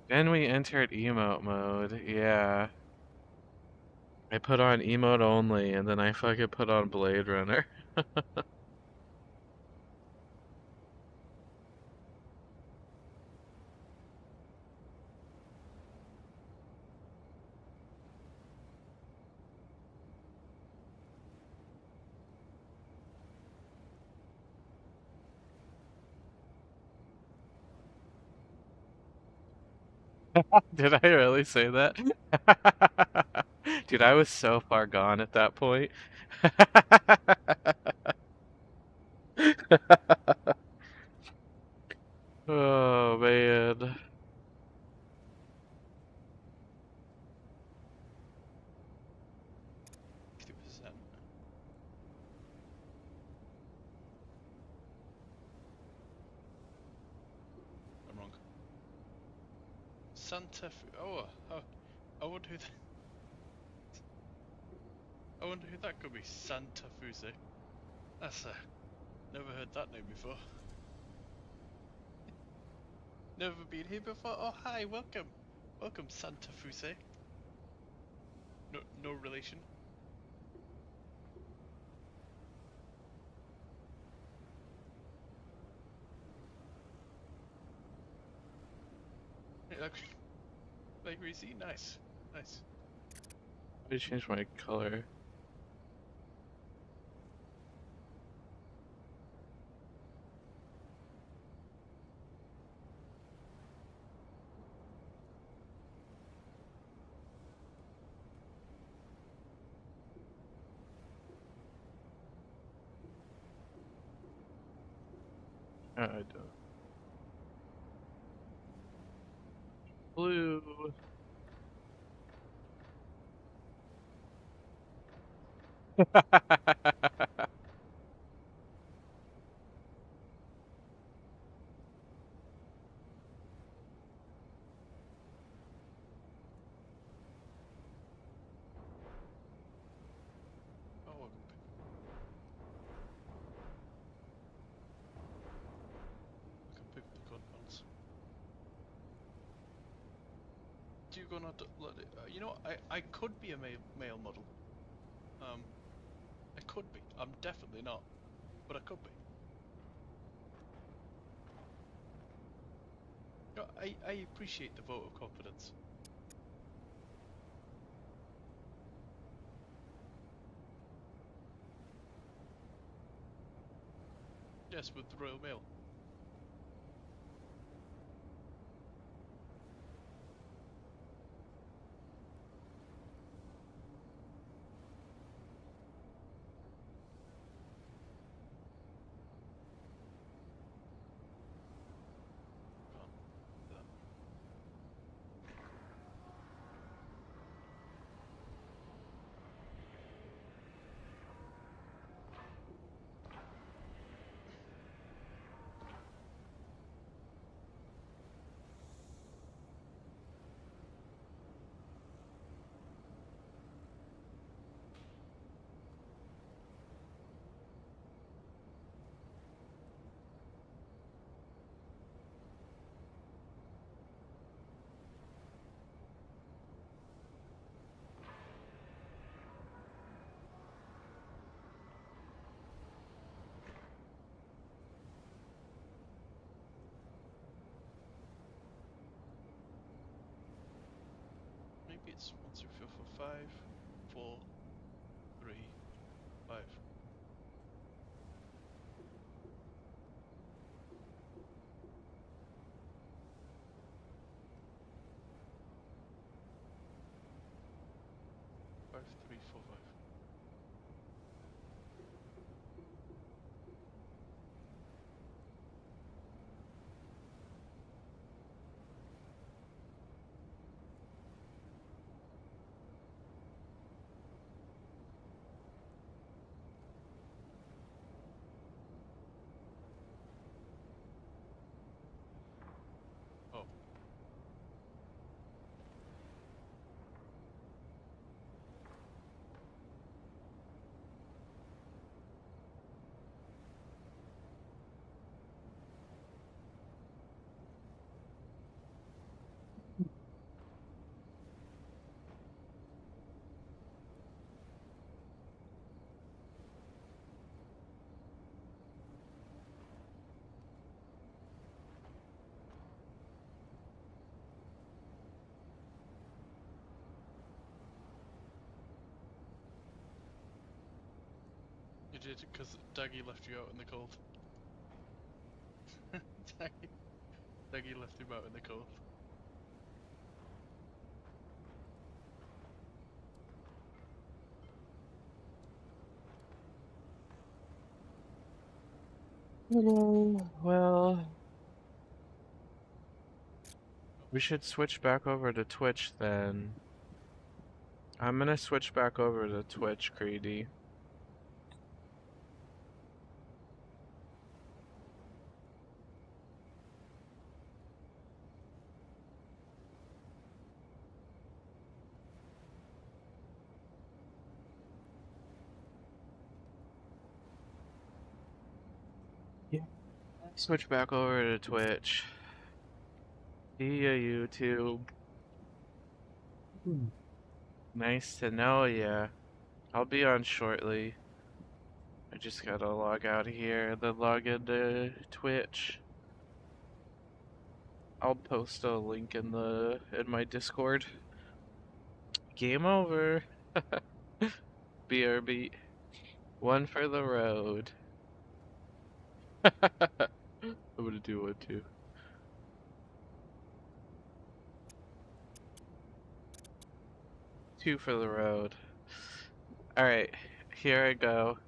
Then we entered emote mode. Yeah. I put on emote only, and then I fucking put on Blade Runner. Did I really say that? Dude, I was so far gone at that point. Oh man. 60%. I'm wrong. Santa Fe. I wonder who. I wonder who that could be. Santa Fuse. That's never heard that name before. Never been here before. Oh hi, welcome, welcome Santa Fuse. No relation. Like we see, nice, nice. I changed my color. I don't. Blue. Oh, I can pick the gun balance. Do you gonna let it? You know, I could be a male model. I could be. I'm definitely not, but I could be. No, I appreciate the vote of confidence. Yes, with the Royal Mail. Maybe it's 1, 2, 3, 4, 5, 4, 3, 5. 5, 3, 4, 5. did because Dougie left you out in the cold. Dougie left him out in the cold. Well, we should switch back over to Twitch then. I'm gonna switch back over to Twitch, Creedy. Yeah. Switch back over to Twitch. See ya, YouTube. Nice to know ya. I'll be on shortly. I just gotta log out of here, then log into Twitch. I'll post a link in my Discord. Game over. BRB. One for the road. I'm gonna do one too. Two for the road. Alright, here I go.